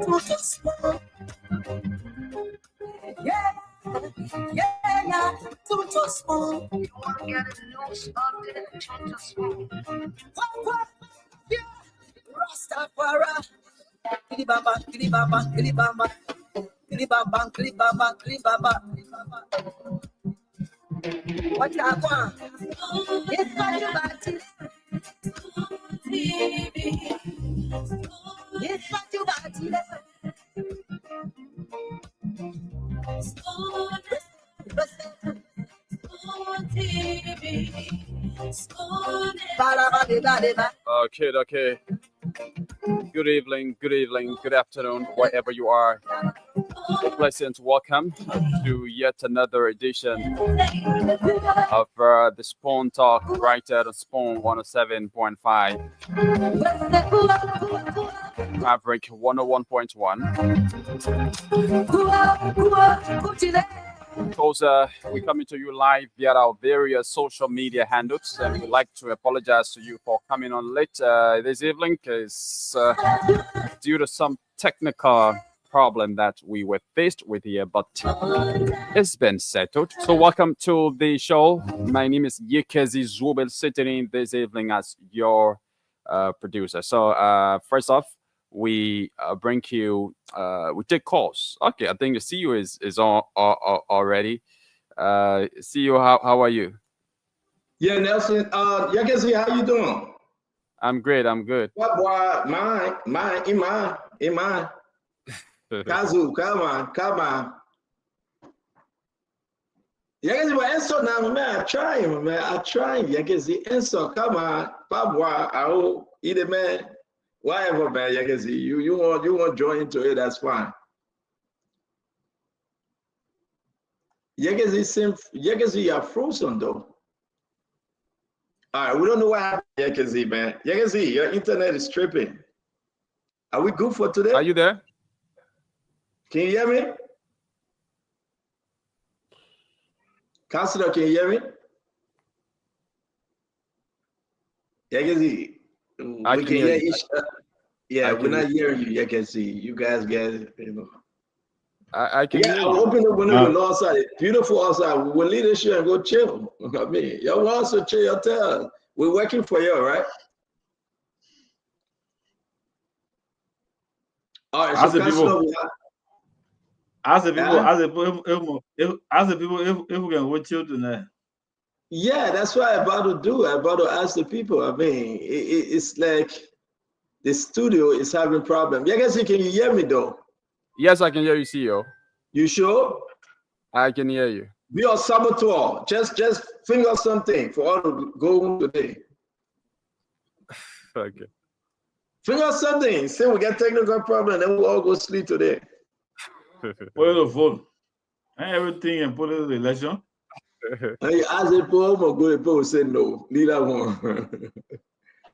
too small. Yeah, yeah, too small. You want to get a news update, too small. Yeah, Rastafari. Kilibaba, kilibaba, kilibaba. Kilibaba, kilibaba, kilibaba. What I want? It's what you got to TV. It's what you got to Okay. Good evening, good afternoon, wherever you are. A pleasant welcome to yet another edition of the Spawn Talk right at Spawn 107.5, Maverick 101.1. Because we're coming to you live via our various social media handles, and we'd like to apologize to you for coming on late this evening, because due to some technical problem that we were faced with here, but it's been settled. So welcome to the show. My name is Yekezi Zubel, sitting in this evening as your producer. So first off, we bring you, we take calls. Okay, I think the CEO is on already. CEO, how are you? Yeah, Nelson. Yekezi, how you doing? I'm great. I'm good. What boy? Mine. Kazu, come on. Yekezi, but answer now, man. I try. Yekezi, answer. Come on, Pabwa. I either man. Whatever, man, Yekezi, you want to join into it, that's fine. Yekezi, you are frozen though. All right, we don't know what happened, Yekezi, man. Yekezi, your internet is tripping. Are we good for today? Are you there? Can you hear me? Counselor, can you hear me? Yekezi. We can hear each other. Yeah, we're not hearing you. You can see. You guys get it, you know. I can hear you. I'll open the window go outside. It's beautiful outside. We'll leave this shit and go chill. I mean, y'all want to chill your tail. We're working for you, right? All right, As the people, if we can watch children. Yeah, that's what I'm about to do. I'm about to ask the people. I mean, it's like the studio is having problems. Yekezi, can you hear me though? Yes, I can hear you, CEO. You sure? I can hear you. Be a saboteur. Just finger something for all to go on today. Okay. Finger something. Say we get technical problem, then we'll all go sleep today. Put the vote. And everything in political election. And you ask the poor, will say no. Leave that one.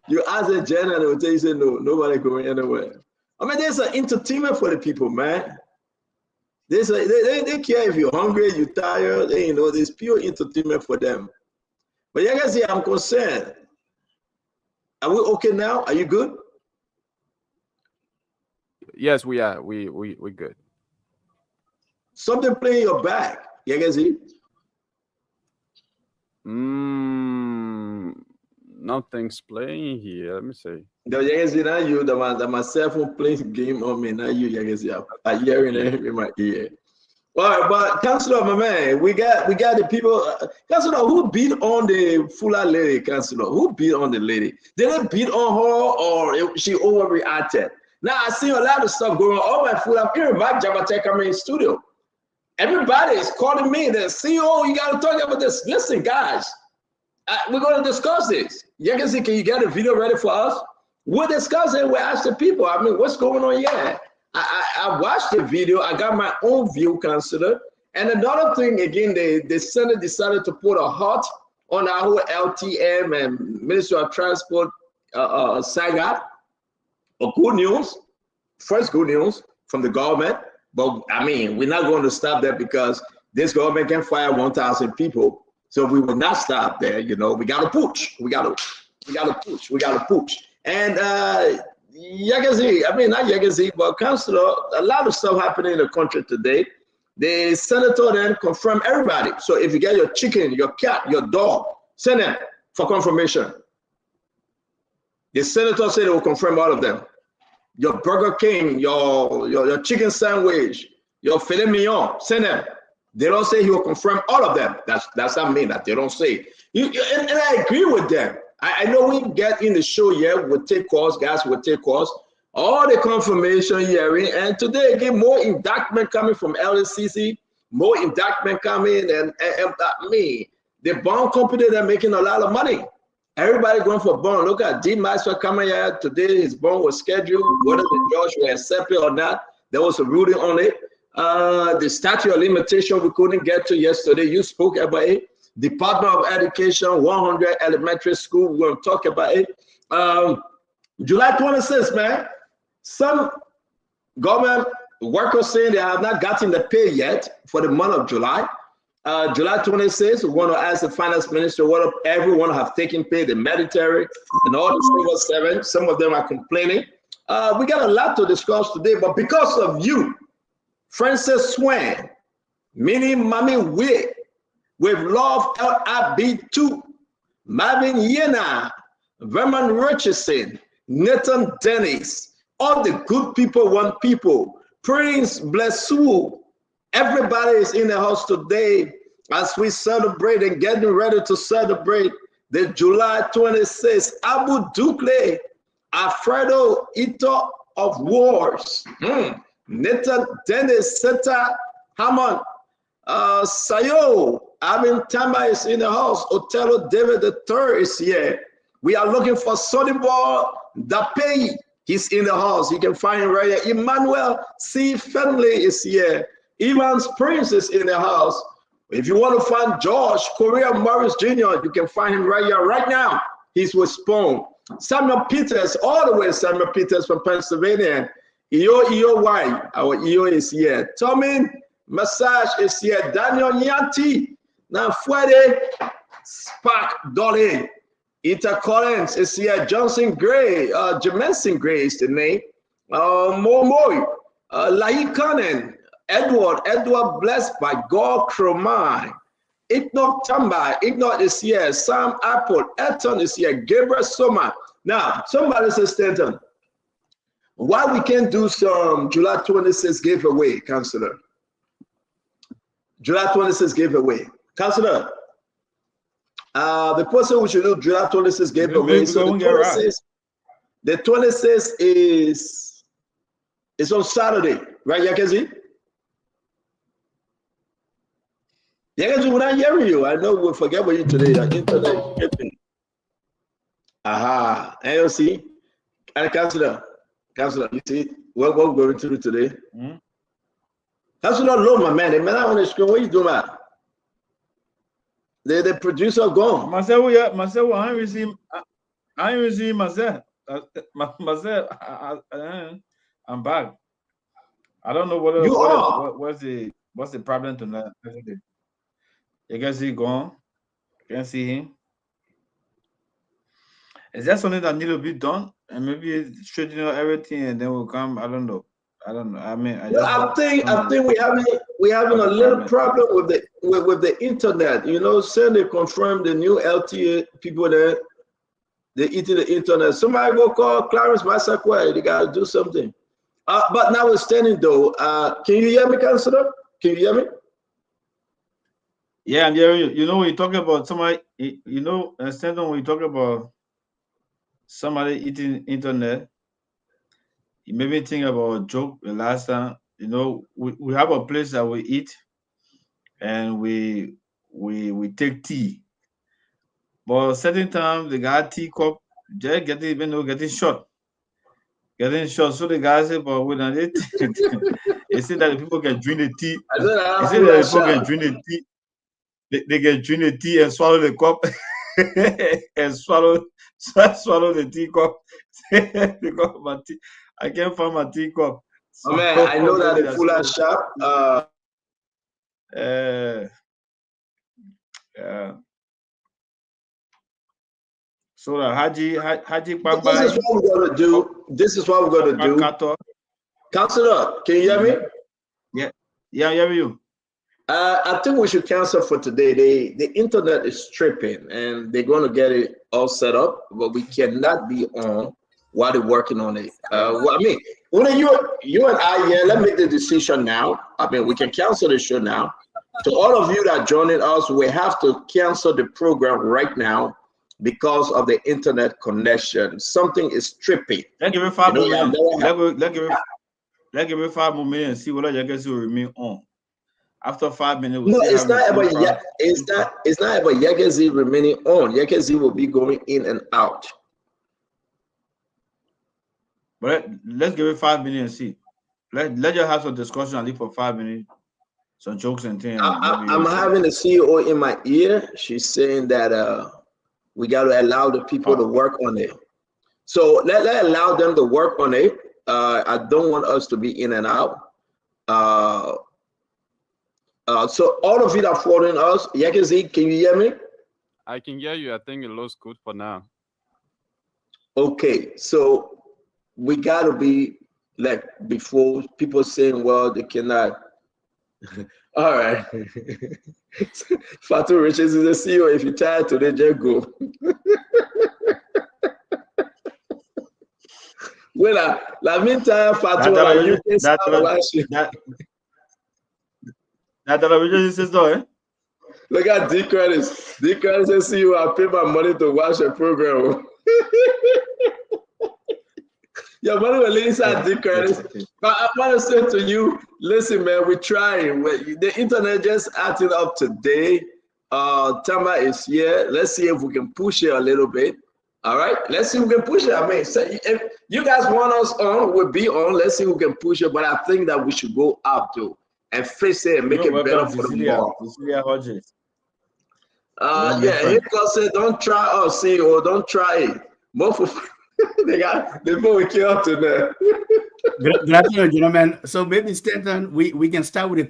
You ask a general, they will tell you, say no, nobody going anywhere. I mean, there's an entertainment for the people, man. They care if you're hungry, you're tired, you know, there's pure entertainment for them. But you guys see, I'm concerned. Are we okay now? Are you good? Yes, we are. We're good. Something playing your back. You guys see? Nothing's playing here. Let me see. No, you guys see now you my cell phone playing game on me. Now you guys see I'm hearing it in my ear. All right, but Councilor, my man, we got the people. Councilor, who beat on the Fuller lady? Councilor, who beat on the lady? Did they beat on her or she overreacted? Now I see a lot of stuff going on. Oh my Fuller, even Mike Jabate coming in studio. Everybody is calling me. The CEO, you got to talk about this. Listen, guys, we're going to discuss this. You can see, can you get a video ready for us? We'll discuss it. We'll ask the people. I mean, what's going on here? I watched the video. I got my own view, Councilor. And another thing, again, the Senate decided to put a halt on our whole LTM and Ministry of Transport saga. Good news. First good news from the government. But I mean, we're not going to stop that because this government can fire 1,000 people. So we will not stop there. You know, we got to push. We got to push. And Yagazi, I mean, not Yagazi, but Councilor, a lot of stuff happening in the country today. The senator then confirm everybody. So if you get your chicken, your cat, your dog, send them for confirmation. The senator said they will confirm all of them. Your Burger King, your chicken sandwich, your filet mignon, send them. They don't say he will confirm all of them. That's not mean that they don't say. And I agree with them. I know we get in the show here, we'll take calls, guys will take calls. All the confirmation hearing, and today again, more indictment coming from LCC, more indictment coming, and me, the bond company, they're making a lot of money. Everybody going for bond. Look at D. Master coming here today. His bond was scheduled. Whether the judge will accept it or not, there was a ruling on it. The statute of limitation we couldn't get to yesterday. You spoke about it. Department of Education, 100 elementary school. We're going to talk about it. July 26th, man. Some government workers saying they have not gotten the pay yet for the month of July. July 26th, we want to ask the finance minister whether everyone have taken pay, the military and all the civil servants. Some of them are complaining. We got a lot to discuss today, but because of you, Francis Swain, Minnie Mami Wick, with Love LIB2, Marvin Yena, Vernon Richardson, Nathan Dennis, all the good people want people, Prince Blessu, everybody is in the house today as we celebrate and getting ready to celebrate the July 26th Abu Dukle, Alfredo Ito of Wars, Nathan Dennis Seta Hammond, Sayo, Abin Tamba is in the house, Otelo David III is here. We are looking for Solibor Dapei. He's in the house. You can find him right here. Emmanuel C. Family is here. Evans Prince is in the house. If you want to find George Correa Morris Jr., you can find him right here, right now. He's with Spoon. Samuel Peters, all the way Samuel Peters from Pennsylvania. Iyo Y, our Iyo is here. Tommy Massage is here. Daniel Nyanti. Now Fuede Spark Dolly. Ita Collins is here. Johnson Gray, Jameson Gray is the name. Momoy, Lahi Kanen, Edward blessed by God Kromai. Ignor Tamba, Ignor is here. Sam Apple, Elton is here. Gabriel Soma. Now, somebody says, Stanton, why we can't do some July 26th giveaway, Councillor? July 26th giveaway. Councillor, the person we should do July 26th giveaway. So the 26th is on Saturday, right, Yakazi? Yakazi, we're not hearing you. I know we'll forget what you today. The internet is tripping. Aha, AOC. And Councillor, you see what we're going to do today? Councillor Low, my man. The man on the screen, what are you doing, man? The producer gone. Marcel, yeah, Marcel, I ain't receive Marcel. Marcel, I'm back. I don't know what's the problem tonight. You can see gone. You can see him. Is that something that need to be done? And maybe straighten out everything and then we'll come. I don't know. I mean, I think we having a little problem with the internet. You know, since they confirmed the new LTA people there, they eating the internet. Somebody go call Clarence Massaquoi. They gotta do something. But notwithstanding though, can you hear me, Councillor? Can you hear me? Yeah, I'm hearing you. You know, when you talk about somebody, you know, Stanton, when you talk about somebody eating internet, it made me think about a joke the last time. You know, we have a place that we eat and we take tea. But certain times the guy tea cup just getting short. So the guy said, but when they he said that the people can drink the tea. He said that the people can drink the tea. They can drink the tea and swallow the cup and swallow the tea cup. Because my tea, I can't find my tea cup. So, man, I know that the fuller shop. Yeah. So Haji This is what we're gonna do. This is what we're gonna do. Councillor, can you hear me? Yeah, I hear you. I think we should cancel for today. The internet is tripping, and they're going to get it all set up, but we cannot be on while they're working on it. Well, I mean, when you and I, yeah, let's make the decision now. I mean, we can cancel the show now. To all of you that are joining us, we have to cancel the program right now because of the internet connection. Something is tripping. Let's give it 5 more minutes. Let's give it 5 more minutes and see whether Yagasi will remain on. After 5 minutes, we'll no, it's not ever. It's not ever Yagasi remaining on. Yagasi will be going in and out. But let's give it 5 minutes and see. Let's just have some discussion at least for 5 minutes. Some jokes and things. I'm having the CEO in my ear. She's saying that we got to allow the people to work on it. So let allow them to work on it. I don't want us to be in and out. So all of you that are following us, Yagasi, can you hear me? I can hear you. I think it looks good for now. Okay, so we got to be like before people saying, well, they cannot. All right. Fatu Riches is the CEO. If you're tired today, just go. Well, la meantime, Fatu, you can start watching. That television sister, eh? Look at D Curtis. D Curtis says, see you, I pay my money to watch a program. Your money will inside D Curtis. But I want to say to you, listen, man, we're trying. The internet just acting up today. Tama is here. Let's see if we can push it a little bit. All right, let's see if we can push it. I mean, so if you guys want us on, we'll be on. Let's see if we can push it. But I think that we should go up too and fix it and make it better for the more. Yeah, Hiccup said, don't try us, CEO, don't try it. More for before we kill up to them. Good afternoon, gentlemen. So maybe Stanton, we can start with the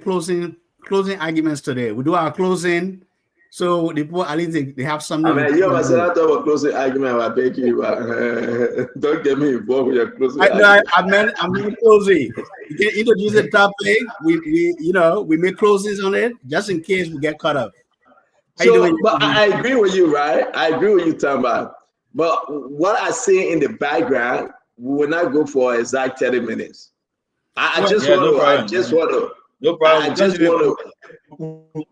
closing arguments today. We do our closing. So the people, at least they have something. I mean, you must not have a closing argument. I beg you, don't get me involved with your closing argument. I mean closing. You can introduce the topic. We make closings on it just in case we get caught up. So, but I agree with you, right? I agree with you, Tamba. But what I see in the background, we will not go for exact 30 minutes. I just want to. No problem. I just want to.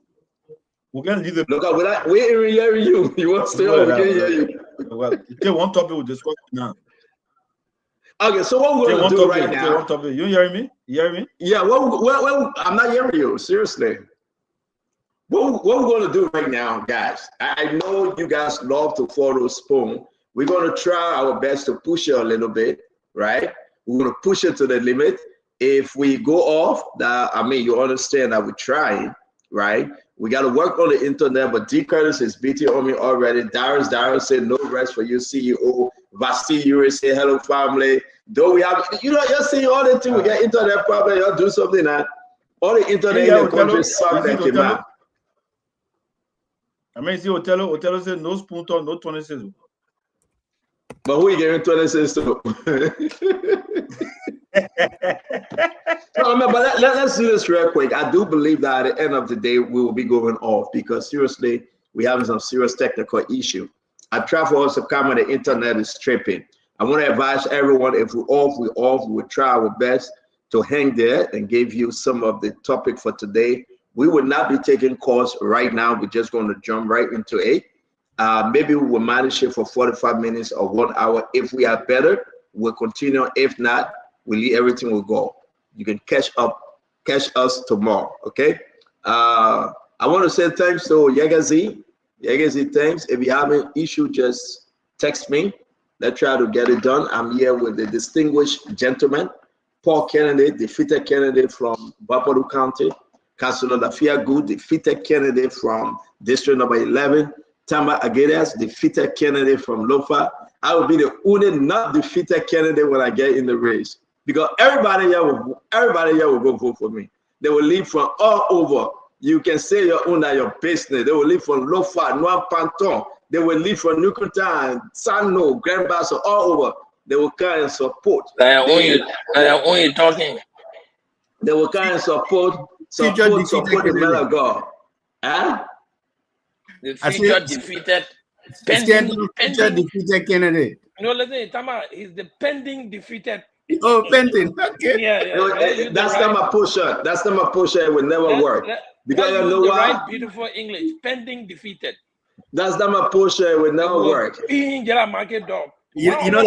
We're gonna leave the look up. We ain't hearing you. You want to stay on? We can't hear you. Well, okay, one topic we'll discuss now. Okay, so what we're gonna do right now? One topic. You hearing me? You hearing me? Yeah. Well, I'm not hearing you. Seriously. What we're gonna do right now, guys? I know you guys love to follow Spoon. We're gonna try our best to push it a little bit, right? We're gonna push it to the limit. If we go off, you understand that we're trying, right? We got to work on the internet, but D. Curtis is beating on me already. Darius said no rest for you, CEO. Vasti, you say hello, family. Though we have, you're seeing all the things. We get internet problem. Y'all do something now. All the internet in the country suck that came out. I mean, see, Othello said no spoon talk, no 26. But who you giving 26 to? No, but let's do this real quick. I do believe that at the end of the day, we will be going off because seriously, we're having some serious technical issue. I try for us to come on the internet is tripping. I want to advise everyone, if we're off, we're off. We'll try our best to hang there and give you some of the topic for today. We will not be taking calls right now. We're just going to jump right into it. Maybe we will manage it for 45 minutes or 1 hour. If we are better, we'll continue. If not, everything will go. You can catch us tomorrow. Okay. I want to say thanks to Yagazi. Yagazi, thanks. If you have an issue, just text me. Let's try to get it done. I'm here with the distinguished gentleman, Paul Kennedy, defeated candidate from Bapadu County. Councilor Lafia Good, defeated candidate from District Number 11. Tamba Agedas, defeated candidate from Lofa. I will be the only not defeated candidate when I get in the race. Because everybody here will go vote for me. They will leave from all over. You can say your business. They will leave from Lofa, Noir Panton, They will leave from Newcombe, Sano, Grand Basso, all over. They will come and support. Only talking. They will come and support the man of God. Huh? The future defeated. Defeated candidate. No, listen, Tama, he's the pending defeated. Oh, pending. Okay. Yeah. That's not my portion. That's not my portion. It will never work. Because you know why? Right, beautiful English. Pending defeated. That's not my portion. It will never work. Get a market dog. You know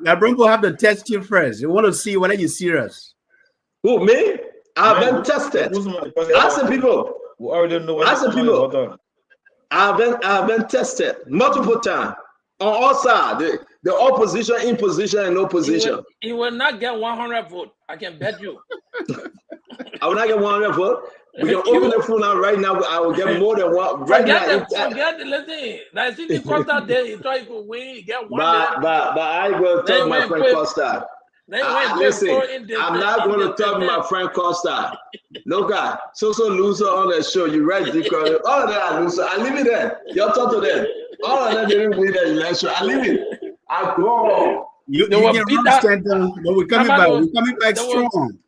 that Bronco have to test you first. You want to see whether you're serious. Who, me? I've been tested. Ask the people. Ask the people. I've been tested multiple times on all sides. The opposition, in position, and opposition. He will not get 100 votes. I can bet you. I will not get 100 votes. We can open the phone now. Right now, I will get more than one. Right now, listen. That's in the Costa Day. He thought he could win. He get 1 but I will talk my friend Costa. Listen, I'm not going to talk my friend Costa. No guy. So loser on the show. You right, because all of that are loser. I leave it there. Y'all talk to them. All of them didn't win the election. I leave it. I go. You can beat that, but we're coming back. We're coming back strong.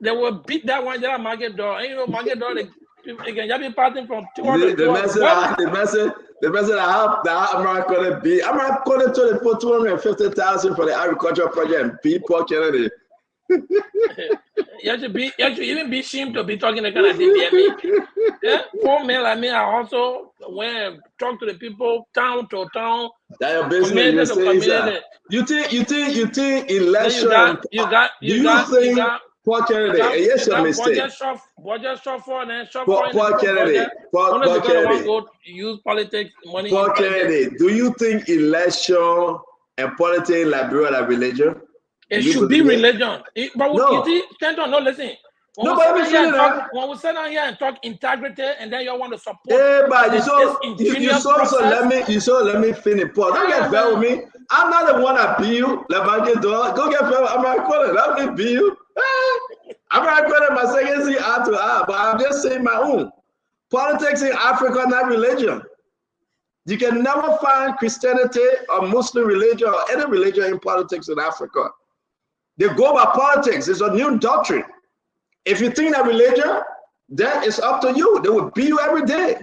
They will beat that one. That market door. And you know, market door. They can just be passing from 200. The message I have that America going to be. America going to put 250,000 for the agricultural project and be poor Kennedy. You should even be ashamed to be talking the kind of thing. Yeah, 4 men like me. I also went and talk to the people town to town. That your business. You think election? You think poor Kennedy? Yes, your mistake. Budget shuffle and then poor Kennedy. Poor Kennedy. Use politics money. Poor Kennedy. Do you think election and politics Liberia are religion? It should be religion. But no. You see, no, listen. When we sit down here and talk integrity, and then you want to support. Hey, but let me finish. Paul, don't get fair with me. I'm not the one that beat you. Go get fair. I'm not calling. Let me beat you. I'm not calling my second seat eye to eye, but I'm just saying my own. Politics in Africa, not religion. You can never find Christianity or Muslim religion or any religion in politics in Africa. They go by politics. It's a new doctrine. If you think that religion, then it's up to you. They will beat you every day.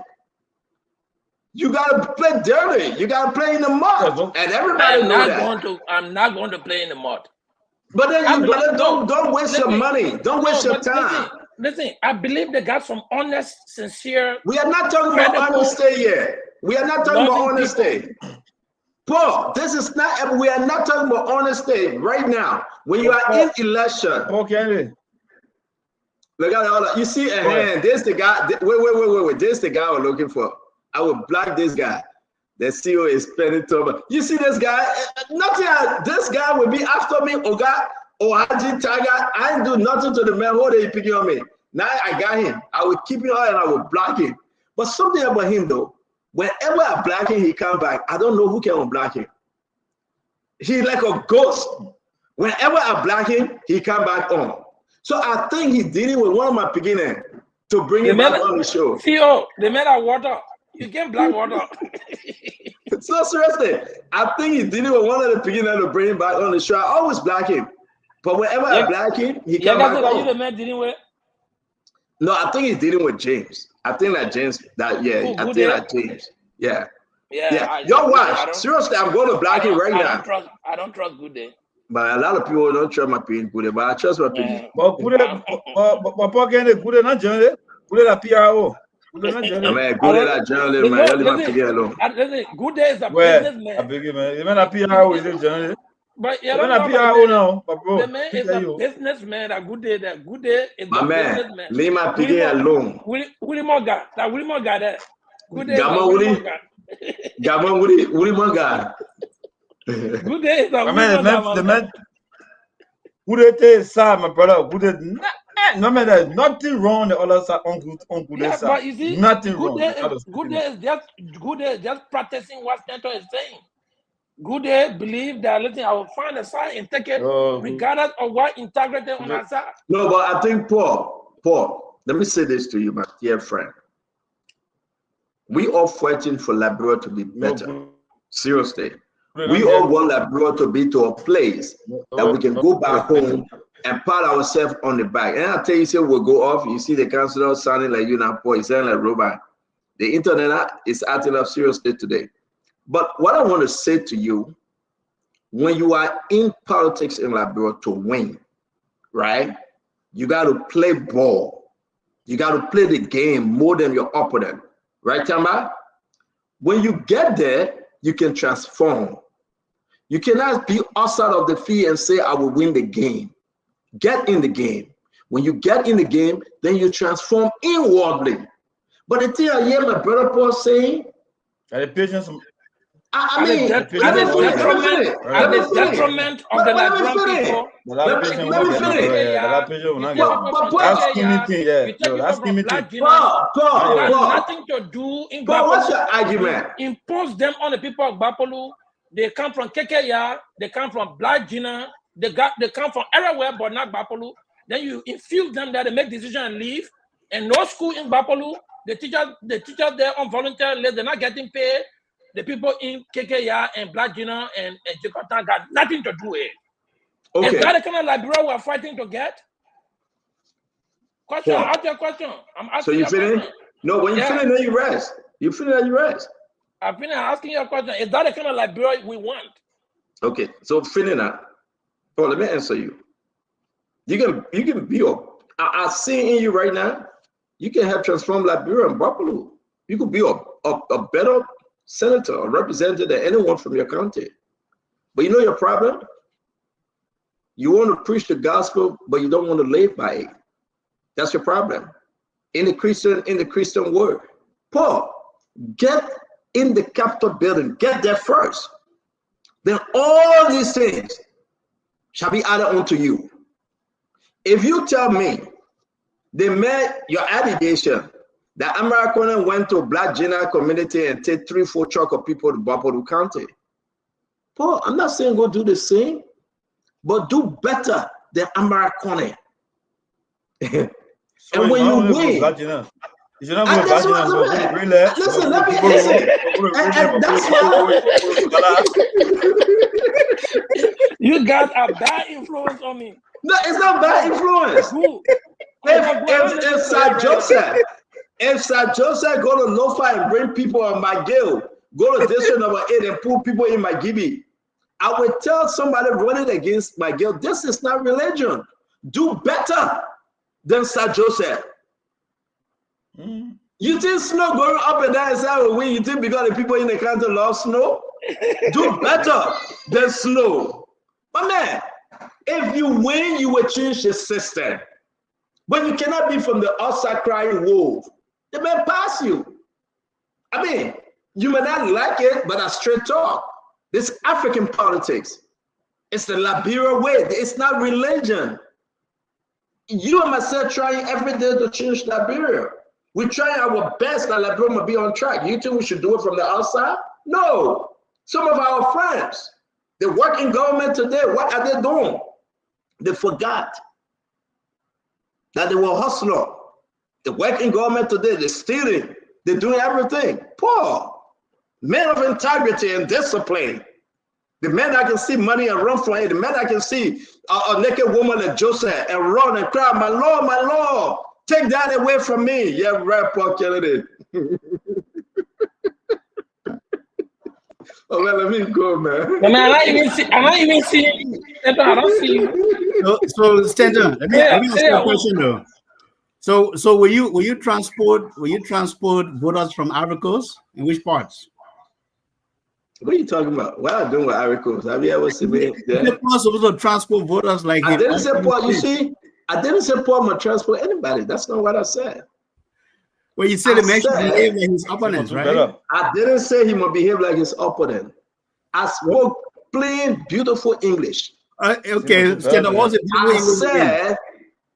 You gotta play dirty. You gotta play in the mud, and everybody knows that. I'm not going to play in the mud. But then don't waste your money. Don't waste your time. Listen, I believe they got some honest, sincere. We are not talking about honesty here. We are not talking about honesty. Paul, this is not. We are not talking about honesty right now. When you are in election. Okay. Look at all that. You see a hand. This the guy. Wait. This the guy we're looking for. I will block this guy. The CEO is spending time. You see this guy? Nothing. This guy will be after me. Oga, Ohaji, Tiger. I ain't do nothing to the man. Who they picking on me? Now I got him. I will keep him on and I will block him. But something about him though. Whenever I block him, he come back. I don't know who can unblock him. He's like a ghost. Whenever I block him, he come back on. So I think he did it with one of my beginners to bring him back on the show. CEO, they made a water. You get black water. So seriously, I think he did it with one of the beginners to bring him back on the show. I always block him. But whenever I block him, he come back on. You the man dealing with? No, I think he's dealing with James. I think that James, James. Yeah. Your watch. Seriously, I'm going to block him right now. I don't trust Good Day. But a lot of people don't trust my opinion, Good Day, but I trust my opinion. But Good Day, not generally. Good Day, PRO. Man, Good Day, that journalist, man. Let me forget alone. Good Day is a businessman. I beg you, man. You mean a PRO is a journalist? But you know, PRO now, bro. The man is a businessman. A Good Day is my a man. businessman. Leave my opinion alone. Willie Morgan. That Willie Morgan there. Good Day. Willie Morgan. Good Day is a the man. Good Day is sad, my brother. Good Day. No man, there's nothing wrong on the other side. On Good Day side. But you see, nothing wrong. Good Day is just practicing what Stanton is saying. Good Day believe that listen, I will find a side and take it regardless of what integrity on our side. No, but I think Paul, let me say this to you, my dear friend. We all fighting for Liberia to be better. Seriously. We all want Liberia to be to a place that we can go back home and pat ourselves on the back. And I tell you, say we'll go off. You see the councillor sounding like you now, boy, he's sounding like robot. The internet is acting up seriously today. But what I want to say to you, when you are in politics in Liberia to win, right? You got to play ball. You got to play the game more than your opponent. Right, Tamba? When you get there, you can transform. You cannot be outside of the field and say, I will win the game. Get in the game. When you get in the game, then you transform inwardly. But the thing I hear my brother Paul saying, the patience. At the detriment of the Liberian people. Let me finish. Nothing to do in Paul, what's your argument? Impose them on the people of Bapolu. They come from Kekeya, they come from Black Gina, they come from everywhere but not Bapolu. Then you infuse them there, they make decision and leave. And no school in Bapolu. The teachers there on volunteer, they're not getting paid. The people in Kekeya and Black Gina and Jikota got nothing to do with it. Okay. Is that the kind of Liberia we're fighting to get? Question, ask your question. I'm asking. So you finish? No, when you finish, then you rest. You finish, then you rest. I finish asking your question. Is that the kind of Liberia we want? Okay, so finish now. Oh, let me answer you. You can be I see in you right now. You can have transformed Liberia and Buffalo. You could be a better senator or representative than anyone from your county. But you know your problem? You want to preach the gospel, but you don't want to live by it. That's your problem. In the Christian word. Paul, get in the Capitol building. Get there first. Then all these things shall be added unto you. If you tell me they made your allegation that American went to Black Gina community and take 3-4 truck of people to Bapolu County. Paul, I'm not saying go do the same, but do better than American. And when you win, listen, let me listen. And that's why you got a bad influence on me. No, it's not bad influence. If Sir Joseph go to Lofa and bring people on my guild, go to district number 8 and pull people in my Gibi, I would tell somebody running against my guild, this is not religion. Do better than Sir Joseph. You think snow going up and down inside will win? You think because the people in the country love snow? Do better than snow. But man, if you win, you will change the system. But you cannot be from the outside crying wolf. They may pass you. I mean, you may not like it, but that's straight talk. This African politics. It's the Liberia way. It's not religion. You and myself trying every day to change Liberia. We're trying our best that Liberia will be on track. You think we should do it from the outside? No. Some of our friends, they work in government today. What are they doing? They forgot that they were hustler. They work in government today. They're stealing. They're doing everything. Paul, men of integrity and discipline. The men that can see money and run from it. The men that can see a naked woman like Joseph and run and cry, my Lord, take that away from me. Yeah, right, Paul Kennedy. Oh, well, let me go, man. I'm not even seeing you. I don't see you. So Stanton, let me ask you a question though. So will you transport voters from Ivory Coast? In which parts? What are you talking about? What are you doing with Ivory Coast? Have you ever seen me? They're supposed to transport voters like I didn't say Paul. You see, I didn't say Paul must transport anybody. That's not what I said. Well, you said it makes him behave like his opponents, right? I didn't say he must behave like his opponent. I spoke plain, beautiful English. Okay, Stanton, what was it? I said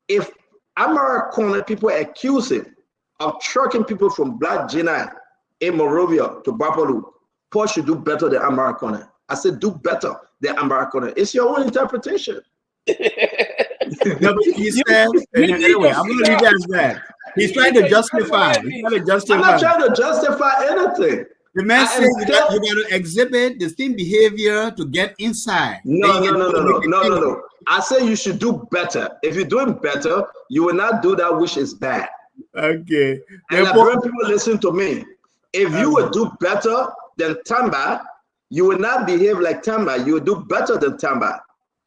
if American people accuse him of trucking people from Black Gina in Monrovia to Bapolu, Paul should do better than American. I said do better than American. It's your own interpretation. No, but he said, anyway, I'm going to leave that as that. He's trying to justify. He's trying to I'm justify. not trying to justify anything. The man said you got to exhibit the same behavior to get inside. No. I say you should do better. If you're doing better, you will not do that which is bad. Okay. And Liberian people, listen to me. If you would do better than Tamba, you will not behave like Tamba. You will do better than Tamba.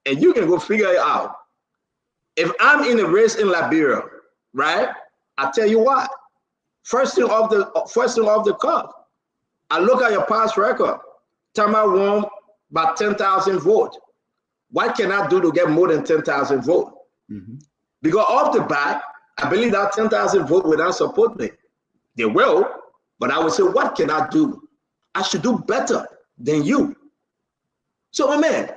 And you can go figure it out. If I'm in a race in Liberia, right? I'll tell you what. First thing off the cuff, I look at your past record. Tamba won by 10,000 votes. What can I do to get more than 10,000 votes? Because off the bat, I believe that 10,000 votes will not support me. They will, but I would say, what can I do? I should do better than you. So, my man,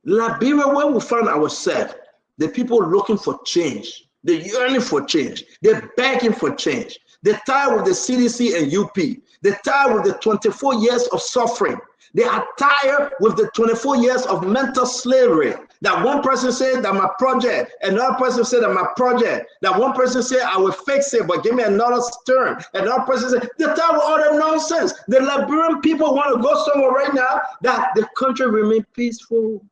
Liberia, where we find ourselves, the people looking for change, they're yearning for change, they're begging for change. They're tired with the CDC and UP. They're tired with the 24 years of suffering. They are tired with the 24 years of mental slavery. That one person said that my project, another person said that my project, that one person said I will fix it, but give me another term. Another person said, they're tired with all that nonsense. The Liberian people want to go somewhere right now that the country remain peaceful.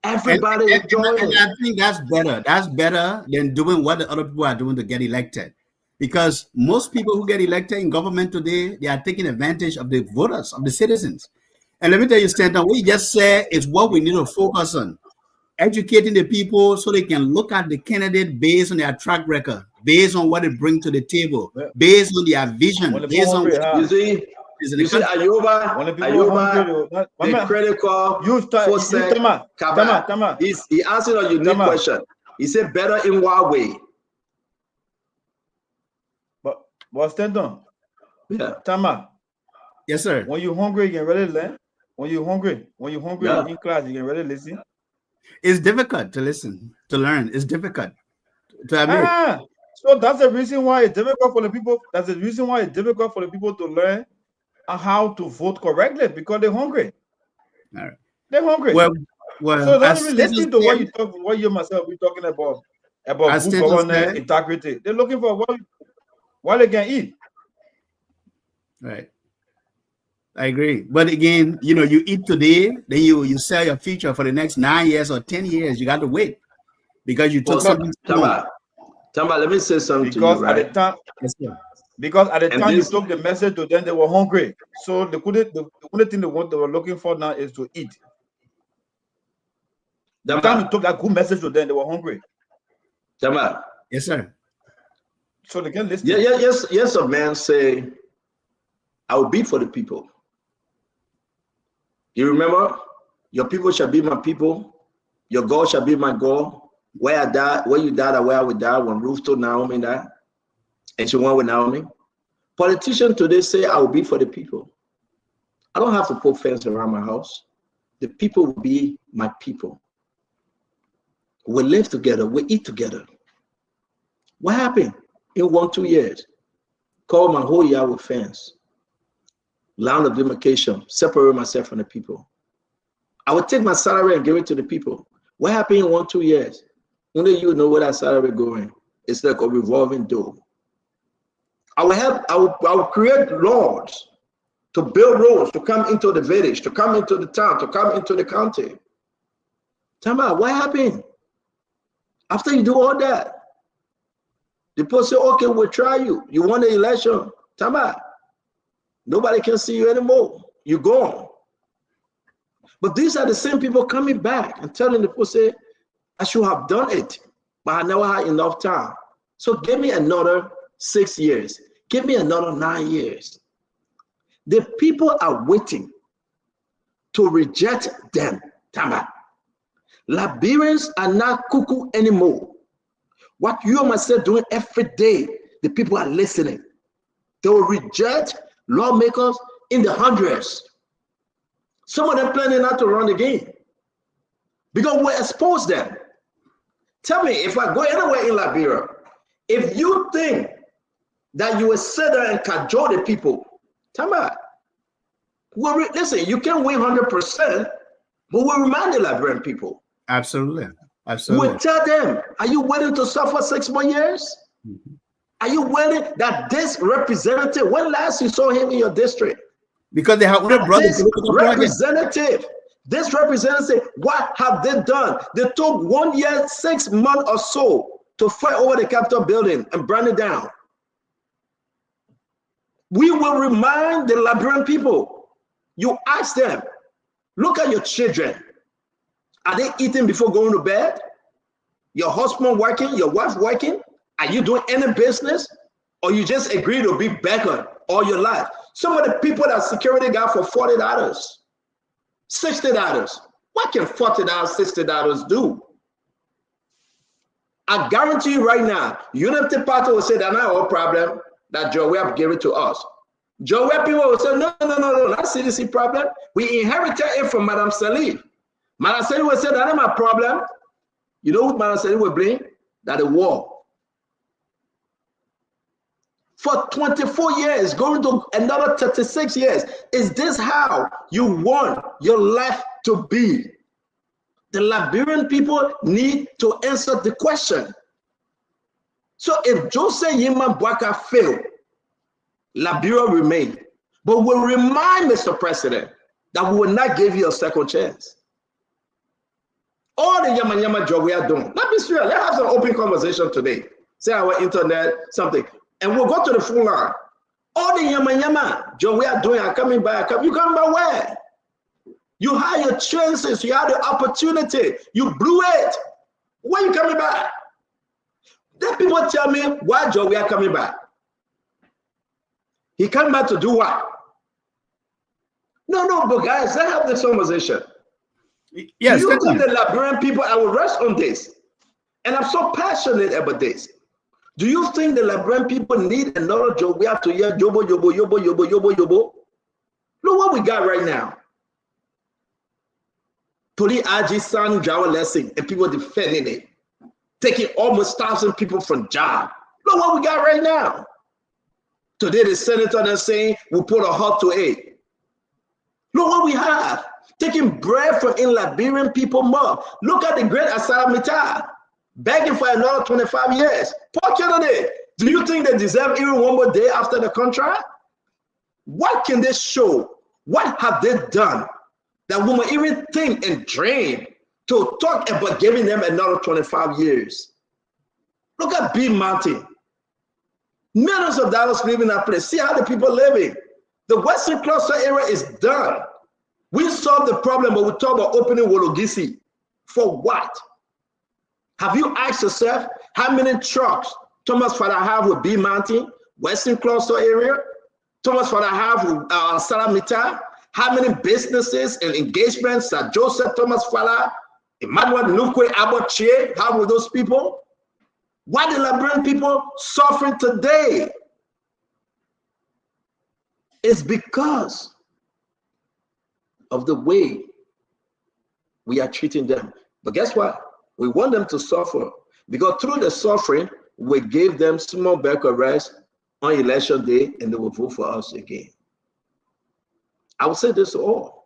Everybody enjoying it. I think that's better. That's better than doing what the other people are doing to get elected. Because most people who get elected in government today, they are taking advantage of the voters, of the citizens. And let me tell you, Stanton, what you just said is what we need to focus on. Educating the people so they can look at the candidate based on their track record, based on what they bring to the table, based on their vision, based on what you see Ayoba, the critical, Tama. He answered a unique question. He said better in what way? But Stanton, Tama. Yes, sir. When you're hungry, you can really learn. When you're hungry in class, you can really listen. It's difficult to listen, to learn. It's difficult to admit. So that's the reason why it's difficult for the people. That's the reason why it's difficult for the people to learn how to vote correctly, because they're hungry. All right. They're hungry. Well, so don't even listen to what you talk, what you myself we're talking about good governance, integrity. They're looking for what they can eat. Right. I agree. But again, you eat today, then you sell your future for the next 9 years or 10 years. You got to wait because you took something. Tamba, let me say something to you, right? At the time you took the message to them, they were hungry. So the only thing they were looking for now is to eat. The time you took that good message to them, they were hungry. Tamba. Yes, sir. So they can listen. Yes, a man say, I will be for the people. You remember, your people shall be my people, your God shall be my God. Where I died, where you died, or where I would die. When Ruth told Naomi that, and she went with Naomi. Politicians today say, I will be for the people. I don't have to put fence around my house. The people will be my people. We live together, we eat together. What happened in 1-2 years? Call my whole yard with fence. Line of demarcation, separate myself from the people. I would take my salary and give it to the people. What happened in 1-2 years? Only you know where that salary going. It's like a revolving door. I will create laws to build roads to come into the village, to come into the town, to come into the county. Tell me, what happened? After you do all that, the people say, okay, we'll try you. You won the election. Tell me. Nobody can see you anymore. You're gone. But these are the same people coming back and telling the people, say, I should have done it, but I never had enough time. So give me another 6 years. Give me another 9 years. The people are waiting to reject them. Tama. Liberians are not cuckoo anymore. What you and myself doing every day, the people are listening. They will reject lawmakers in the hundreds. Some of them planning not to run the game because we expose them. Tell me, if I go anywhere in Liberia, if you think that you will sit there and cajole the people, tell me, well, listen, you can't win 100%, but we remind the Liberian people. Absolutely. We tell them, are you willing to suffer 6 more years? Are you willing that this representative, when last you saw him in your district? Because they have brought the representative. This representative, what have they done? They took 1 year, 6 months or so to fight over the Capitol building and burn it down. We will remind the Liberian people. You ask them, look at your children. Are they eating before going to bed? Your husband working, your wife working? Are you doing any business? Or you just agree to be beggar all your life? Some of the people that security guard for $40, $60. What can $40, $60 do? I guarantee you right now, Unity Party will say that's not our problem, that Joe Webb gave it to us. Joe Webb people will say, no, that's CDC problem. We inherited it from Madame Salih. Madame Salih will say, that's not my problem. You know what Madame Salih will bring? That the war. For 24 years, going to another 36 years. Is this how you want your life to be? The Liberian people need to answer the question. So if Jose Yima Bwaka failed, Liberia remain. But we'll remind Mr. President that we will not give you a second chance. All the yama job we are doing. Let me serious. Let's have some open conversation today. Say our internet, something. And we'll go to the full line. All the yama job we are doing are coming back. You coming back where? You had your chances. You had the opportunity. You blew it. When you coming back? Then people tell me why Joe we are coming back. He came back to do what? No, but guys, let's have this conversation. Yes, do you think the Liberian people, I will rest on this, and I'm so passionate about this. Do you think the Liberian people need another job? We have to hear yobo. Look what we got right now. Police RG San Jawa lesson and people defending it, taking almost 1,000 people from job. Look what we got right now. Today the senator is saying we'll put a halt to it. Look what we have. Taking bread from in Liberian people more. Look at the great Asalamita, begging for another 25 years. Poor candidate. Do you think they deserve even one more day after the contract? What can they show? What have they done that we might even think and dream to talk about giving them another 25 years? Look at B Mountain. Millions of dollars living in that place. See how the people living. The Western Cluster area is done. We solved the problem, but we talk about opening Wologisi. For what? Have you asked yourself how many trucks Thomas Father have with B Mountain, Western Cluster area? Thomas Father have with Salamita? How many businesses and engagements that Joseph Thomas Father, Emmanuel Nukwe Abochie have with those people? Why the Liberian people suffering today? It's because of the way we are treating them. But guess what? We want them to suffer because through the suffering, we gave them small back arrest on election day and they will vote for us again. I will say this to all.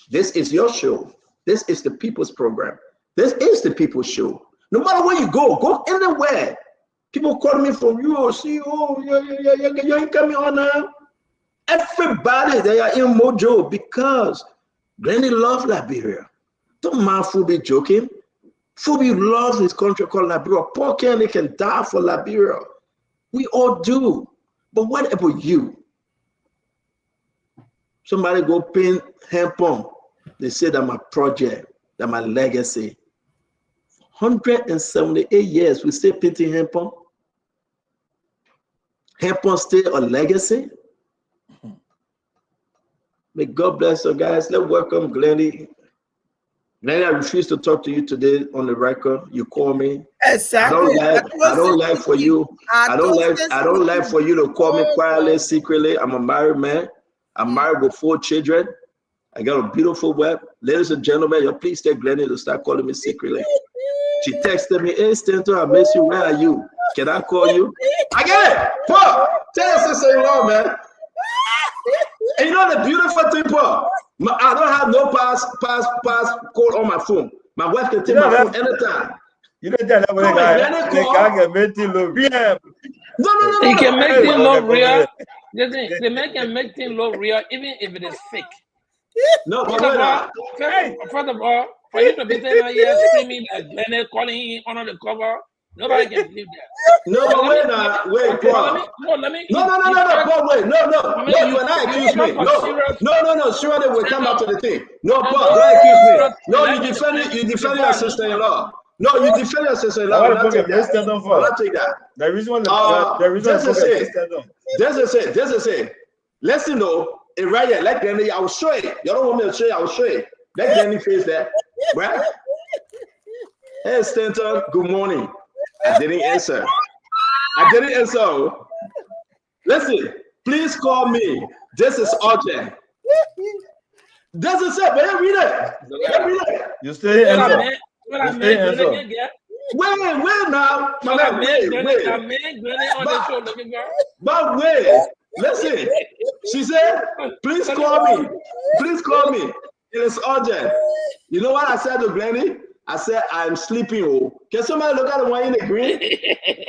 This is your show. This is the people's program. This is the people's show. No matter where you go anywhere. People call me from UOC. Oh, you ain't coming on now. Everybody, they are in mojo because Granny loves Liberia. Don't mind Fubi joking. Fubi loves his country called Liberia. Poor Kenny can die for Liberia. We all do. But what about you? Somebody go paint hemp on. They say that my project, that my legacy. 178 years, we still painting hemp on. Hemp on still a legacy. May God bless you guys. Let's welcome Glennie. Glennie, I refuse to talk to you today on the record. You call me. Exactly. I don't like for you. I don't like for you to call me quietly, secretly. I'm a married man. I'm married with 4 children. I got a beautiful wife. Ladies and gentlemen, please tell Glennie to start calling me secretly. She texted me, hey, Stanton, I miss you. Where are you? Can I call you? I get it. Paul, tell your sister-in-law, man. And you know the beautiful thing, Paul? I don't have no pass code on my phone. My wife can take my phone anytime. You know that No. They can make things look Okay. real. They can make things look real, even if it is fake. No, First but of wait all, now. first of all, for you to be saying that here screaming like Glenn calling him under the cover, nobody can believe that. No, but wait now. Wait, Paul. Let me. No, Paul, wait. No. You and I accuse me. No. Surely we'll come back to the thing. No, Paul, don't accuse me. No, you defend your sister-in-law. No, you defend your sister-in-law. Why We'll the not fuck take you stand that. on We'll for? not take that. The reason why Just to say. Listen though, right here, like Glenny, I will show it. You don't want me to show you, I will show it. Let Glenny face that. Right? Hey Stanton, good morning. I didn't answer. Listen, please call me. This is urgent. Doesn't say, but I read it. You stay answer. Wait now. But wait, listen. She said, please call me. It is urgent. You know what I said to Glenny? I said, I'm sleeping. Oh. Can somebody look at the one in the green?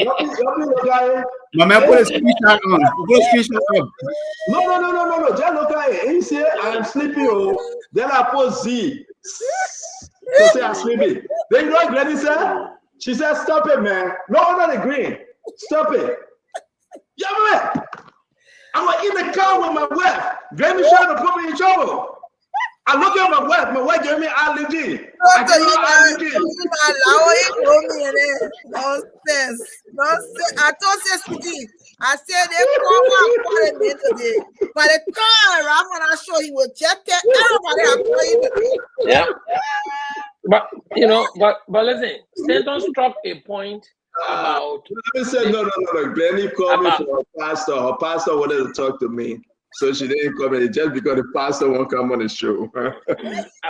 Help me look at it. My man, put a screenshot on. Put a screenshot up. No. Just look at it. And you say, I'm sleeping. Oh. Then I put Z. To say I'm sleeping. Then you know what Glenny said? She said, stop it, man. No, not the green. Stop it. Yeah, man. I was in the car with my wife. Glenny trying to put me in trouble. I look at my wife. My wife gave me allergy. Nonsense. I told you, I said they call me today. But the car, I'm gonna show you will check it. Everybody Yeah. But listen, Stanton struck a point about. Let me say no. Glenny called me for her pastor. Her pastor wanted to talk to me. So she didn't come in just because the pastor won't come on the show.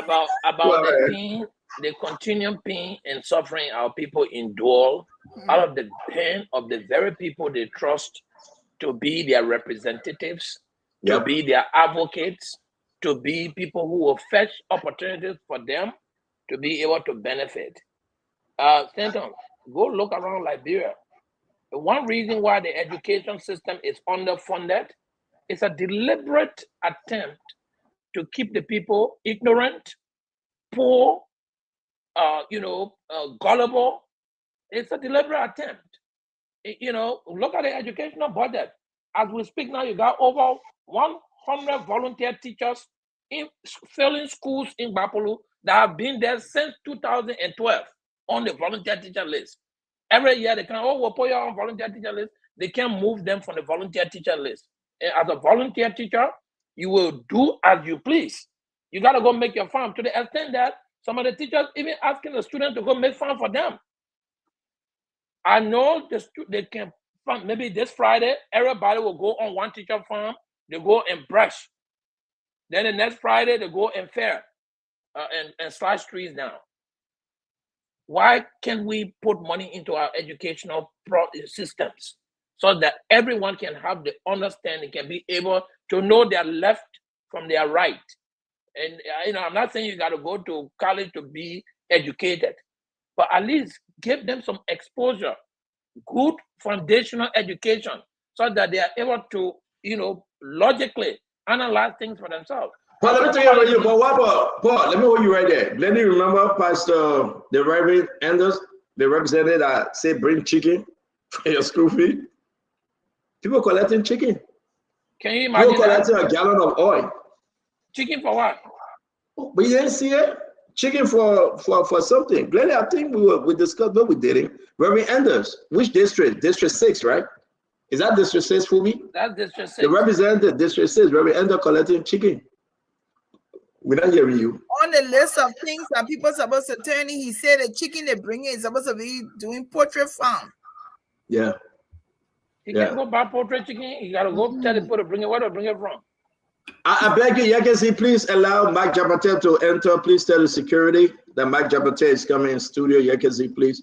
about the pain, the continuing pain and suffering our people endure out of the pain of the very people they trust to be their representatives, to be their advocates, to be people who will fetch opportunities for them to be able to benefit. Stanton, go look around Liberia. The one reason why the education system is underfunded is a deliberate attempt to keep the people ignorant, poor, gullible. It's a deliberate attempt. Look at the educational budget. As we speak now, you got over 100 volunteer teachers in filling schools in Bapolu that have been there since 2012 on the volunteer teacher list. Every year they can, we'll put you on volunteer teacher list. They can't move them from the volunteer teacher list. And as a volunteer teacher, you will do as you please. You got to go make your farm to the extent that some of the teachers even asking the students to go make farm for them. I know they can farm. Maybe this Friday, everybody will go on one teacher farm. They go and brush. Then the next Friday, they go and fair and slice trees down. Why can't we put money into our educational systems so that everyone can have the understanding, can be able to know their left from their right? And I'm not saying you got to go to college to be educated, but at least give them some exposure, good foundational education, so that they are able to, logically analyze things for themselves. Paul, let me tell you about you. But what about Paul? Let me hold you right there. Let me remember Pastor the Reverend Anders, the representative that said bring chicken for your school fee. People collecting chicken. Can you imagine? People collecting a gallon of oil. Chicken for what? But you didn't see it. Chicken for something. Glenn, I think we discussed what we did. Reverend Anders, which district? District 6, right? Is that District 6 for me? That's District 6. The representative, District 6, Reverend Anders collecting chicken. We're not hearing you. On the list of things that people are supposed to turn in, he said the chicken they bring in is supposed to be doing poultry farm. Yeah. You can't go buy poultry chicken. You got to go tell the people to bring it. Where to bring it from? I beg you, Yakensi, please allow Mike Japatel to enter. Please tell the security that Mike Japatel is coming in studio. Yakensi, please.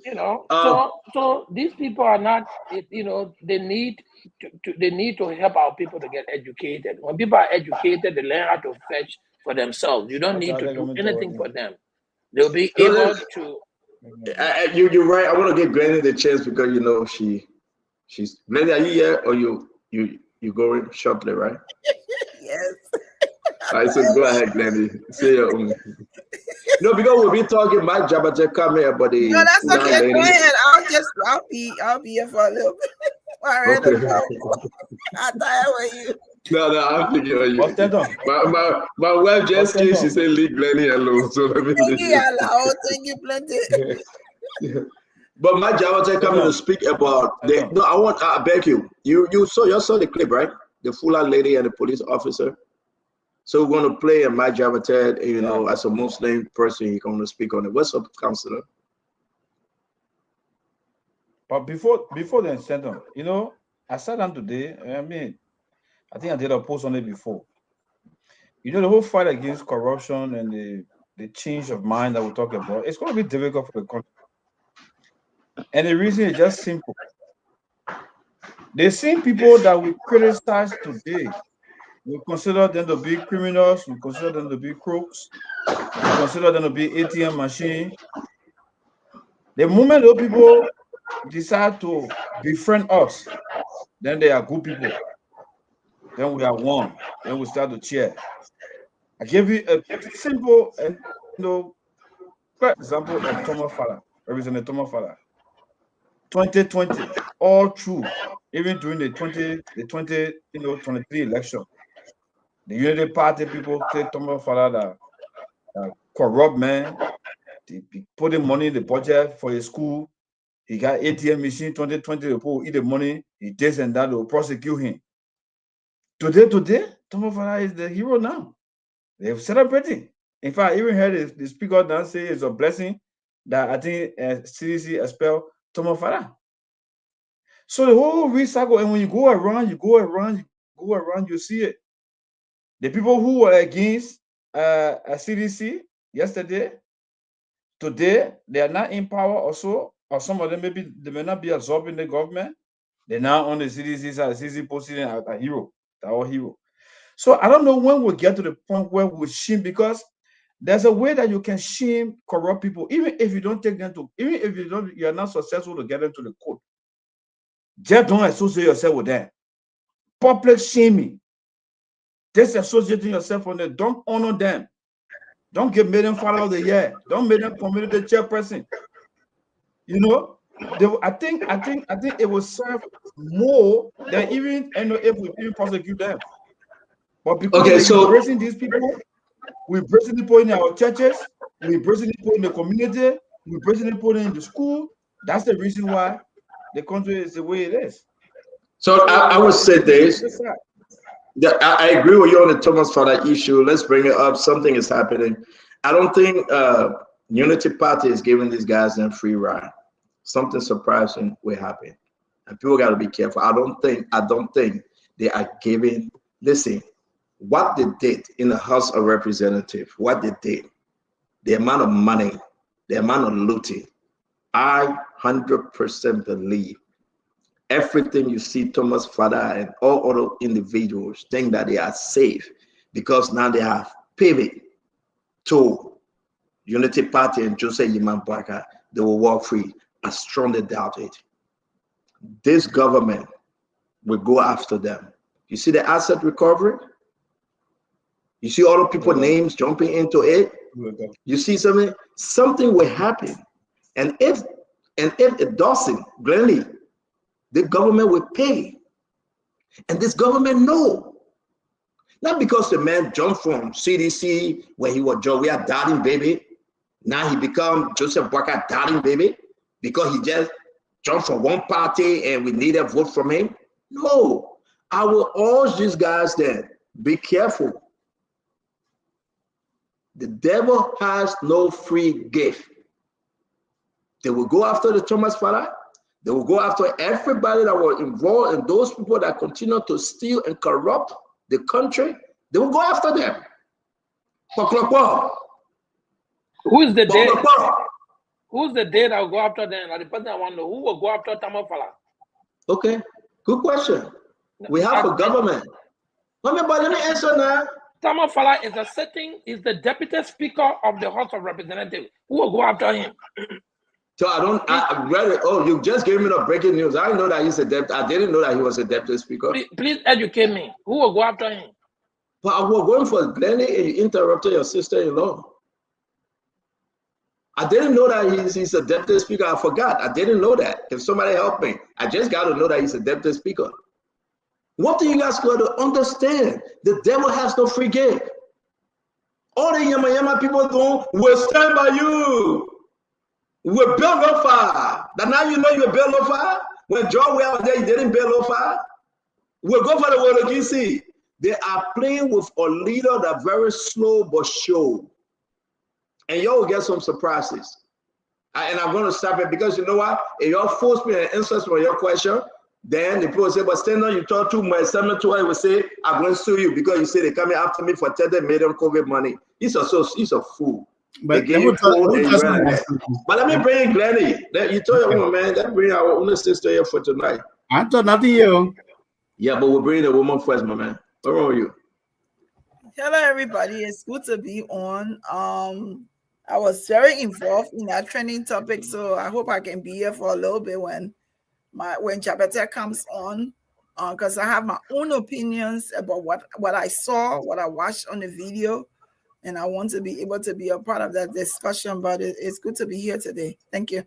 So these people are not, they need to help our people to get educated. When people are educated, they learn how to fetch for themselves. You don't need to do anything for them. They'll be able to. You're right. I want to give Granny the chance because she She's Lady, are you here or you going shortly, right? Yes. All right, so go ahead, Glenny. Say your own. No, because we'll be talking Mike Jabate come here, but the No, that's Fulham okay. lady. Go ahead. I'll be here for a little bit. I read Okay. about. I thought with you. No, I'm thinking of you. What's that on? My wife just What's came. that She on? said, "Leave Glenny alone." So let me Thank leave you, you. Allah. Thank you plenty. But Mike Jabate coming to speak about. No, I beg you. You saw the clip, right? The Fulham lady and the police officer. So we're going to play a Mike Jabate, you know, as a Muslim person, he's going to speak on it. What's up, Counselor? But before the incident, you know, I sat down today. I mean, I think I did a post on it before. You know, the whole fight against corruption and the change of mind that we're talking about, it's going to be difficult for the country. And the reason is just simple. The same people that we criticize today, we consider them to be criminals, we consider them to be crooks, we consider them to be ATM machine. The moment those people decide to befriend us, then they are good people. Then we are one. Then we start to cheer. I give you a simple, example of Thomas Fala, Representative Thomas Fala. 2020, all through, even during the 2023 election, the Unity Party people say Thomas Fala that corrupt man. They put the money in the budget for his school. He got ATM machine 2020. The people eat the money. He this and that. They will prosecute him. Today, Thomas Fala is the hero now. They're celebrating. In fact, I even heard the speaker now say it's a blessing that I think CDC expelled Thomas Fala. So the whole recycle, and when you go around, you see it. The people who were against CDC yesterday, today, they are not in power also, or some of them maybe they may not be absorbing the government. They're now on the CDC side, CDC posting as a hero, our hero. So I don't know when we'll get to the point where we shame, because there's a way that you can shame corrupt people, even if you don't take them to, even if you're not successful to get them to the court. Just don't associate yourself with them. Public shaming. Disassociating yourself from them. Don't honor them. Don't get made them Father of the Year. Don't make them community chairperson. You know, I think it will serve more than even if we even prosecute them. But because we're embracing these people, we're embracing people in our churches, we're embracing people in the community, we're embracing people in the school. That's the reason why the country is the way it is. So I would say this. I agree with you on the Thomas Fala issue. Let's bring it up. Something is happening. I don't think Unity Party is giving these guys a free ride. Something surprising will happen, and people got to be careful. I don't think they are giving. Listen, what they did in the House of Representatives, what they did, the amount of money, the amount of looting. I 100% believe everything you see Thomas Fala and all other individuals think that they are safe because now they have pivot to Unity Party and Joseph Yiman Barker. They will walk free. I strongly doubt it. This government will go after them. You see the asset recovery? You see other people's names jumping into it? You see something will happen. And if it doesn't, Glenny, the government will pay. And this government know. Not because the man jumped from CDC where he was Joey Darling baby. Now he become Joseph Barker Darling baby because he just jumped from one party and we need a vote from him. No, I will urge these guys then, be careful. The devil has no free gift. They will go after the Thomas Fala. They will go after everybody that were involved and those people that continue to steal and corrupt the country. They will go after them. Who is the day? Who's the day that will go after them? Like the person I want to know, who will go after Thomas Fala? Okay, good question. We have a government. Let me answer now. Thomas Fala is the deputy speaker of the House of Representatives. Who will go after him? So I read it. Oh, you just gave me the breaking news. I didn't know that he's a deputy. I didn't know that he was a deputy speaker. Please educate me. Who will go after him? But I was going for Glennie and you interrupted your sister-in-law. I didn't know that he's a deputy speaker. I forgot. I didn't know that. Can somebody help me? I just got to know that he's a deputy speaker. One thing you guys got to understand, the devil has no free gift. All the yama people doing will stand by you. We'll build no fire. That now you know you build no fire. When John was there, he didn't build no fire. We'll go for the word of GC. They are playing with a leader that's very slow but sure. And you'll get some surprises. And I'm going to stop it because you know what? If you force me an answer for your question, then the people say, but stand on, you talk too much. Someone to will say, I'm going to sue you because you say they're coming after me for 30 million COVID money. He's a fool. But let me bring Glennie. You told your woman, man, let's bring our own sister here for tonight. I thought nothing you. Yeah, but we'll bring the woman first, my man. Where are you? Hello, everybody. It's good to be on. I was very involved in that trending topic, so I hope I can be here for a little bit when Jabete comes on, because I have my own opinions about what I saw, what I watched on the video, and I want to be able to be a part of that discussion. But it's good to be here today. Thank you.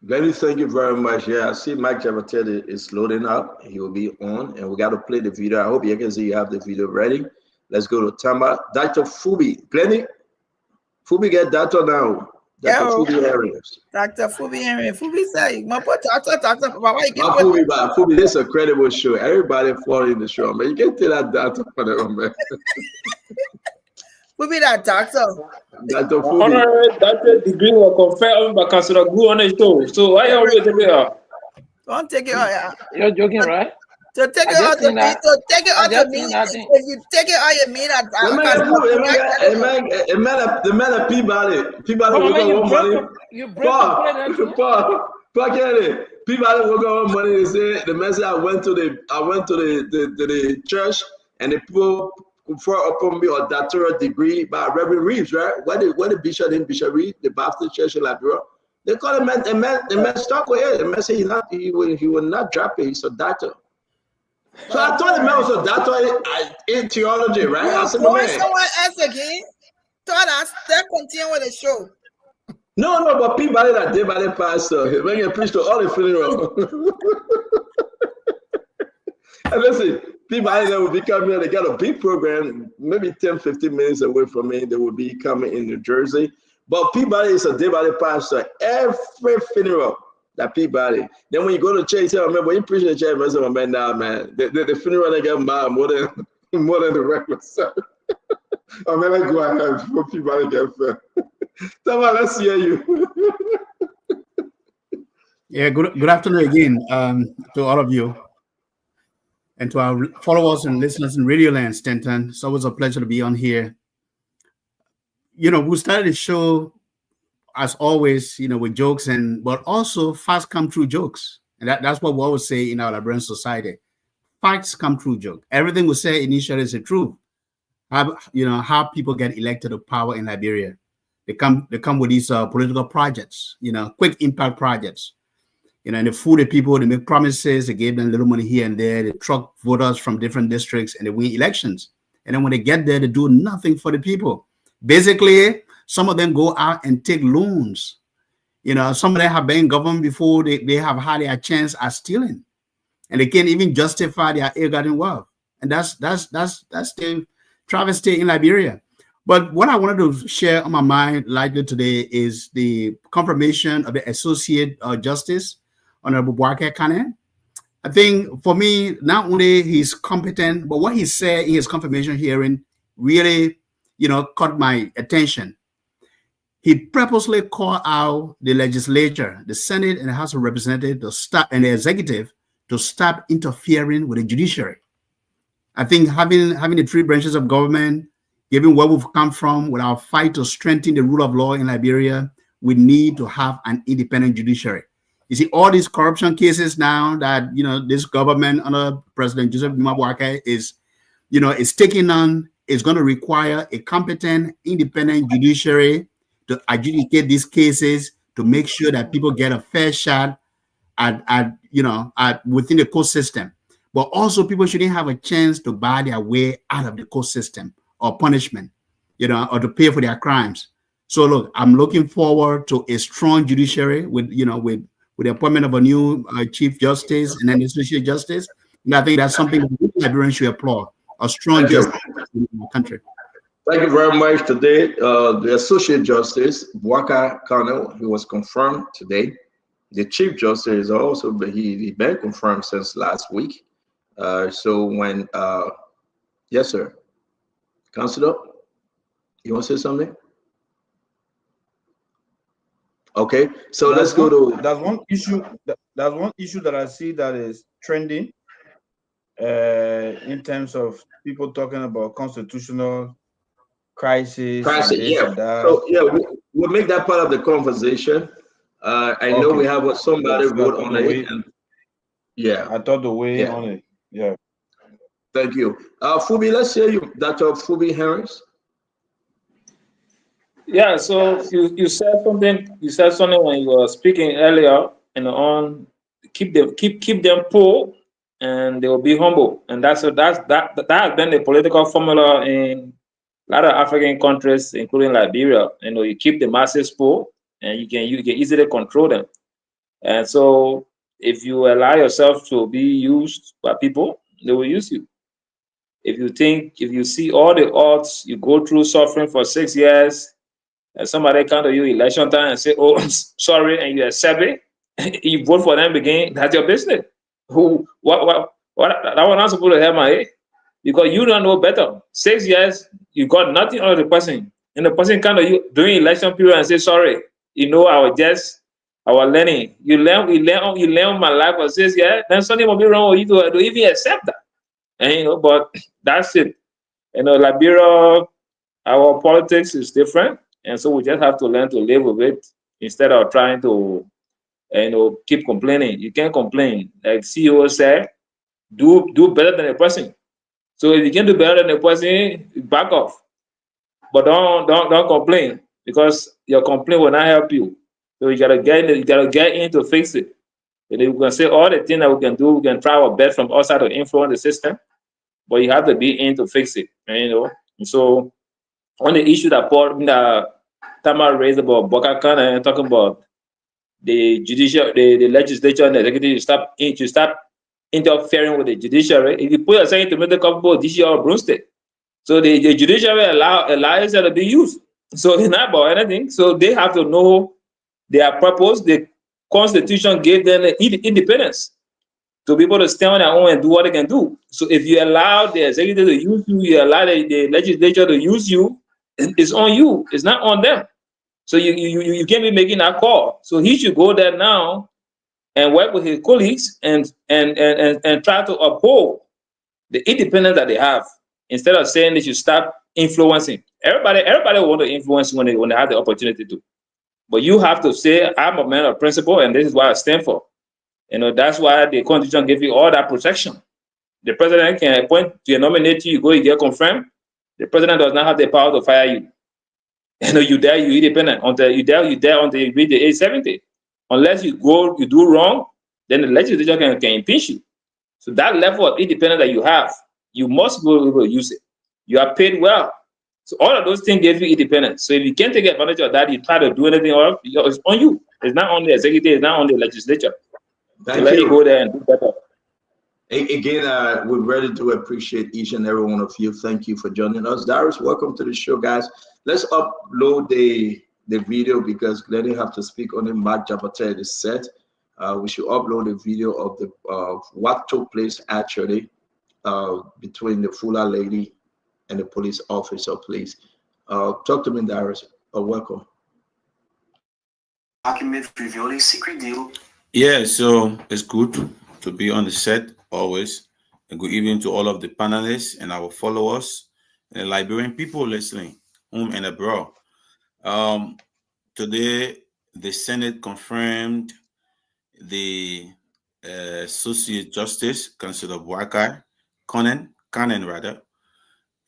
Glennie, thank you very much. Yeah, I see Mike Jabete is loading up. He will be on, and we got to play the video. I hope you can see you have the video ready. Let's go to Tamba. Dr. Fubi. Glennie, Fubi get Dr. now. Dr. Fubi areas. Dr. Fubi area. Fubi say, Dr. Fubi, this is a credible show. Everybody following the show, man. You can't tell that Dr. for the man. Fubi that doctor. Dr. Fubi. Honorary doctorate degree was conferred by Councillor Gu on the show. So why are you taking it out? Don't take it out. You're joking, right? So take it out to me. So take it out to me. If you take it out, you mean that. The man of Peabody will go on money. You broke Peabody will go on money. They say the message I went to the church and the people confer upon me a doctorate degree by Reverend Reeves, right? What the bishop in Bishop Reeves, the Baptist Church in Liberia. They call him the man stuck with it. The man said he will not drop it. He's a doctor. So I thought the man was a doctor in theology, right? I said, someone else again. Thought I still continue with the show. No, but people that did by the pastor, when you preach to all the funeral. And listen, people that will be coming here, they got a big program, maybe 10, 15 minutes away from me. They will be coming in New Jersey. But people is a day by the pastor every funeral. That Peabody. Then when you go to church, you say, oh, man, when you preach in the church, I say, man, nah, man, the funeral they get mad more than the regular service. Oh, man, let's go ahead before Peabody get fed. Someone, let's hear you. Yeah, good afternoon again to all of you and to our followers and listeners in Radio Land, Stanton. It's always a pleasure to be on here. You know, we started the show as always, with jokes but also facts come true jokes. And that's what we always say in our Liberian society. Facts come true joke. Everything we say initially is the truth. How people get elected to power in Liberia. They come with these political projects, quick impact projects. And they fool the people, they make promises, they gave them a little money here and there, they truck voters from different districts and they win elections. And then when they get there, they do nothing for the people. Basically, some of them go out and take loans. Some of them have been in government before. They have had a chance at stealing, and they can't even justify their ill-gotten wealth. And that's the travesty in Liberia. But what I wanted to share on my mind likely today is the confirmation of the Associate Justice, Honorable Boake Kane. I think for me, not only he's competent, but what he said in his confirmation hearing really, caught my attention. He purposely called out the legislature, the Senate and the House of Representatives and the executive to stop interfering with the judiciary. I think having the three branches of government, given where we've come from with our fight to strengthen the rule of law in Liberia, we need to have an independent judiciary. You see, all these corruption cases now that, this government under President Joseph Boakai is taking on, is going to require a competent, independent judiciary to adjudicate these cases, to make sure that people get a fair shot at within the court system. But also people shouldn't have a chance to buy their way out of the court system or punishment, or to pay for their crimes. So look, I'm looking forward to a strong judiciary with the appointment of a new Chief Justice and then Associate Justice. And I think that's something that Liberians should applaud, a strong justice in the country. Thank you very much. Today, the Associate Justice, Bwaka Kano, he was confirmed today. The Chief Justice is also, he been confirmed since last week. So when, yes, sir. Councilor, you want to say something? Okay, so let's go to. That's one issue. That's one issue that I see that is trending. In terms of people talking about constitutional crisis. Yeah. And that. So yeah, we'll make that part of the conversation. I know we have somebody wrote on it. Yeah, I thought the way on it. Yeah. Thank you. Fubi, let's hear you, Dr. Fubi Harris. Yeah, so you said something. You said something when you were speaking earlier, on keep them poor, and they will be humble, and that has been the political formula in a lot of African countries, including Liberia. You keep the masses poor, and you can easily control them. And so, if you allow yourself to be used by people, they will use you. If you see all the odds, you go through suffering for 6 years. And somebody come to you election time and say, "Oh, sorry," and you accept it, you vote for them again. That's your business. What? That was not supposed to have my head, because you don't know better. 6 years, you got nothing out of the person, and the person come to you during election period and say, "Sorry, I was learning. You learn my life for 6 years. Then something will be wrong with you to even accept that." And but that's it. Liberia, our politics is different. And so we just have to learn to live with it instead of trying to, keep complaining. You can't complain. Like CEO said, do better than a person. So if you can do better than a person, back off. But don't complain, because your complaint will not help you. So you gotta get in to fix it. And we can say all the things that we can do. We can try our best from outside to influence the system, but you have to be in to fix it. And so on the issue that Tamar raised about Bwaka Kano and talking about the judicial, the legislature and the executive to start interfering with the judiciary. If you put yourself into the combo DCR or broomstick, so the judiciary allows it to be used. So it's not about anything. So they have to know their purpose. The Constitution gave them independence to be able to stand on their own and do what they can do. So if you allow the executive to use you, you allow the legislature to use you, it's on you. It's not on them. So you can't be making that call. So he should go there now and work with his colleagues and try to uphold the independence that they have, instead of saying they should stop influencing. Everybody want to influence when they have the opportunity to. But you have to say, I'm a man of principle, and this is what I stand for. That's why the Constitution gives you all that protection. The president can appoint to nominate you, you get confirmed. The president does not have the power to fire you. You independent until you reach the age 70. Unless you do wrong, then the legislature can impeach you. So that level of independence that you have, you must be able to use it. You are paid well. So all of those things give you independence. So if you can't take advantage of that, you try to do anything else, it's on you. It's not on the executive, it's not on the legislature. So let you go there and do better. Again, we really do appreciate each and every one of you. Thank you for joining us. Darius, welcome to the show, guys. Let's upload the video, because Glennie have to speak on it. Mark Japatel is set. We should upload a video of what took place actually between the Fuller lady and the police officer, please. Talk to me, Darius. Welcome. Document revealing secret deal. Yeah, so it's good to be on the set always. And good evening to all of the panelists and our followers and the Liberian people listening, home and abroad. Today, the Senate confirmed the Associate Justice, Councilor Bwaka Kano rather,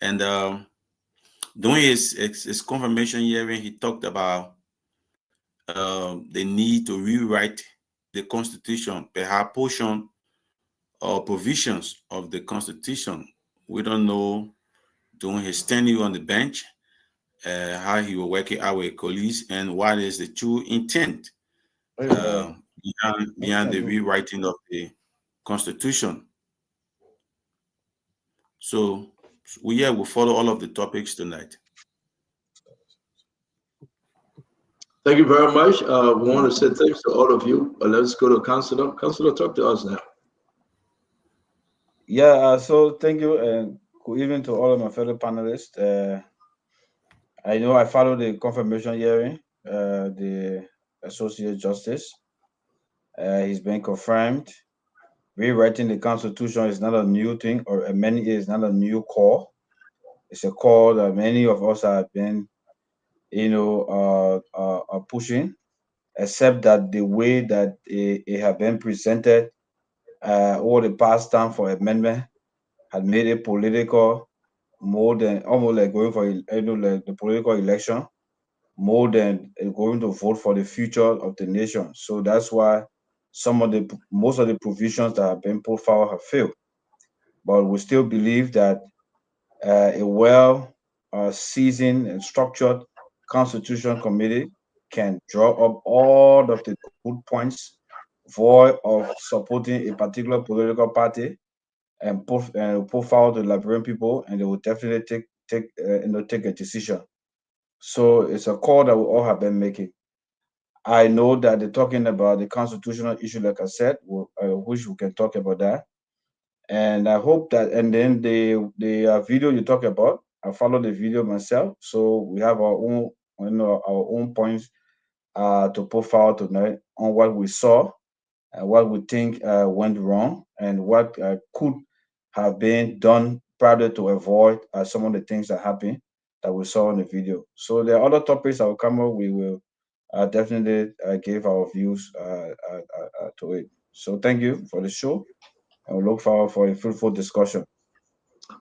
and during his confirmation hearing, he talked about they need to rewrite the Constitution, perhaps portion or provisions of the Constitution. We don't know during his tenure on the bench how he will work it out with colleagues and what is the true intent behind the rewriting of the Constitution. So we will follow all of the topics tonight. Thank you very much. We want to say thanks to all of you. Let's go to Councillor. Councillor, talk to us now. Yeah, so thank you, and good evening to all of my fellow panelists. I know I followed the confirmation hearing, the Associate Justice. He's been confirmed. Rewriting the Constitution is not a new thing, or amending it is not a new call. It's a call that many of us have been, pushing, except that the way that it have been presented over the past time for amendment had made it political more than almost like going for like the political election, more than going to vote for the future of the nation. So that's why most of the provisions that have been put forward have failed. But we still believe that a well seasoned and structured Constitution Committee can draw up all of the good points, void of supporting a particular political party, and put forward to the Liberian people, and they will definitely take a decision. So it's a call that we all have been making. I know that they're talking about the constitutional issue, like I said, which we can talk about that. And I hope that, and then the video you talk about, I followed the video myself, so we have our own points to put forward tonight on what we saw, what we think went wrong, and what could have been done prior to avoid some of the things that happened that we saw in the video. So there are other topics that will come up. We will definitely give our views to it. So thank you for the show, and we look forward for a fruitful discussion.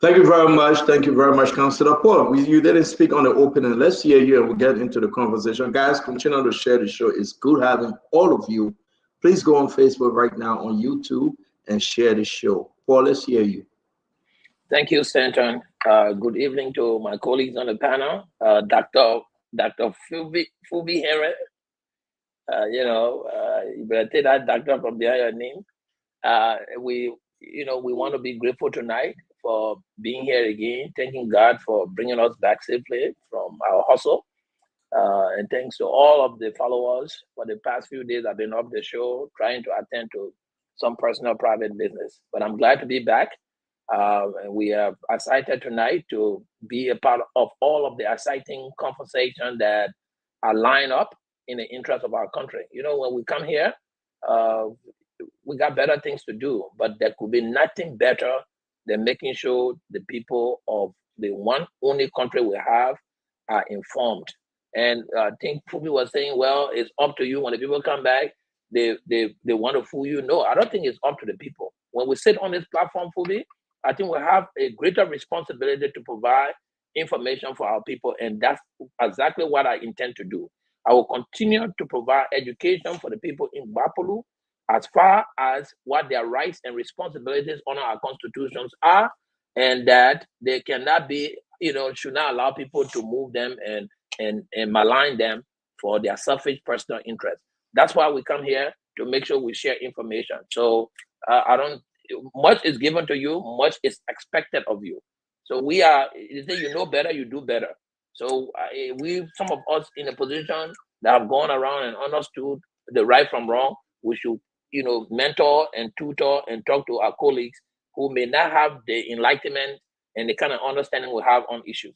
Thank you very much. Thank you very much, Councillor Paul. You didn't speak on the opening. Let's hear you and we'll get into the conversation. Guys, continue to share the show. It's good having all of you. Please go on Facebook right now, on YouTube, and share the show. Paul, let's hear you. Thank you, Stanton. Good evening to my colleagues on the panel. Dr. Fubi Herre. You better take that doctor from behind your name. We want to be grateful tonight for being here again. Thanking God for bringing us back safely from our hustle. And thanks to all of the followers for the past few days. I've been off the show trying to attend to some personal private business, but I'm glad to be back. We are excited tonight to be a part of all of the exciting conversation that are lined up in the interest of our country. When we come here, we got better things to do, but there could be nothing better than making sure the people of the one only country we have are informed. And I think Fubi was saying, well, it's up to you. When the people come back, they want to fool you. No, I don't think it's up to the people. When we sit on this platform, Fubi, I think we have a greater responsibility to provide information for our people, and that's exactly what I intend to do. I will continue to provide education for the people in Bapolu as far as what their rights and responsibilities under our constitutions are, and that they cannot be, should not allow people to move them and malign them for their selfish personal interest. That's why we come here, to make sure we share information. So much is given to you, much is expected of you. So we are, you say you know better, you do better. So some of us in a position that have gone around and understood the right from wrong, we should, mentor and tutor and talk to our colleagues who may not have the enlightenment and the kind of understanding we have on issues.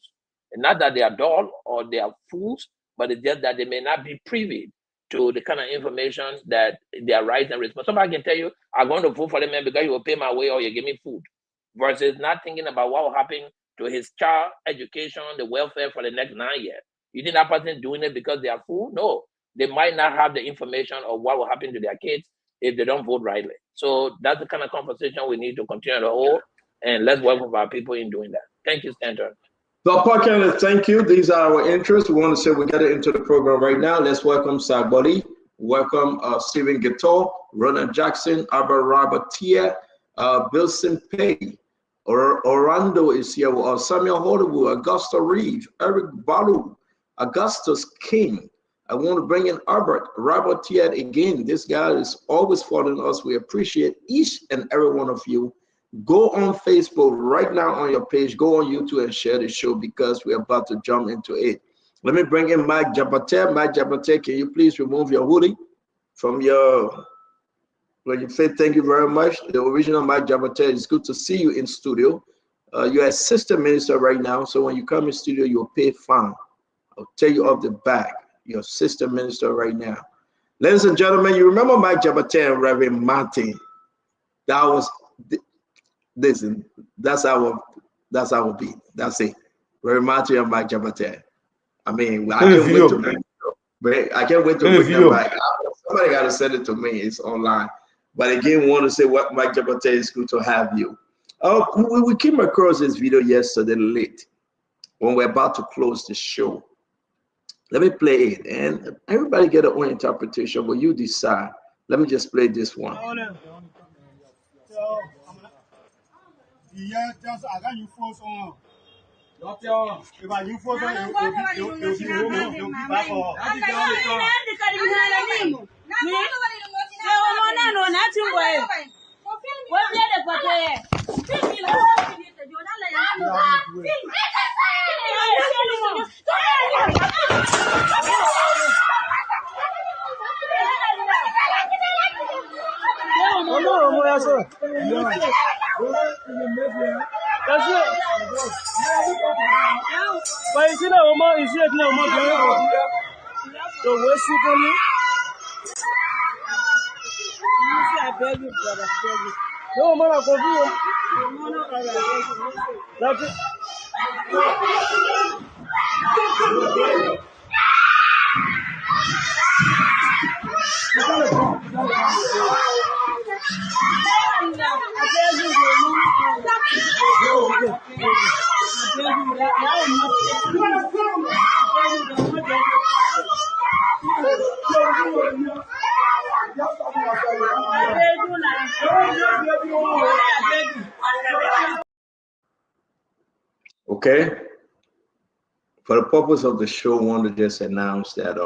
And not that they are dull or they are fools, but it's just that they may not be privy to the kind of information that their rights and responsibilities. Somebody can tell you, I'm going to vote for the man because he will pay my way or you give me food, versus not thinking about what will happen to his child education, the welfare for the next 9 years. You think that person doing it because they are fool? No, they might not have the information of what will happen to their kids if they don't vote rightly. So that's the kind of conversation we need to continue to hold, and let's work with our people in doing that. Thank you, Stanton. So, Parker, thank you. These are our interests. We want to say we get it into the program right now. Let's welcome Sagboli, welcome Stephen Guitar, Ronan Jackson, Robert Tier, Bilson Pay, Orlando is here, Samuel Hollywood, Augusta Reeve, Eric Balu, Augustus King. I want to bring in Robert Tier again. This guy is always following us. We appreciate each and every one of you. Go on Facebook right now on your page. Go on YouTube and share the show because we're about to jump into it. Let me bring in Mike Jabate. Mike Jabate, can you please remove your hoodie from your, when you say thank you very much. The original Mike Jabate, it's good to see you in studio. You're assistant minister right now, so when you come in studio, you'll pay fine. I'll tell you off the back. You're assistant minister right now. Ladies and gentlemen, you remember Mike Jabate and Reverend Martin? That was... Listen, that's our beat. That's it. Very much and Mike Jabate. I mean, I can't wait to bring them back. Somebody got to send it to me. It's online. But again, want to say what Mike Jabate, is good to have you. We came across this video yesterday late when we're about to close the show. Let me play it, and everybody get their own interpretation, but you decide. Let me just play this one. Yeah, just I got you force on. If I you force on, you'll be back on. That's it. But you see that Omar is here now, Omar. So where's she coming? I beg you, brother. No, Omar, I'll go here. That's it. Okay. For the purpose of the show, I want to just announce that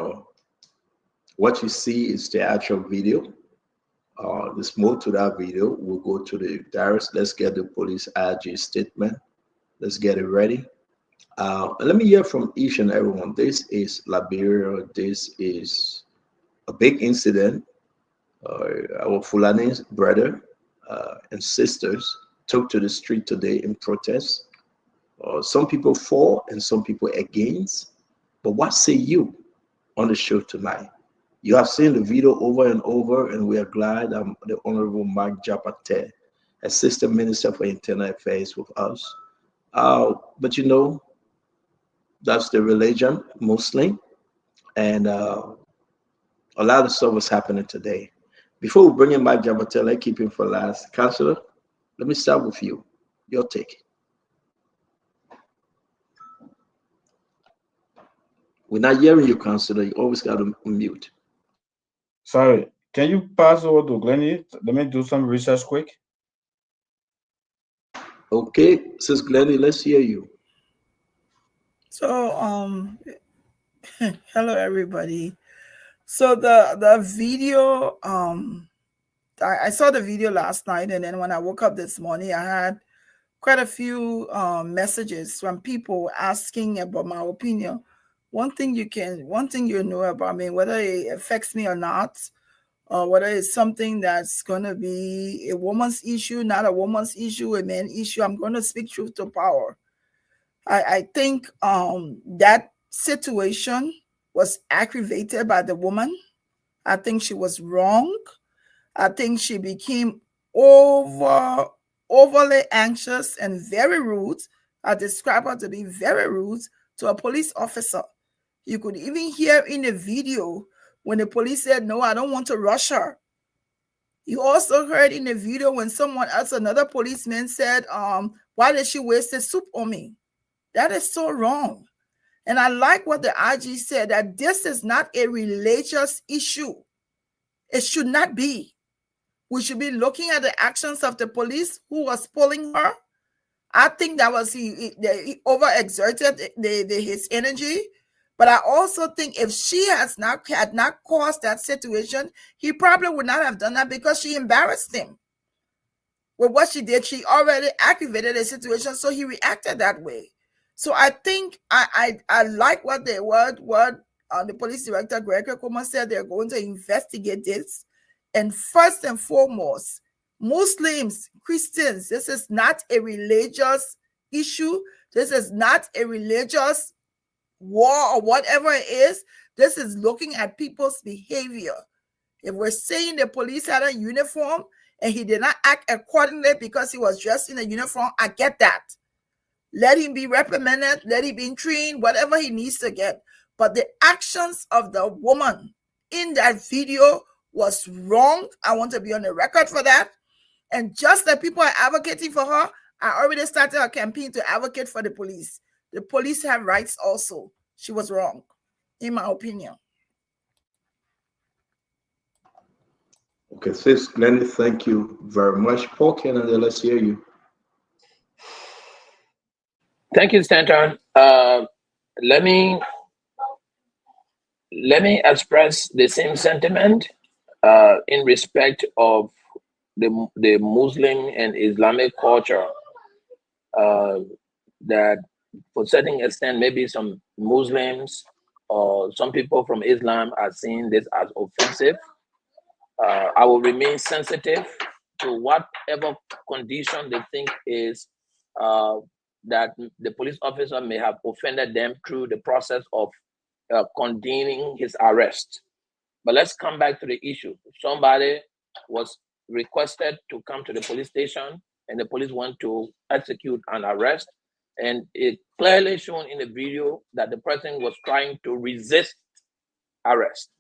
what you see is the actual video. There's more to that video. We'll go to the direct. Let's get the police IG statement. Let's get it ready. Let me hear from each and everyone. This is Liberia. This is a big incident. Our Fulani brother and sisters took to the street today in protest. Some people for and some people against. But what say you on the show tonight? You have seen the video over and over, and we are glad the Honorable Mike Jabate, Assistant Minister for Internal Affairs, with us. But you know, that's the religion, Muslim, and a lot of stuff was happening today. Before we bring in Mike Jabate, let's keep him for last. Councillor, let me start with you. Your take. We're not hearing you, Councillor. You always got to mute. Sorry, can you pass over to Glennie? Let me do some research quick. Okay, Sis Glennie, let's hear you. So, hello everybody. So the video, I saw the video last night, and then when I woke up this morning, I had quite a few messages from people asking about my opinion. One thing you know about me, whether it affects me or not, or whether it's something that's going to be a woman's issue, not a woman's issue, a man issue, I'm going to speak truth to power. I think that situation was aggravated by the woman. I think she was wrong. I think she became overly anxious and very rude. I describe her to be very rude to a police officer. You could even hear in the video when the police said, no, I don't want to rush her. You also heard in the video when someone else, another policeman said, why did she waste the soup on me? That is so wrong. And I like what the IG said, that this is not a religious issue. It should not be. We should be looking at the actions of the police who was pulling her. I think that was he overexerted his energy. But I also think if she had not caused that situation, he probably would not have done that, because she embarrassed him. With what she did, she already aggravated the situation, so he reacted that way. So I think I like what the police director Gregory Kuma said. They're going to investigate this, and first and foremost, Muslims, Christians, this is not a religious issue. This is not a religious war or whatever it is. This is looking at people's behavior. If we're saying the police had a uniform and he did not act accordingly because he was dressed in a uniform, I get that. Let him be reprimanded, let him be trained, whatever he needs to get. But the actions of the woman in that video was wrong. I want to be on the record for that. And just that people are advocating for her, I already started a campaign to advocate for the police. The police have rights also. She was wrong, in my opinion. Okay, sis, Glenn, thank you very much. Paul Kennedy, let's hear you. Thank you, Stanton. Let me express the same sentiment in respect of the Muslim and Islamic culture, that for certain extent, maybe some Muslims or some people from Islam are seeing this as offensive. I will remain sensitive to whatever condition they think is that the police officer may have offended them through the process of condoning his arrest. But let's come back to the issue. Somebody was requested to come to the police station and the police went to execute an arrest, and it clearly shown in the video that the person was trying to resist arrest.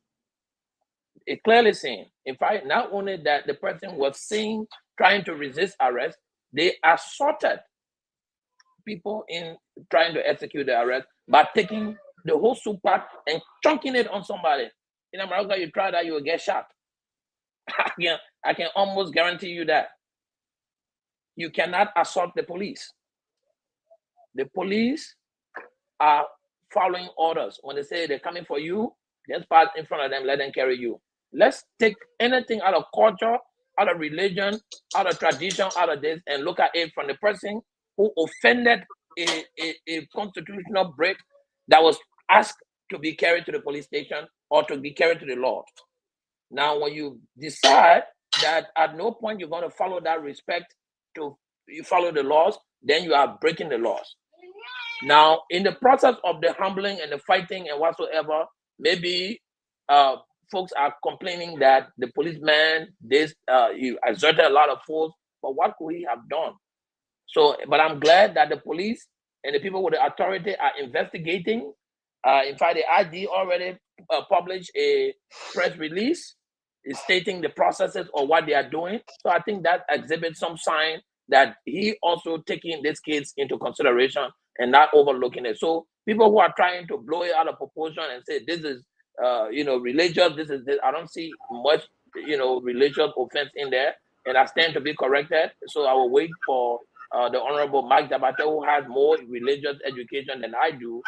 It clearly seen. In fact, not only that the person was seen trying to resist arrest, they assaulted people in trying to execute the arrest by taking the whole soup pot and chunking it on somebody. In America, you try that, you will get shot. I can almost guarantee you that. You cannot assault the police. The police are following orders. When they say they're coming for you, just pass in front of them, let them carry you. Let's take anything out of culture, out of religion, out of tradition, out of this, and look at it from the person who offended a constitutional break that was asked to be carried to the police station or to be carried to the law. Now, when you decide that at no point you're going to follow that respect to you follow the laws, then you are breaking the laws. Now, in the process of the humbling and the fighting and whatsoever, maybe folks are complaining that the policeman, you exerted a lot of force, but what could he have done? So, but I'm glad that the police and the people with the authority are investigating. In fact, the ID already published a press release stating the processes or what they are doing. So I think that exhibits some sign that he also taking this case into consideration and not overlooking it. So people who are trying to blow it out of proportion and say this is religious, this is this, I don't see much religious offense in there, and I stand to be corrected. So I will wait for the Honorable Mike Dabate, who has more religious education than I do,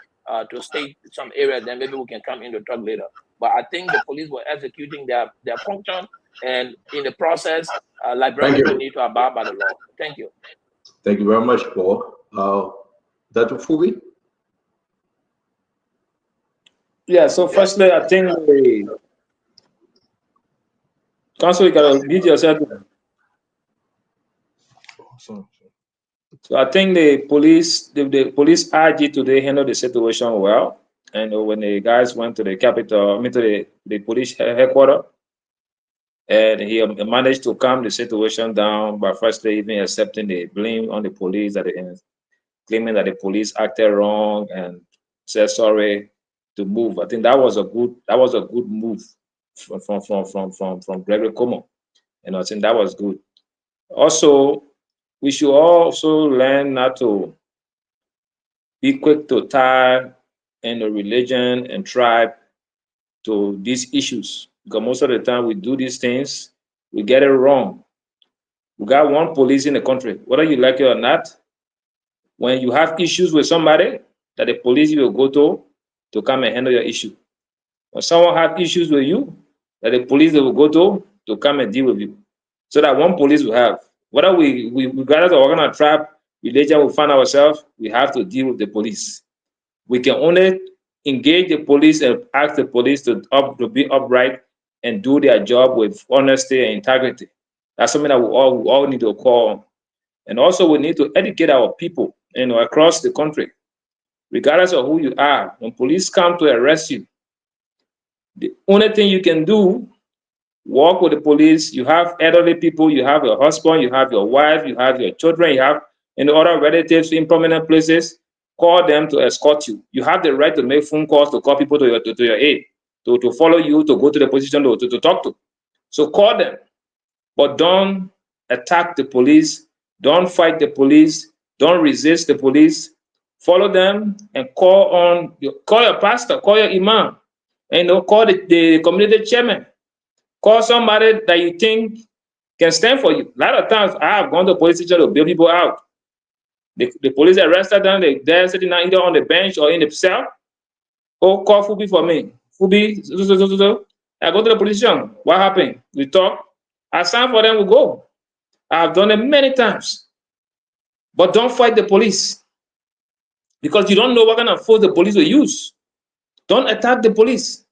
to state some areas. Then maybe we can come in to talk later. But I think the police were executing their function, and in the process, librarians will need to abide by the law. Thank you. Thank you very much, Paul. Dr. Fubi? Yeah, so firstly, I think the council, you gotta mute yourself. So I think the police IG today handled the situation well. And when the guys went to the capital, to the police headquarters, and he managed to calm the situation down by firstly even accepting the blame on the police, that claiming that the police acted wrong and said sorry to move. I think that was a good move from Gregory Como, and I think that was good. Also, we should also learn not to be quick to tie religion and tribe to these issues, because most of the time we do these things, we get it wrong. We got one police in the country, whether you like it or not. When you have issues with somebody, that the police will go to come and handle your issue. When someone has issues with you, that the police will go to come and deal with you. So that one police will have. Whether we regardless of what kind of tribe, religion we find ourselves, we have to deal with the police. We can only engage the police and ask the police to be upright and do their job with honesty and integrity. That's something that we all need to call on. And also we need to educate our people, across the country, regardless of who you are. When police come to arrest you, the only thing you can do, work with the police. You have elderly people, you have your husband, you have your wife, you have your children, you have other relatives in prominent places. Call them to escort you. You have the right to make phone calls to call people to your aid, to follow you, to go to the position to talk to. So call them, but don't attack the police. Don't fight the police. Don't resist the police. Follow them and call your pastor, call your imam, and call the community chairman. Call somebody that you think can stand for you. A lot of times I have gone to police station to bail people out. The police arrested them, they're sitting either on the bench or in the cell. Oh, call Fubi for me. Fubi, I go to the police station. What happened? We talk. I sign for them, we go. I've done it many times. But don't fight the police, because you don't know what kind of force the police will use. Don't attack the police.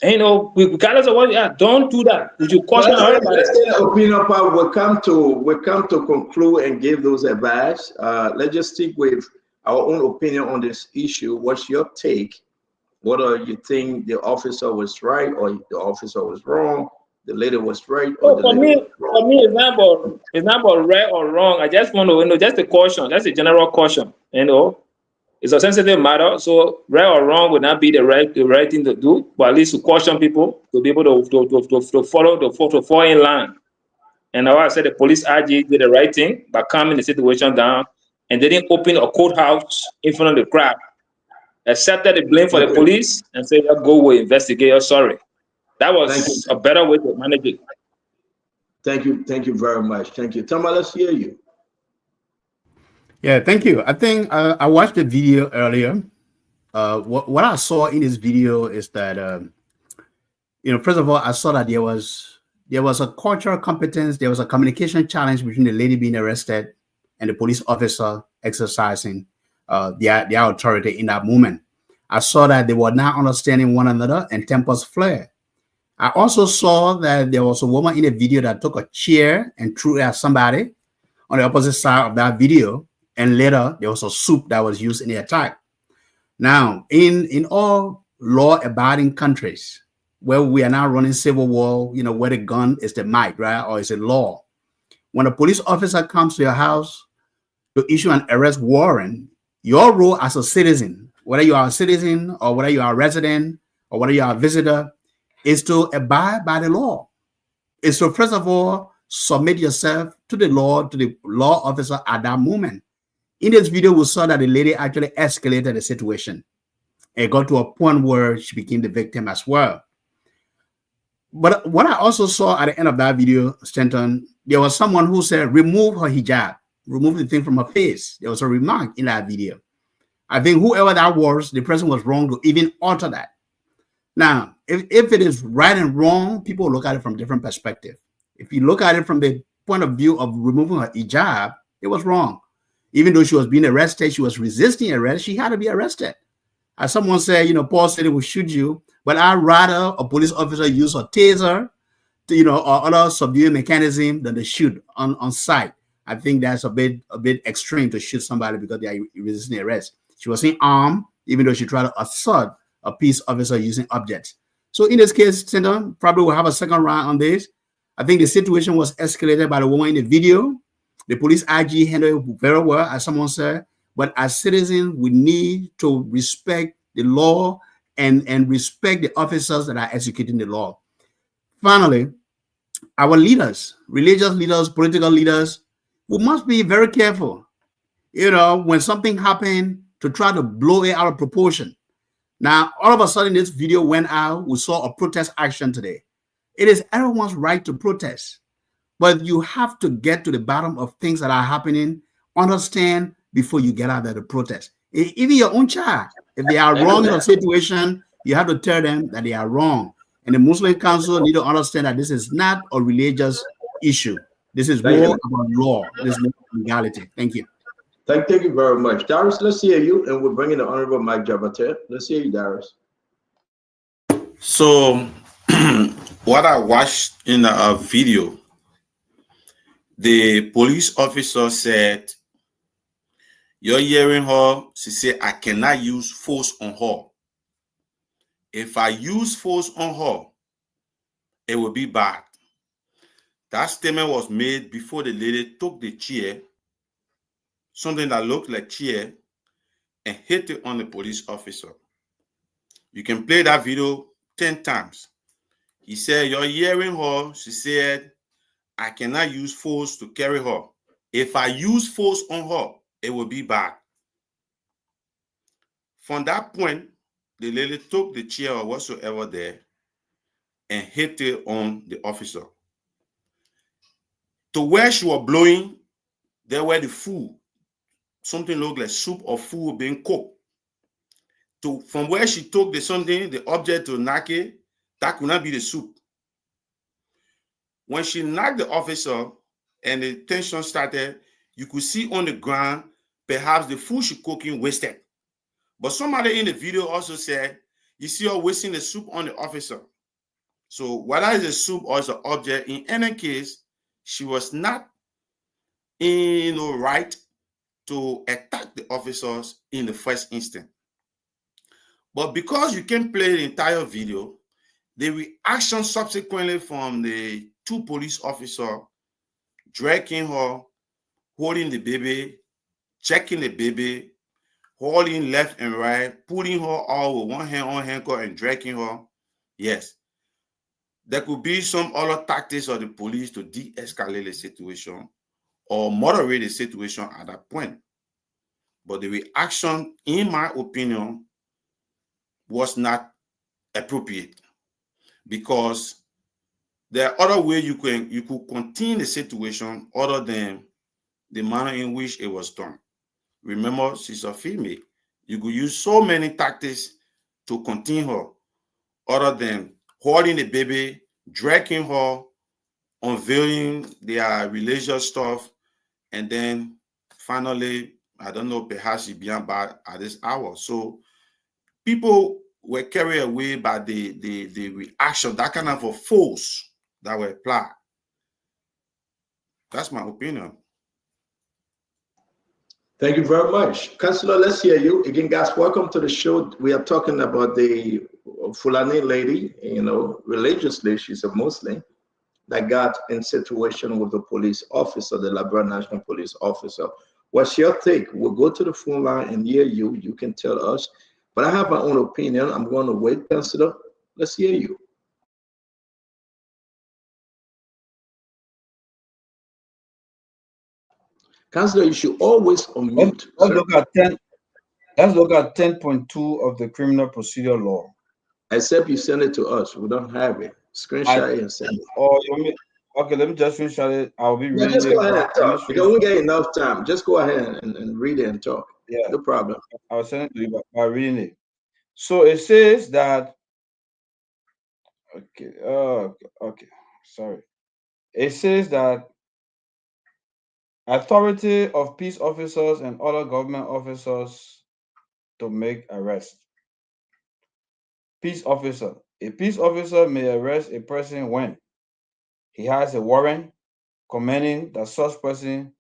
And, regardless of what we are, don't do that. Would you caution everybody? Let's get an opinion part. We come to conclude and give those advice. Let's just stick with our own opinion on this issue. What's your take? Whether you think the officer was right or the officer was wrong, the lady was right or for me, it's not about right or wrong. I just want to just a caution. That's a general caution. It's a sensitive matter, so right or wrong would not be the right thing to do, but at least to caution people to be able to follow to fall in line. And now I said the police RG did the right thing by calming the situation down, and they didn't open a courthouse in front of the crowd. Accepted the blame for the police and said, "Go away, investigate. Sorry." That was a better way to manage it. Thank you very much. Thank you, Tama. Let's hear you. Yeah, thank you. I think I watched the video earlier. What I saw in this video is that, first of all, I saw that there was a cultural competence, there was a communication challenge between the lady being arrested and the police officer exercising their authority in that moment. I saw that they were not understanding one another and tempers flared. I also saw that there was a woman in the video that took a chair and threw it at somebody on the opposite side of that video. And later, there was a soup that was used in the attack. Now, in all law-abiding countries where we are now running civil war, where the gun is the might, right, or is it law? When a police officer comes to your house to issue an arrest warrant, your role as a citizen, whether you are a citizen or whether you are a resident or whether you are a visitor, is to abide by the law. Is to, first of all, submit yourself to the law officer at that moment. In this video, we saw that the lady actually escalated the situation. It got to a point where she became the victim as well. But what I also saw at the end of that video, Stanton, there was someone who said, remove her hijab, remove the thing from her face. There was a remark in that video. I think whoever that was, the person was wrong to even utter that. Now, if it is right and wrong, people look at it from different perspectives. If you look at it from the point of view of removing her hijab, it was wrong. Even though she was being arrested, she was resisting arrest, she had to be arrested. As someone said, Paul said he would shoot you, but I'd rather a police officer use a taser to, or other subduing mechanism than to shoot on sight. I think that's a bit extreme to shoot somebody because they are resisting arrest. She was in armed, even though she tried to assault a peace officer using objects. So in this case, Senator, probably we'll have a second round on this. I think the situation was escalated by the woman in the video. The police IG handled it very well, as someone said. But as citizens, we need to respect the law and respect the officers that are executing the law. Finally, our leaders, religious leaders, political leaders, we must be very careful. When something happens, to try to blow it out of proportion. Now, all of a sudden, this video went out. We saw a protest action today. It is everyone's right to protest, but you have to get to the bottom of things that are happening, understand before you get out there to protest. Even your own child, if they are wrong in a situation, you have to tell them that they are wrong. And the Muslim Council need to understand that this is not a religious issue. This is more about law. This is more legality. Thank you. Thank you very much. Darius, let's hear you. And we're bringing the Honorable Mike Jabate. Let's hear you, Darius. So, what I watched in a video, the police officer said, "You're hearing her. She said, I cannot use force on her. If I use force on her, it will be bad." That statement was made before the lady took the chair, something that looked like chair, and hit it on the police officer. You can play that video 10 times. He said, "You're hearing her. She said, I cannot use force to carry her. If I use force on her, it will be bad." From that point, the lady took the chair or whatsoever there and hit it on the officer. To where she was blowing, there were the food. Something looked like soup or food being cooked. From where she took the object to knock it, that could not be the soup. When she knocked the officer and the tension started, you could see on the ground, perhaps the food she cooking wasted. But somebody in the video also said, you see her wasting the soup on the officer. So whether it's a soup or it's an object, in any case, she was not in the right to attack the officers in the first instance. But because you can play the entire video, the reaction subsequently from the two police officers, dragging her, holding the baby, checking the baby, holding left and right, putting her all with one hand on handcuff and dragging her. Yes, there could be some other tactics of the police to de-escalate the situation or moderate the situation at that point. But the reaction, in my opinion, was not appropriate, because there are other ways you could contain the situation other than the manner in which it was done. Remember, she's a female. You could use so many tactics to contain her other than holding the baby, dragging her, unveiling their religious stuff, and then finally, I don't know, perhaps she beyond bad at this hour. So people were carried away by the reaction, that kind of a force that were applied. That's my opinion. Thank you very much. Councillor, let's hear you. Again, guys, welcome to the show. We are talking about the Fulani lady, religiously, she's a Muslim, that got in situation with the police officer, the Liberia National Police officer. What's your take? We'll go to the phone line and hear you. You can tell us. But I have my own opinion. I'm going to wait, Councillor. Let's hear you. Councillor, you should always unmute. Let's look at 10.2 of the Criminal Procedure Law. Except you send it to us. We don't have it. Screenshot it and send it. Oh, okay, let me just screenshot it. I'll be reading just go it. ahead and talk. We don't get enough time. Just go ahead and read it and talk. Yeah, no problem. I'll send it to you by reading it. So it says that, okay, sorry. It says that authority of peace officers and other government officers to make arrest. Peace officer. A peace officer may arrest a person when he has a warrant commanding that such person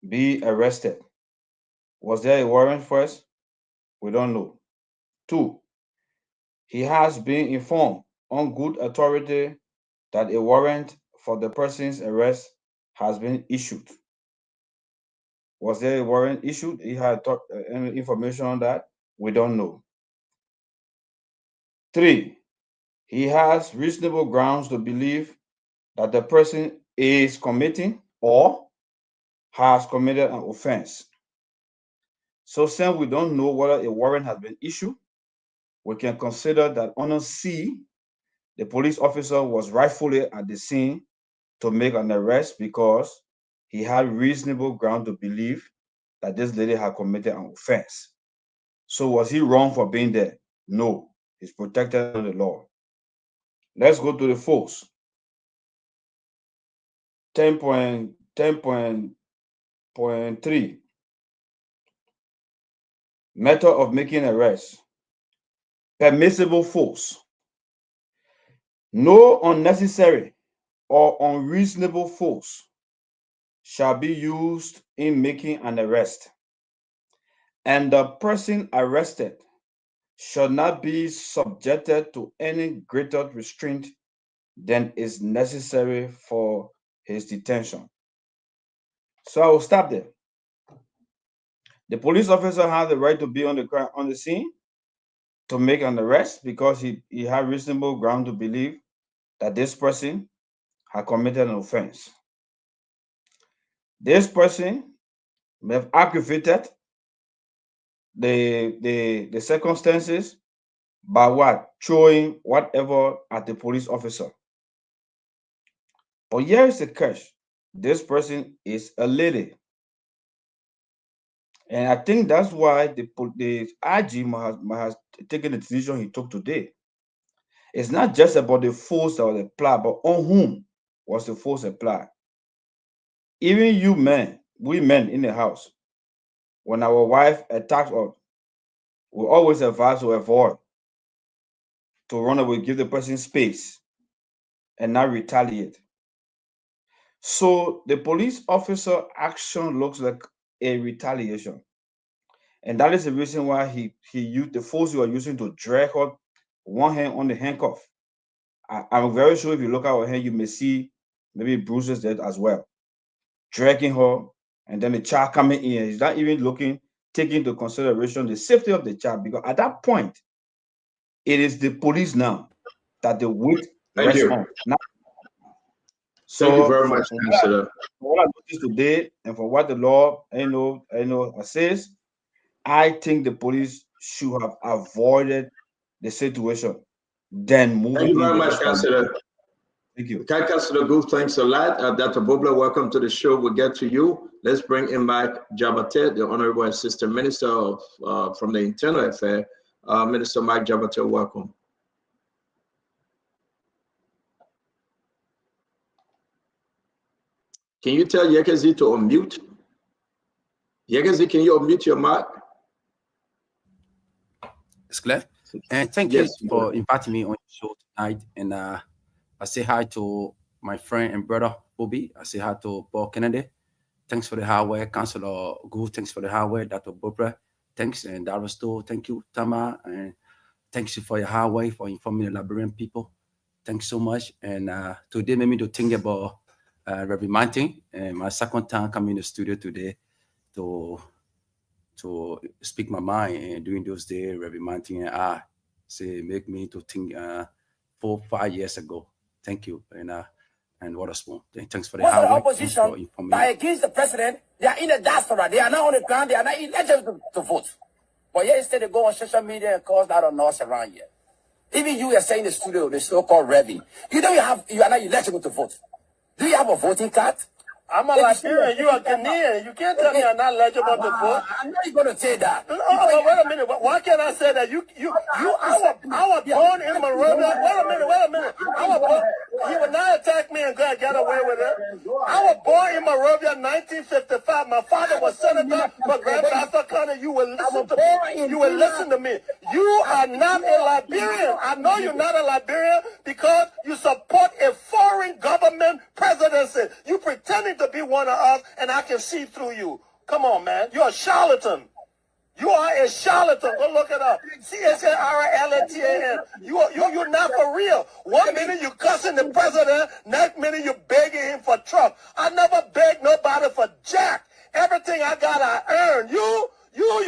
be arrested. Was there a warrant first? We don't know. 2, he has been informed on good authority that a warrant for the person's arrest has been issued. Was there a warrant issued? He had any information on that? We don't know. 3, he has reasonable grounds to believe that the person is committing or has committed an offense. So since we don't know whether a warrant has been issued, we can consider that under C, the police officer was rightfully at the scene to make an arrest because he had reasonable ground to believe that this lady had committed an offense. So was he wrong for being there? No, he's protected under the law. Let's go to the false. 10.3. Method of making arrests. Permissible force. No unnecessary or unreasonable force shall be used in making an arrest, and the person arrested shall not be subjected to any greater restraint than is necessary for his detention. So I will stop there. The police officer has the right to be on the scene to make an arrest because he had reasonable ground to believe that this person had committed an offense. This person may have aggravated the circumstances by what? Throwing whatever at the police officer. But here is the catch. This person is a lady. And I think that's why the IG has taken the decision he took today. It's not just about the force that was applied, but on whom was the force applied. Even you men, we men in the house, when our wife attacks us, we always advise to avoid, to run away, give the person space, and not retaliate. So the police officer action looks like a retaliation. And that is the reason why he used the force you are using to drag her one hand on the handcuff. I'm very sure if you look at her hand, you may see maybe bruises there as well. Dragging her, and then the child coming in. He's not even taking into consideration the safety of the child, because at that point, it is the police now that the weight rests on. Now, so thank you very much, Councillor. For what I noticed today, and for what the law says, I think the police should have avoided the situation. Then moving. Thank you very much, Councillor. Thank you. Councillor Gould, thanks a lot. Dr. Bobla, welcome to the show. We'll get to you. Let's bring in back Jabate, the Honorable Assistant Minister of from the Internal Affairs. Minister Mike Jabate, welcome. Can you tell Yekezi to unmute? Yekezi, can you unmute your mic? It's clear. And thank you for inviting me on your show tonight. And I say hi to my friend and brother, Bobby. I say hi to Paul Kennedy. Thanks for the hard work. Councillor Gould, thanks for the hard work. Dr. Bobra, thanks. And Daristo, thank you, Tama. And thanks you for your hard work for informing the Liberian people. Thanks so much. And today made me to think about Reverend Martin. And my second time coming in the studio today to speak my mind. And during those days, Reverend Martin and I say make me to think 4-5 years ago. Thank you. And what a spoon. Thanks for the hard work. Opposition are against the president. They are in the diaspora. They are not on the ground. They are not eligible to vote. But yet instead they go on social media and cause that on us around here. Even you are saying in the studio, the so-called Revy. You know you are not eligible to vote. Do you have a voting card? I'm a Liberian. You are Ghanaian. You can't tell me I'm not eligible to vote. I'm not going to say that. No, wait a minute. Why can't I say that? I was born in Monrovia. Wait a minute. He would not attack me and get away with it. I was born in Monrovia 1955. My father was senator for Grand Bassa County. You will listen to me. You will listen to me. You are not a Liberian. I know you're not a Liberian because you support a foreign government presidency. You pretending to be one of us, and I can see through you. Come on, man. You're a charlatan. You are a charlatan. Go look it up. CHARLATAN. You're not for real. 1 minute you cussing the president, next minute you begging him for Trump. I never begged nobody for jack. Everything I got, I earned. You're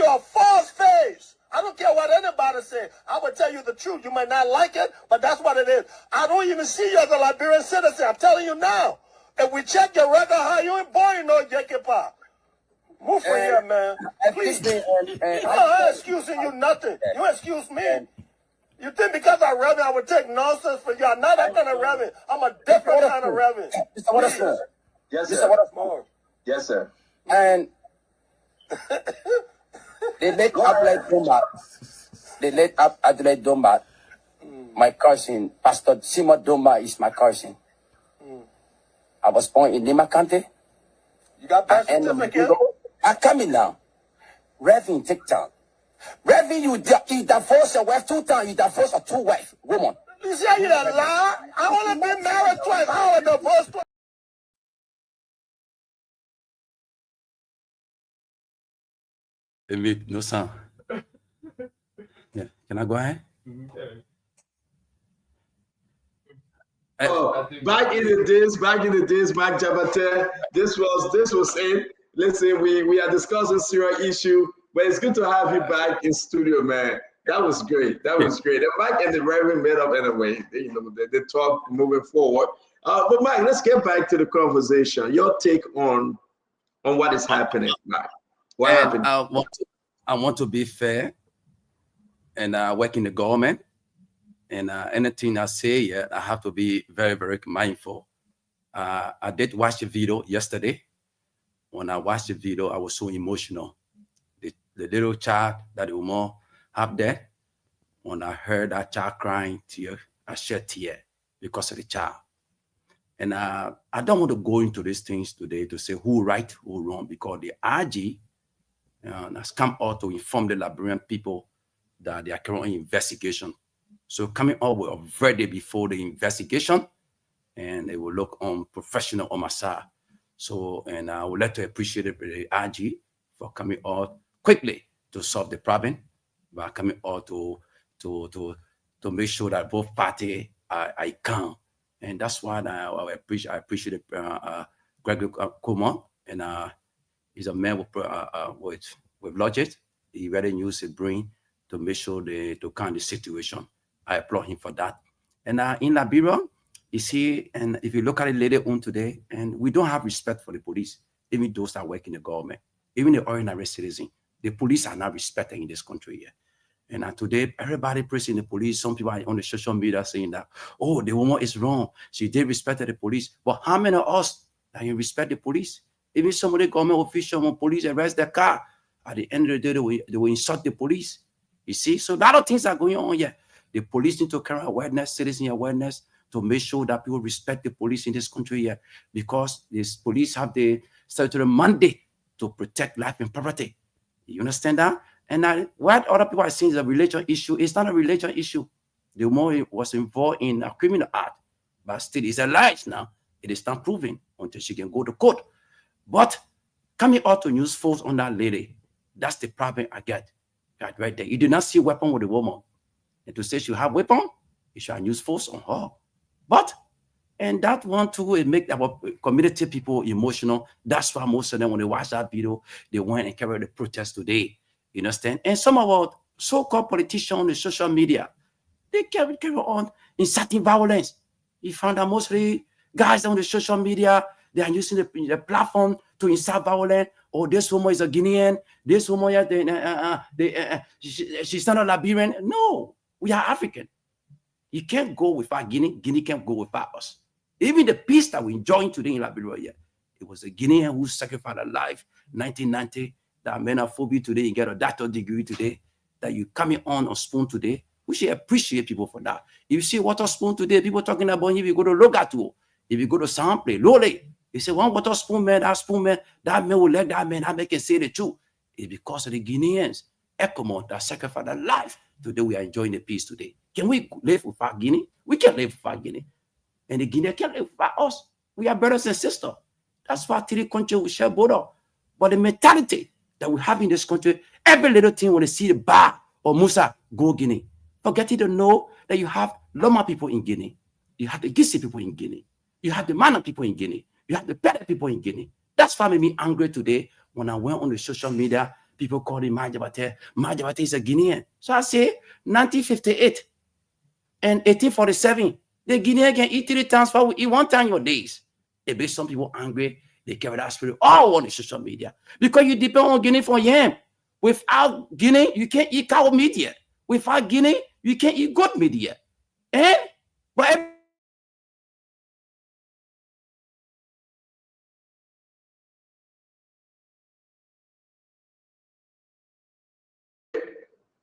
a false face. I don't care what anybody says. I will tell you the truth. You might not like it, but that's what it is. I don't even see you as a Liberian citizen. I'm telling you now. If we check your record, how you ain't born in no Jekipa. Move from here, man. Please. I'm excusing you nothing. You excuse me. You think because I'm reverend, I would take nonsense for you? I'm not that kind of reverend. I'm a different kind of reverend. Mr. Waterspoon. Yes, Mr. sir. Waterspoon. Yes, sir. And they let Adelaide Domba, my cousin, Pastor Sima Domba is my cousin. I was born in Lima County. You got birth certificate? I'm coming now. Reverend, take time. Reverend, you divorce your wife 2 times. You divorce a 2 wife woman. You say you a lie? I only been married twice. I was divorced twice. No sound. Yeah. Can I go ahead? Oh, back in the days, Mike Jabate, this was it. Listen, we are discussing serious issue, but it's good to have you back in studio, man. That was great. That was great. And Mike and the Reverend made up anyway. They talk moving forward. But Mike, let's get back to the conversation. Your take on what is happening, Mike. What happened? I want to be fair, and work in the government. And anything I say, I have to be very, very mindful. I did watch the video yesterday. When I watched the video, I was so emotional. The little child that the woman have there, when I heard that child crying, I shed tears because of the child. And I don't want to go into these things today to say who right, who wrong, because the RG has come out to inform the Liberian people that they are currently investigation. So coming up with a verdict before the investigation, and it will look unprofessional on my side. So, and I would like to appreciate the RG for coming out quickly to solve the problem, by coming out to make sure that both parties are calm. And that's why I appreciate Gregory Coleman, and he's a man with logic. He really used his brain to make sure to calm the situation. I applaud him for that. And in Liberia, you see, and if you look at it later on today, and we don't have respect for the police, even those that work in the government, even the ordinary citizen. The police are not respected in this country yet. And today, everybody praising the police. Some people are on the social media saying that, oh, the woman is wrong. She did respect the police. But how many of us that you respect the police? Even some of the government officials, when police arrest their car, at the end of the day, they will insult the police. You see? So a lot of things are going on here. The police need to carry awareness, citizen awareness, to make sure that people respect the police in this country here, because this police have the statutory mandate to protect life and property. You understand that? And what other people are saying is a religion issue. It's not a religion issue. The woman was involved in a criminal act, but still is alleged now. It is not proven until she can go to court. But coming out to use force on that lady, that's the problem I get. Right there. You do not see a weapon with the woman. And to say she have weapon, you should use force on her. But, and that one too will make our community people emotional. That's why most of them, when they watch that video, they went and carried the protest today. You understand? And some of our so-called politicians on the social media, they carry on inciting violence. You found that mostly guys on the social media, they are using the platform to incite violence. Oh, this woman is a Guinean. This woman, she's not a Liberian. No, we are African. You can't go without Guinea. Guinea can't go without us. Even the peace that we're enjoying today in Liberia, it was a Guinean who sacrificed her life in 1990. That men are phobia today. You get a doctorate degree today. That you coming on a spoon today. We should appreciate people for that. If you see water spoon today, people talking about if you go to Logatu, if you go to Sample, Lole, you say one water spoon man, that man will let that man, that man can say the truth. It's because of the Guineans, Ecomo, that sacrificed their life. Today we are enjoying the peace today. Can we live without Guinea? We can't live without Guinea. And the Guinea can't live without us. We are brothers and sisters. That's why three countries we share border. But the mentality that we have in this country, every little thing when they see the bar or Musa, go Guinea. Forgetting to know that you have Loma people in Guinea. You have the Gisi people in Guinea. You have the Mana people in Guinea. You have the Pele people in Guinea. That's why made me angry today when I went on the social media. People call him Majabate. Majabate is a Guinean. So I say 1958 and 1847, the Guinean can eat 3 times what we eat 1 time your days. It makes some people angry. They carry that spirit all on the social media because you depend on Guinea for yam. Without Guinea, you can't eat cow media. Without Guinea, you can't eat goat media. And but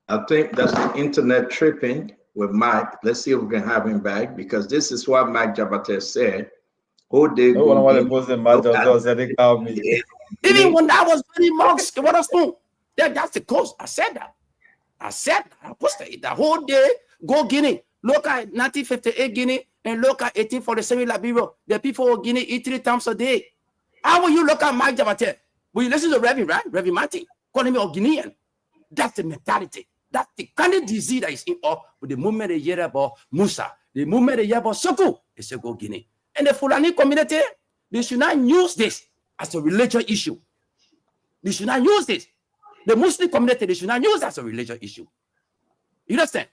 I think that's the internet tripping with Mike. Let's see if we can have him back because this is what Mike Jabate said. Even when I was very mosque, what else? That's the cause. I said that. I posted it the whole day. Go Guinea. Look at 1958 Guinea and look at 1847 Liberia. The people of Guinea eat 3 times a day. How will you look at Mike Jabate? Will you listen to Reverend, right? Reverend Martin calling me a Guinean? That's the mentality. That's the kind of disease that is in us. But the moment they hear about Musa, the moment they hear about Soko, they say go Guinea. And the Fulani community, they should not use this as a religious issue. They should not use this. The Muslim community, they should not use that as a religious issue. You understand?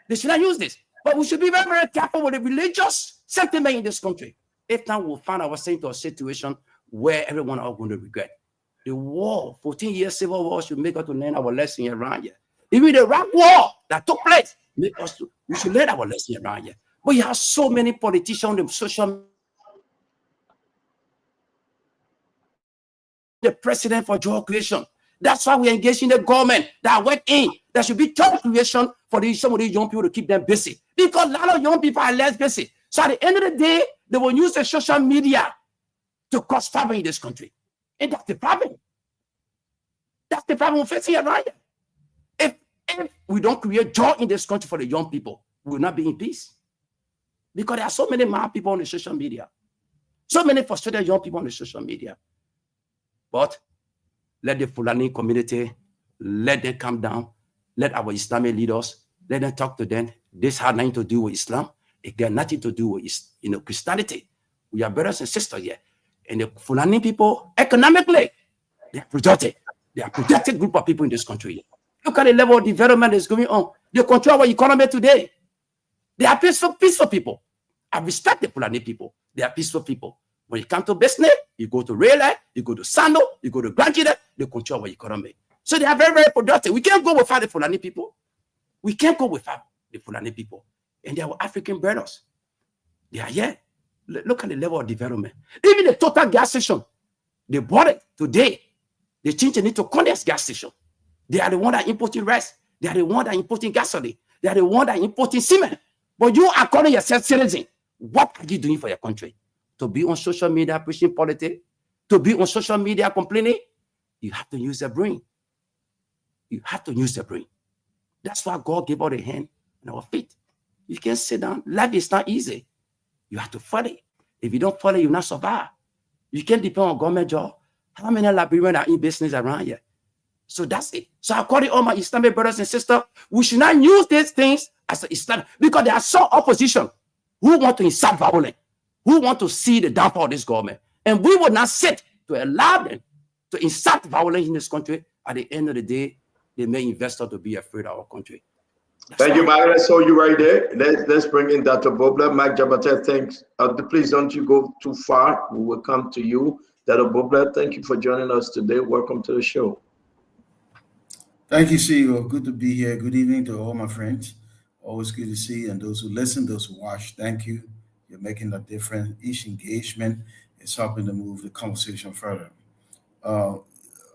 They should not use this. But we should be very, very careful with the religious sentiment in this country. If not, we'll find ourselves into a situation where everyone are going to regret. The war, 14 years civil war, should make us to learn our lesson around here. Even the Iraq war that took place, we should learn our lesson around here. But you have so many politicians on social, the president for job creation. That's why we engage in the government that went in. There should be job creation for some of these young people to keep them busy. Because a lot of young people are less busy. So at the end of the day, they will use the social media to cause famine in this country. And that's the problem. That's the problem we're facing right here. If we don't create joy in this country for the young people, we will not be in peace. Because there are so many mad people on the social media. So many frustrated young people on the social media. But let the Fulani community, let them come down. Let our Islamic leaders, let them talk to them. This has nothing to do with Islam. It got nothing to do with Christianity. We are brothers and sisters here. And the Fulani people, economically, they are protected. They are a protected group of people in this country. Look at the level of development that's going on. They control our economy today. They are peaceful people. I respect the Fulani people. They are peaceful people. When you come to business, you go to Rail, you go to Sando, you go to Granjida, they control our economy. So they are very, very productive. We can't go without the Fulani people. We can't go without the Fulani people. And they are African brothers. They are here. Look at the level of development. Even the total gas station, they bought it today. They changed it into Condes gas station. They are the one that importing rice. They are the one that importing gasoline. They are the one that importing cement. But you are calling yourself citizen. What are you doing for your country? To be on social media preaching politics, to be on social media complaining, you have to use your brain. You have to use your brain. That's why God gave us a hand and our feet. You can't sit down. Life is not easy. You have to follow. If you don't follow, you will not survive. You can't depend on government job. How many Liberians are in business around here? So that's it. So according to all my Islamic brothers and sisters, we should not use these things as an Islamic, because there are some opposition who want to incite violence, who want to see the downfall of this government. And we will not sit to allow them to incite violence in this country. At the end of the day, they may investors to be afraid of our country. Thank you, Mike. I saw you right there. Let's bring in Dr. Bobla. Mike Jabate, thanks. Please don't you go too far. We will come to you. Dr. Bobla, thank you for joining us today. Welcome to the show. Thank you, CEO. Good to be here. Good evening to all my friends. Always good to see you. And those who listen, those who watch, thank you. You're making a difference. Each engagement is helping to move the conversation further.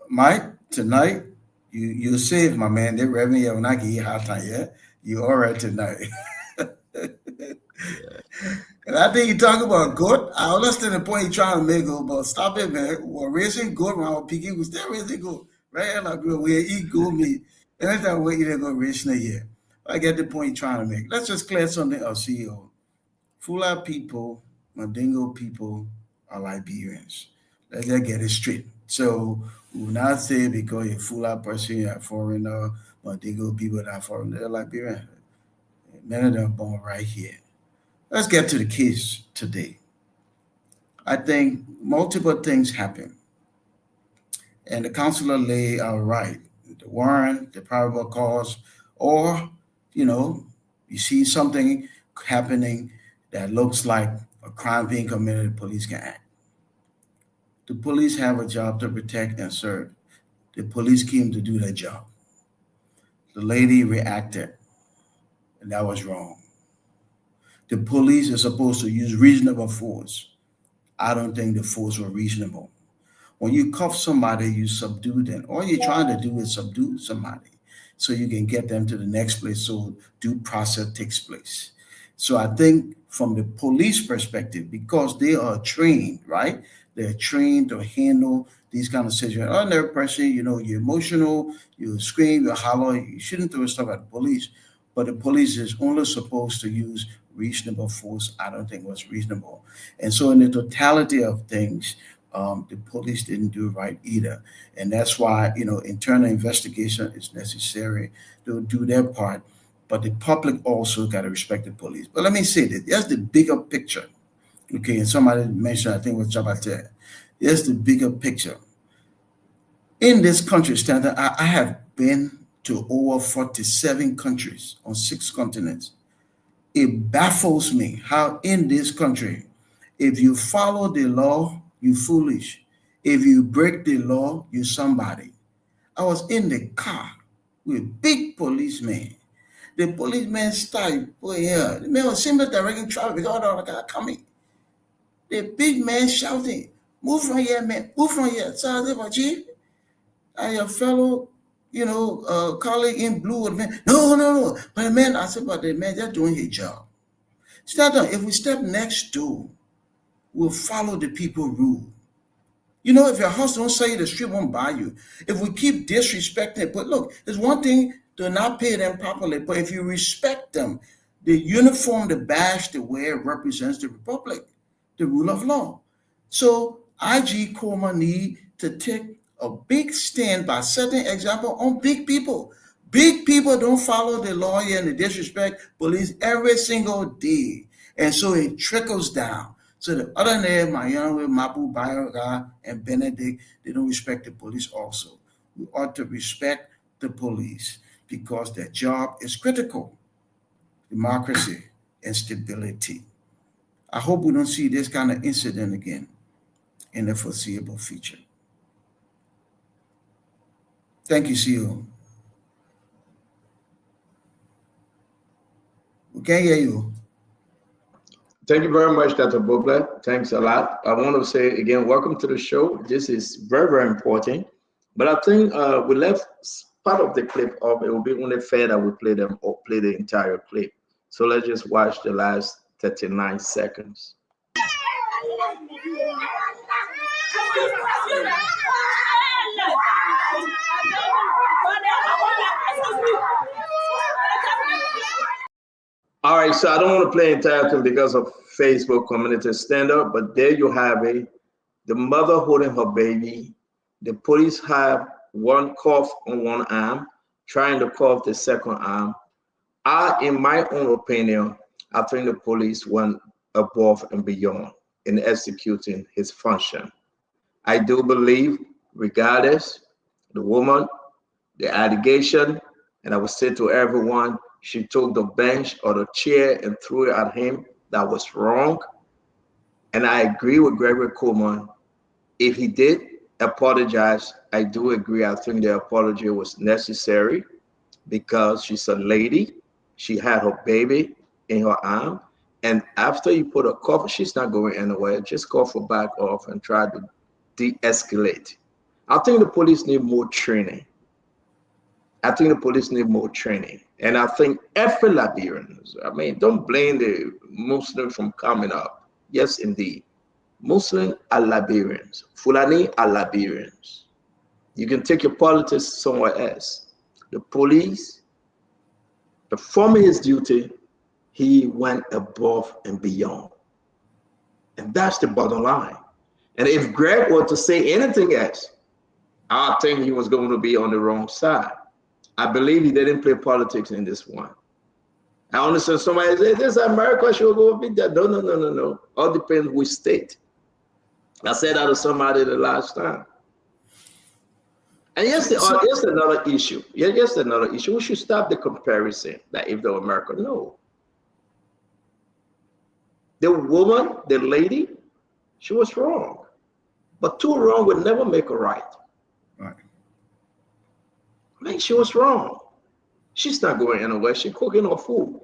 Mike, tonight, you saved, my man. They revenue when I get you hot time, yeah? You all right tonight. And I think you talk about goat. I understand the point you're trying to make, but stop it, man. We're raising goat when I was picking. We still raising goat. Right? And I agree. We eat goat meat. Anytime we eat a goat race in a year. I get the point you're trying to make. Let's just clear something up, CEO. Fula people, Mandingo people are Liberians. Let's just get it straight. So we will not say because you're Fula person, you're a foreigner, Mandingo people that are foreign, they're Liberian. Many of them are born right here. Let's get to the case today. I think multiple things happen. And the counselor lay out right. The warrant, the probable cause, or, you see something happening that looks like a crime being committed, the police can act. The police have a job to protect and serve. The police came to do their job. The lady reacted, and that was wrong. The police are supposed to use reasonable force. I don't think the force was reasonable. When you cuff somebody, you subdue them. All you're trying to do is subdue somebody so you can get them to the next place so due process takes place. So I think from the police perspective, because they are trained, right? They're trained to handle these kind of situations. Ordinary person, you're emotional, you scream, you holler, you shouldn't throw stuff at the police. But the police is only supposed to use reasonable force. I don't think was reasonable. And so in the totality of things, the police didn't do right either. And that's why, internal investigation is necessary to do their part. But the public also got to respect the police. But let me say this, there's the bigger picture. Okay, and somebody mentioned, I think it was Jabate. There's the bigger picture. In this country, Stanton, I have been to over 47 countries on 6 continents. It baffles me how in this country, if you follow the law, you foolish. If you break the law, you somebody. I was in the car with big policemen. The policeman started, the man was simply directing traffic because all the car coming. The big man shouting, move from here, man, move from here. So I said, Chief, and your fellow, colleague in blue, man, no. But the man, I said, but the man, they're doing his job. If we step next door, we'll follow the people rule. If your house don't say the street won't buy you. If we keep disrespecting it, but look, there's one thing to not pay them properly, but if you respect them, the uniform, the badge they wear represents the republic, the rule of law. So IG Coma need to take a big stand by setting example on big people. Big people don't follow the law and the disrespect police every single day. And so it trickles down. So the other name, Mayanwe, Mapu, Bayoga, and Benedict, they don't respect the police also. We ought to respect the police because their job is critical. Democracy and stability. I hope we don't see this kind of incident again in the foreseeable future. Thank you, CEO. We can't hear you. Thank you very much, Dr. Bobler. Thanks a lot. I want to say again, welcome to the show. This is very, very important. But I think we left part of the clip off. It will be only fair that we play them or play the entire clip. So let's just watch the last 39 seconds. All right, so I don't want to play entire thing because of Facebook community standard, but there you have it. The mother holding her baby. The police have one cuff on one arm, trying to cuff the second arm. In my own opinion, I think the police went above and beyond in executing his function. I do believe, regardless, the woman, the allegation, and I would say to everyone, she took the bench or the chair and threw it at him. That was wrong. And I agree with Gregory Coleman. If he did apologize, I do agree. I think the apology was necessary because she's a lady. She had her baby in her arm. And after you put a cuff, she's not going anywhere. Just cuff her back off and try to de-escalate. I think the police need more training. And I think every Liberian, don't blame the Muslims from coming up. Yes, indeed. Muslims are Liberians. Fulani are Liberians. You can take your politics somewhere else. The police, performing his duty, he went above and beyond. And that's the bottom line. And if Greg were to say anything else, I think he was going to be on the wrong side. I believe he didn't play politics in this one. I understand somebody say, this America should go beat that. No. All depends which state. I said that to somebody the last time. And yes, another issue. Yes, another issue. We should stop the comparison that if the America, no. The woman, the lady, she was wrong. But two wrong would never make a right. Right. I mean, she was wrong. She's not going anywhere. She's cooking her food.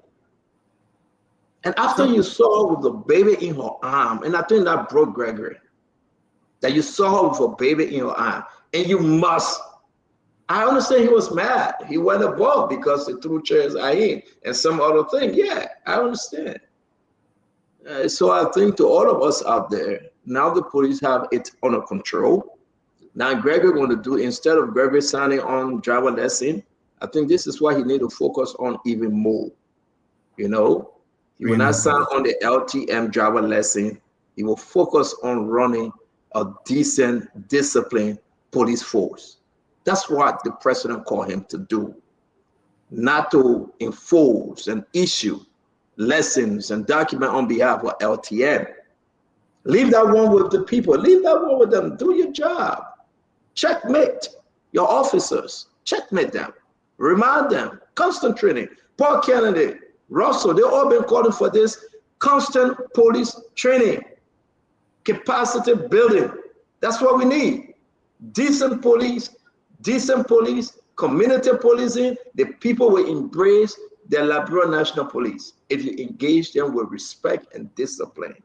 And after you saw her with the baby in her arm, and I think that broke Gregory, that you saw her with a baby in your arm, and you must. I understand he was mad. He went above because they threw chairs at him and some other thing. Yeah, I understand. So I think to all of us out there, now the police have it under control. Now Gregory going to do, instead of Gregory signing on driver lesson, I think this is why he need to focus on even more. You know, he will not sign on the LTM driver lesson. He will focus on running a decent, disciplined police force. That's what the president called him to do, not to enforce and issue lessons and document on behalf of LTM. Leave that one with the people. Leave that one with them. Do your job. Checkmate your officers. Checkmate them. Remind them. Constant training. Paul Kennedy, Russell, they've all been calling for this constant police training. Capacity building. That's what we need. Decent police, community policing. The people will embrace the Liberia National Police if you engage them with respect and discipline.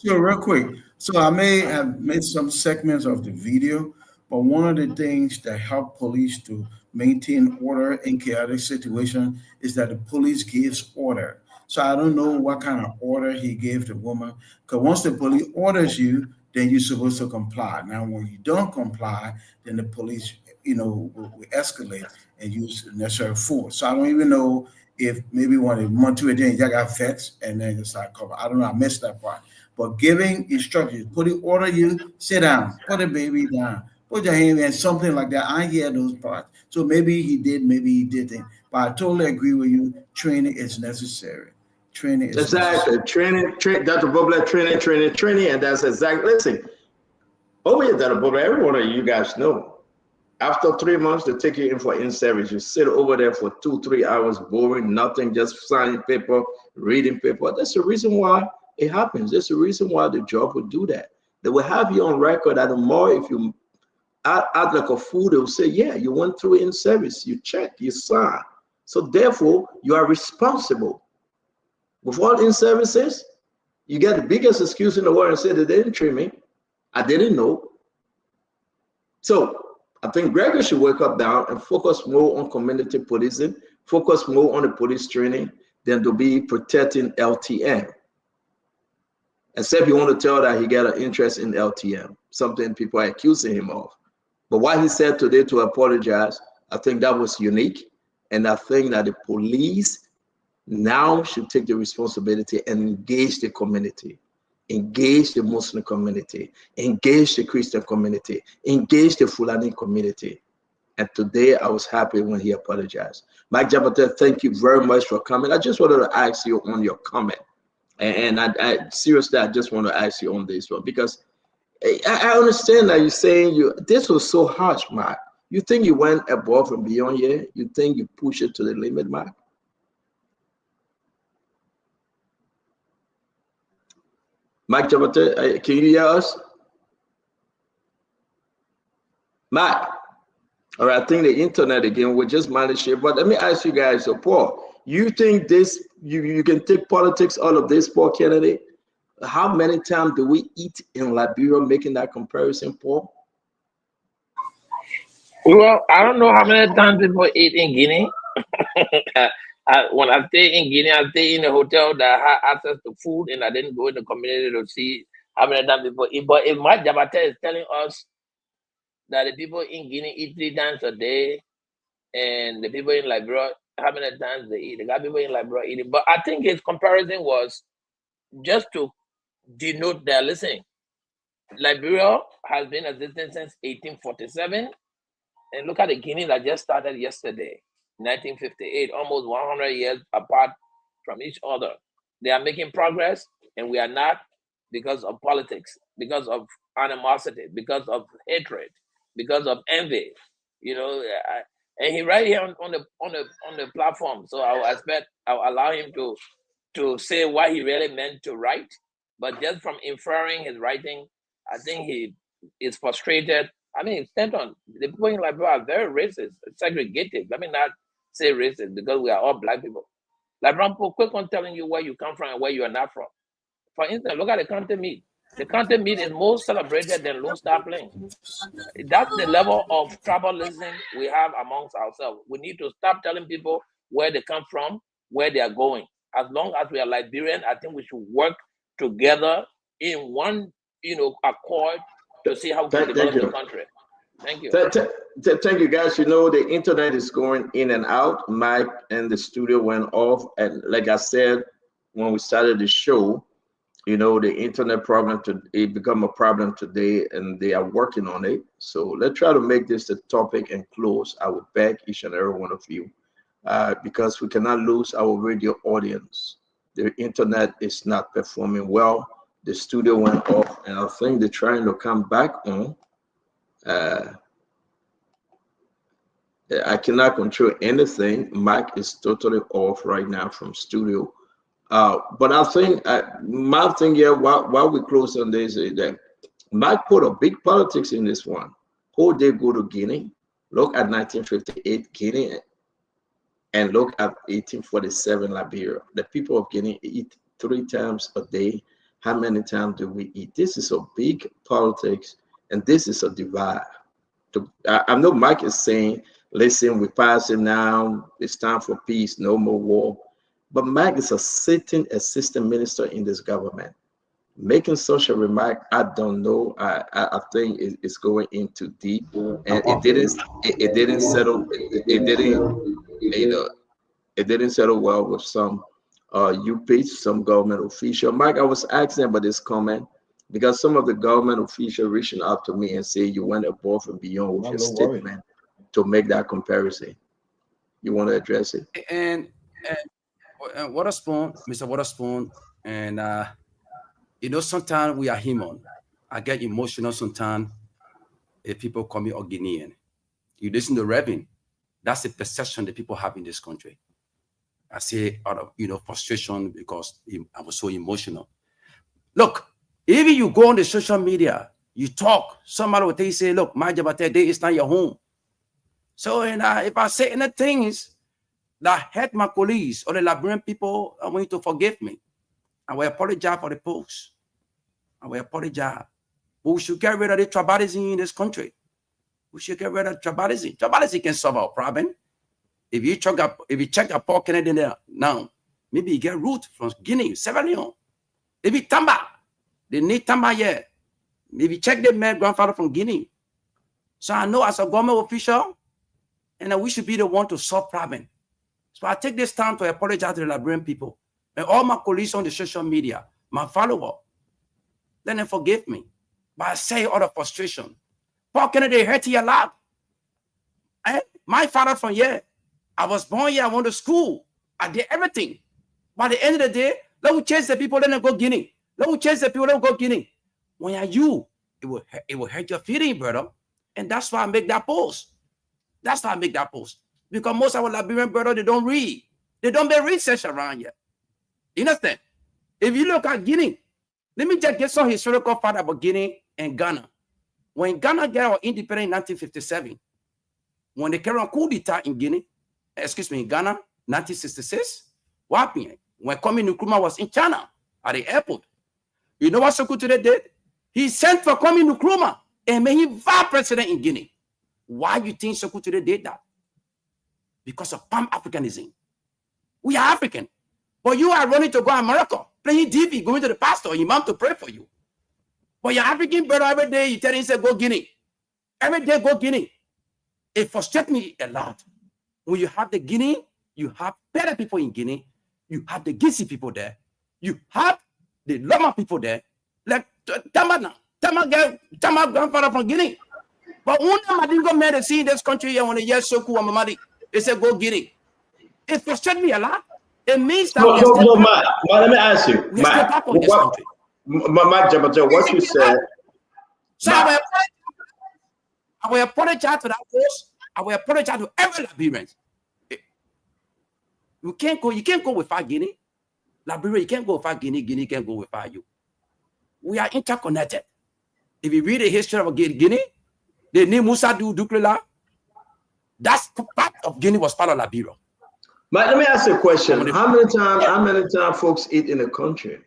Real quick. So I may have made some segments of the video, but one of the things that help police to maintain order in chaotic situation is that the police gives order. So I don't know what kind of order he gave the woman, because once the police orders you, then you're supposed to comply. Now, when you don't comply, then the police, will escalate and use necessary force. So I don't even know if maybe when they want to, then you got vexed and then it's like cover. I don't know. I missed that part. But giving instructions, putting order you, sit down, put the baby down, put your hand in, something like that. I hear those parts. So maybe he did, maybe he didn't. But I totally agree with you. Training is necessary. Training is exactly necessary. Training, Dr. Bobler, training, and that's exactly. Listen, over here, Dr. Bobler, every one of you guys know. After 3 months, they take you in for in-service. You sit over there for 2-3 hours, boring, nothing, just signing paper, reading paper. That's the reason why it happens. That's the reason why the job would do that. They will have you on record that the more if you add like a fool, they will say, yeah, you went through in-service, you check, you sign. So therefore, you are responsible. With all in-services, you get the biggest excuse in the world and say they didn't train me. I didn't know. So I think Gregory should wake up down and focus more on community policing, focus more on the police training than to be protecting LTM. Except you want to tell that he got an interest in LTM, something people are accusing him of. But what he said today to apologize, I think that was unique. And I think that the police now should take the responsibility and engage the community. Engage the Muslim community, engage the Christian community, engage the Fulani community. And today I was happy when he apologized. Mike Jabata, thank you very much for coming. I just wanted to ask you on your comment. And I seriously, I just want to ask you on this one, because I understand that you're saying this was so harsh, Mark. You think you went above and beyond here? You think you push it to the limit, Mark? Mike Jabata, can you hear us? Mike, all right, I think the internet again, we just managed it. But let me ask you guys, so Paul, you think this, you can take politics out of this, Paul Kennedy? How many times do we eat in Liberia, making that comparison, Paul? Well, I don't know how many times people eat in Guinea. When I stay in Guinea, I stay in a hotel that has access to food, and I didn't go in the community to see how many times people eat. But if Mike Jabata is telling us that the people in Guinea eat 3 times a day, and the people in Liberia, how many times they eat? They got people in Liberia eating. But I think his comparison was just to denote that, listen, Liberia has been existing since 1847, and look at the Guinea that just started yesterday, 1958, almost 100 years apart from each other. They are making progress, and we are not, because of politics, because of animosity, because of hatred, because of envy. And he right here on the platform. So I'll allow him to to say what he really meant to write, but just from inferring his writing, I think he is frustrated. I mean, Stanton, the people in Liberia are very racist, segregated. Let me not say racist because we are all black people. Liberian people quick on telling you where you come from and where you are not from. For instance, look at the county meat. The county meat is more celebrated than Lone Star Plain. That's the level of tribalism we have amongst ourselves. We need to stop telling people where they come from, where they are going. As long as we are Liberian, I think we should work together in one, accord to see how we can develop the country. Thank you. Thank you, guys. The internet is going in and out. Mike and the studio went off, and like I said when we started the show, the internet problem it become a problem today, and they are working on it. So let's try to make this a topic and close. I will beg each and every one of you, because we cannot lose our radio audience. The internet is not performing well. The studio went off, and I think they're trying to come back on. I cannot control anything. Mike is totally off right now from studio. But I think my thing here, while we close on this, is that Mike put a big politics in this one. Who they go to Guinea? Look at 1958 Guinea, and look at 1847 Liberia. The people of Guinea eat 3 times a day. How many times do we eat? This is a big politics, and this is a divide. I know Mike is saying, listen, we pass it now. It's time for peace, no more war. But Mike is a sitting assistant minister in this government. Making such a remark, I don't know. I think it's going in too deep, and it didn't settle. It didn't settle well with some some government official. Mike, I was asking about this comment because some of the government officials reaching out to me and say you went above and beyond with your statement to make that comparison. You want to address it? And Waterspoon, Mr. Waterspoon, and sometimes we are human. I get emotional sometimes if people call me a Guinean. You listen to Reverend, that's the perception that people have in this country. I say out of frustration because I was so emotional. Look, even you go on the social media, you talk, somebody will tell you, say, look, my Jabate Day is not your home. So if I say any things that hurt my colleagues or the Liberian people, I want you to forgive me. I will apologize for the post. I will apologize. But we should get rid of the tribalism in this country. We should get rid of tribalism. Tribalism can solve our problem. If you check a poor Canadian there now, maybe you get root from Guinea, Sierra Leone. Maybe Tamba. They need Tamba here. Maybe check the man grandfather from Guinea. So I know as a government official, and we should be the one to solve problem. So I take this time to apologize to the Liberian people and all my colleagues on the social media, my follower. Then they forgive me. But I say all the frustration. Paul Kennedy hurt you a lot. My father from here, I was born here, I went to school. I did everything. By the end of the day, let me chase the people, let them go Guinea. Let me chase the people, let them go Guinea. When you're you, it will hurt your feeling, brother. And that's why I make that post. That's why I make that post. Because most of our Liberian brothers, they don't read. They don't do research around here. You understand? If you look at Guinea, let me just get some historical fact about Guinea and Ghana. When Ghana got our independence in 1957, when they carried on coup d'etat in Ghana, 1966, what happened? When Kwame Nkrumah was in China at the airport, you know what Sokoto did? He sent for Kwame Nkrumah and made him vice president in Guinea. Why do you think Sokoto did that? Because of Pan-Africanism. We are African. But you are running to go to America, playing DV, going to the pastor, imam to pray for you. But your African brother, every day you tell him, say, go Guinea. Every day, go Guinea. It frustrates me a lot. When you have the Guinea, you have better people in Guinea. You have the Gisi people there. You have the Loma people there. Like Tama grandfather from Guinea. But one time I didn't go mad to see in this country here when they hear Soku and Mamadi. They said, go Guinea. It frustrates me a lot. It means that let me ask you. Mike Jabata, what you said. So I will apologize to that post. I will apologize to every Liberian. You can't go with 5 Guinea. Liberia, you can't go without Guinea. Guinea can't go without you. We are interconnected. If you read the history of Guinea, the name Musa Duklela, that's part of Guinea was part of Liberia. But let me ask you a question. How many times folks eat in the country?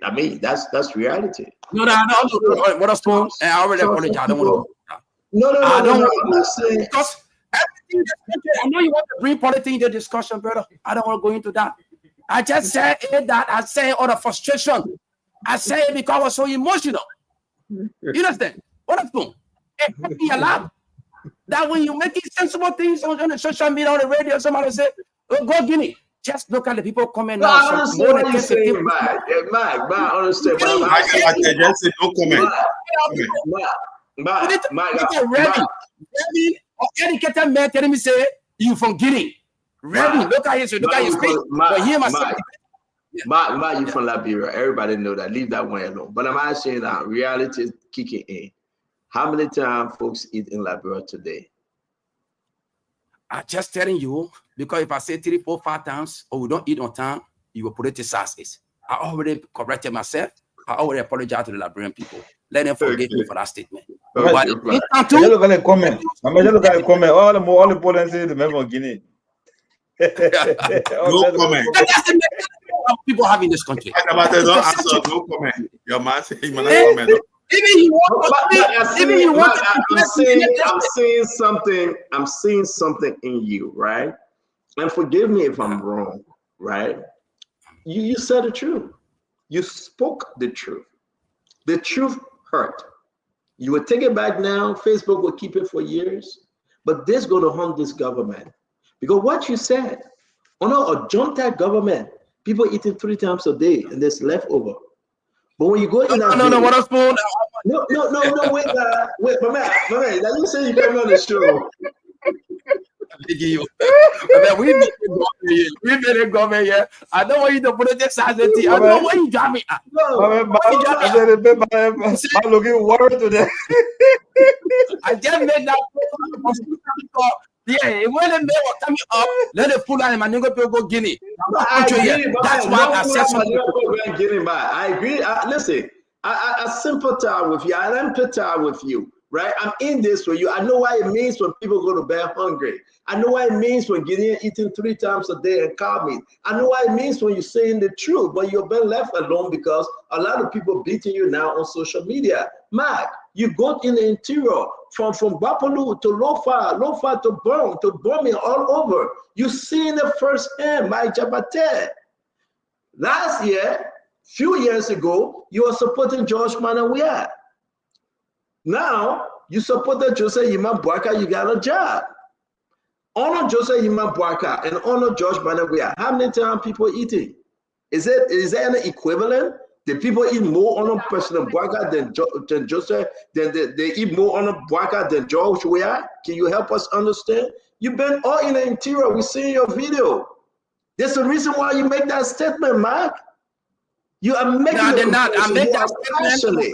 I mean, that's reality. No. What a spoon. I already apologize. I don't want to. No. I'm not saying because everything. I know you want to bring politics into the discussion, brother. I don't want to go into that. I just said that. I say all the frustration. I say it because I was so emotional. You understand? What a spoon. It makes me laugh. That when you're making sensible things on the social media, on the radio, somebody say, oh, go Guinea. Just look at the people coming now. I understand what you're saying, Mike. I understand. But Ready or educated man telling me say you from Guinea. Ready, look at his face. But here myself. Mike, you from Liberia. Everybody know that. Leave that one alone. But I'm asking that reality is kicking in. How many times folks eat in Liberia today? I'm just telling you, because if I say 3, 4, 5 times, or we don't eat on time, you will politicize it. I already corrected myself. I already apologize to the Liberian people. Let them forgive me for that statement. But look at the comment. Look at the comment. All the Poland say the member of Guinea. No comment. That's the people have in this country. No comment. Your man say he might not comment. I'm seeing something in you, right? And forgive me if I'm wrong, right? You said the truth. You spoke the truth. The truth hurt. You will take it back now. Facebook will keep it for years. But this is going to haunt this government. Because what you said, a junta government, people eating 3 times a day and there's leftover. But when you go in that what else? Wait, my man, now you say you came on the show. We made it government here. I don't want you to put it this as a tea. I don't want you to jam me. I'm looking worried today. I just made that. Yeah, when they were coming up, let the pull out and Maningo go Guinea. That's why I said something. I agree. Listen, I sympathize with you. I empathize with you, right? I'm in this for you. I know what it means when people go to bed hungry. I know what it means when Guinean eating 3 times a day and cow meat. I know what it means when you're saying the truth, but you've been left alone because a lot of people beating you now on social media. Mark, you go in the interior from Bapolu to Lofa to Bomi, all over. You seen it firsthand, Mike Jabate. Last year, few years ago, you were supporting George Manawia. Now, you supported Joseph Yima Bwaka, you got a job. Honor Joseph Yima Bwaka and honor George Manawia. How many times people eating? Is there an equivalent? The people eat more honor President Bwaka than Joseph, they eat more honor Bwaka than George Weah? Can you help us understand? You've been all in the interior. We see your video. There's a reason why you make that statement, Mark. You are making I make that statement.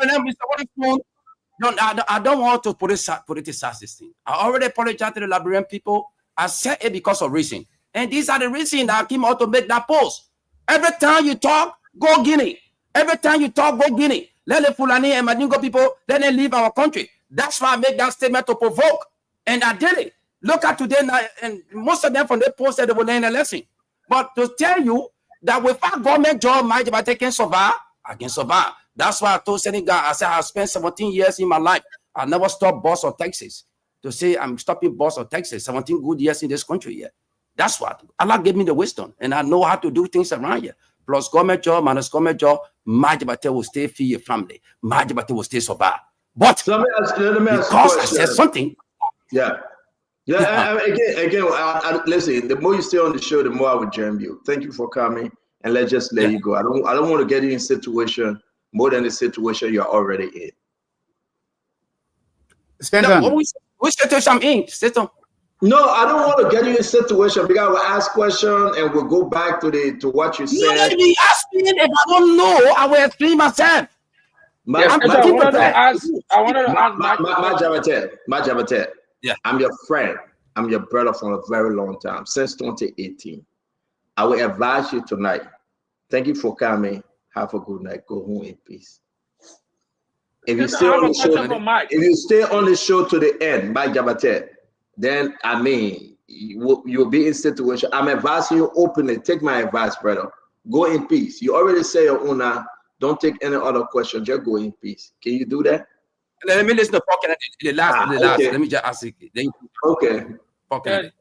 I don't want to politicize this thing. I already apologized to the Liberian people. I said it because of reason. And these are the reasons that came out to make that post. Every time you talk, go Guinea. Every time you talk, go Guinea. Let the Fulani and Mandingo people, let them leave our country. That's why I made that statement to provoke. And I did it. Look at today now, and most of them from the post said they will learn a lesson. But to tell you that without government job, my job can survive, I can survive. That's why I told Senegal, I said I spent 17 years in my life. I never stopped bus or taxis. To say I'm stopping bus or taxis, 17 good years in this country here. That's what Allah gave me the wisdom, and I know how to do things around here. Plus government job, minus government job, my job will stay feed your family. My job will stay survive. But so let me ask because I said something. Yeah. Again, listen, the more you stay on the show, the more I would jam you. Thank you for coming, and let's just let you go. I don't want to get you in a situation more than the situation you're already in. Which situation I'm in? No, I don't want to get you in a situation because I will ask questions and we'll go back to what you said. You let me ask me if I don't know, I will explain myself. My Jabate. Yeah. I'm your friend. I'm your brother from a very long time, since 2018. I will advise you tonight Thank you for coming. Have a good night. Go home in peace. If you Yes, stay I have on a the show, question for Mike. if you stay on the show to the end, Mike Jabate, then I mean you'll be in situation. I'm advising you openly. Take my advice, brother. Go in peace. You already say your own. Don't take any other question. Just go in peace. Can you do that? Let me listen to Paul Kennedy. The last. Okay. Let me just ask it. Okay. Paul Kennedy.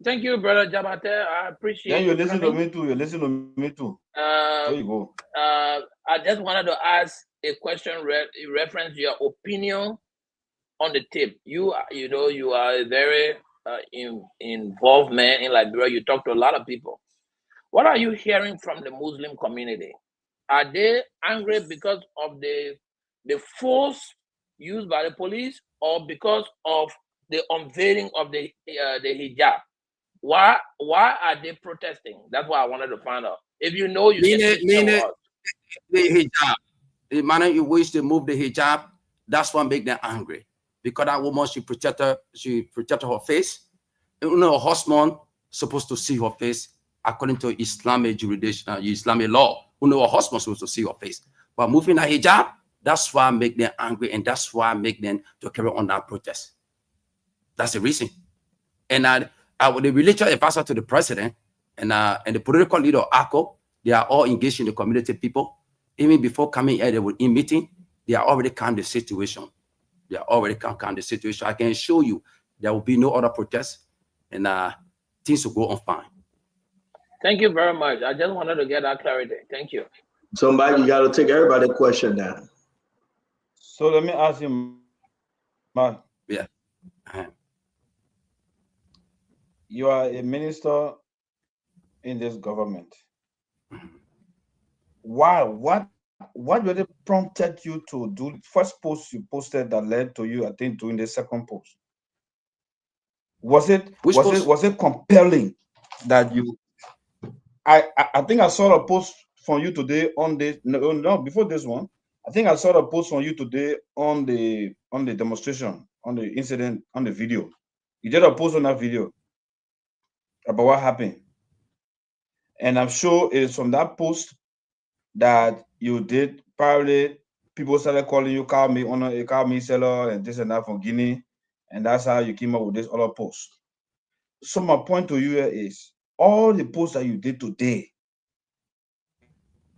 Thank you, brother Jabate. I appreciate. Then you you listen coming. to me too. You listen to me too. There you go. I just wanted to ask a question reference your opinion on the tape. You know, you are a very involved man in Liberia. You talk to a lot of people. What are you hearing from the Muslim community? Are they angry because of the force used by the police, or because of the unveiling of the hijab? Why are they protesting? That's what I wanted to find out. If you know, you can tell us. The hijab. The manner in which they move the hijab, that's what make them angry. Because that woman, she protected her face. You know, a horseman supposed to see her face according to Islamic jurisdiction, Islamic law. You know, a horseman supposed to see her face. But moving the hijab, that's why make them angry, and that's why make them to carry on that protest. That's the reason. And the religious advisor to the president and the political leader of ACO, they are all engaged in the community people. Even before coming here, they were in meeting. They are already count the situation. They are already count the situation. I can show you there will be no other protests, and things will go on fine. Thank you very much. I just wanted to get that clarity. Thank you. Somebody, you got to take everybody's question down. So let me ask you, Mark. Yeah. You are a minister in this government. Why? What really prompted you to do the first post you posted that led to you, I think, doing the second post? Was it compelling that you? I think I saw a post from you today on this. No, before this one. I think I saw a post from you today on the demonstration, on the incident, on the video. You did a post on that video about what happened, and I'm sure it is from that post that you did. Probably people started calling you cow meat seller and this and that from Guinea, and that's how you came up with this other post. So my point to you is all the posts that you did today,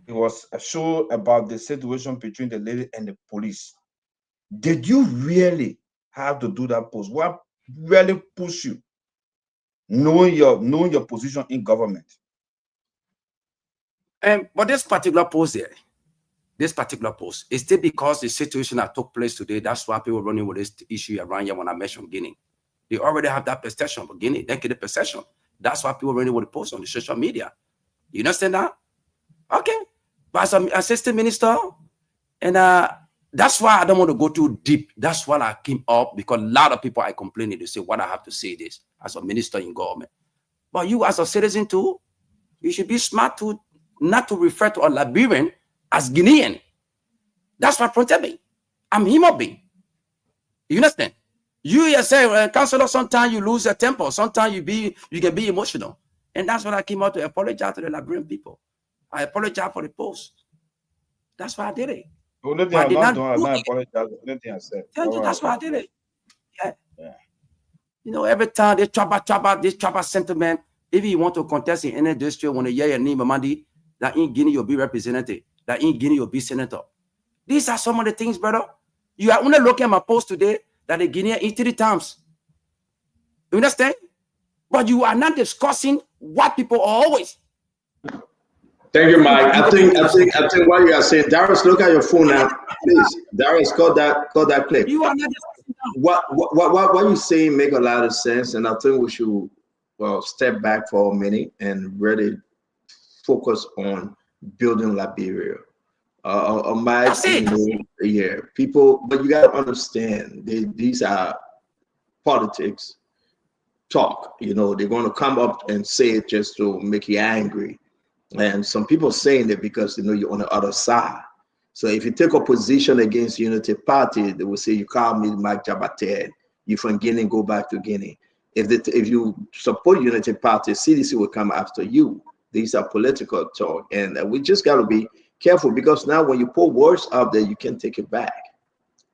it was a show about the situation between the lady and the police. Did you really have to do that post? What really pushed you, knowing your position in government? But this particular post there, is still because the situation that took place today. That's why people running with this issue around here when I mentioned Guinea. They already have that perception for Guinea. They get the perception. That's why people running with the post on the social media. You understand that? Okay. But as an assistant minister, and that's why I don't want to go too deep. That's why I came up, because a lot of people are complaining. They say, what I have to say this as a minister in government. But you as a citizen too, you should be smart to not to refer to a Liberian as Guinean. That's what protect me. I'm human being. You understand? You yourself, counselor, sometimes you lose your temper. Sometimes you can be emotional. And that's what I came out to apologize to the Liberian people. I apologize for the post. That's why I did it. Only thing I'm not doing, I'm not apologizing. Only thing I said. That's why I did it. Yeah. You know, every time they trapper sentiment, if you want to contest in any district, when they hear your name, Mamadi, that in Guinea you'll be represented, that in Guinea you'll be senator. These are some of the things, brother. You are only looking at my post today that the Guinea eat 3 times. You understand? But you are not discussing what people are always. Thank you, Mike. I think what you are saying, Darius, look at your phone now, please. Darius, call that clip. You are not what you saying make a lot of sense, and I think we should step back for a minute and really focus on building Liberia. Mike, people, but you got to understand these are politics talk. You know, they're going to come up and say it just to make you angry. And some people saying it because they know you're on the other side. So if you take a position against Unity Party, they will say you call me Mike Jabate, you from Guinea, go back to Guinea. If you support Unity Party, CDC will come after you. These are political talk, and we just got to be careful, because now when you put words out there, you can take it back.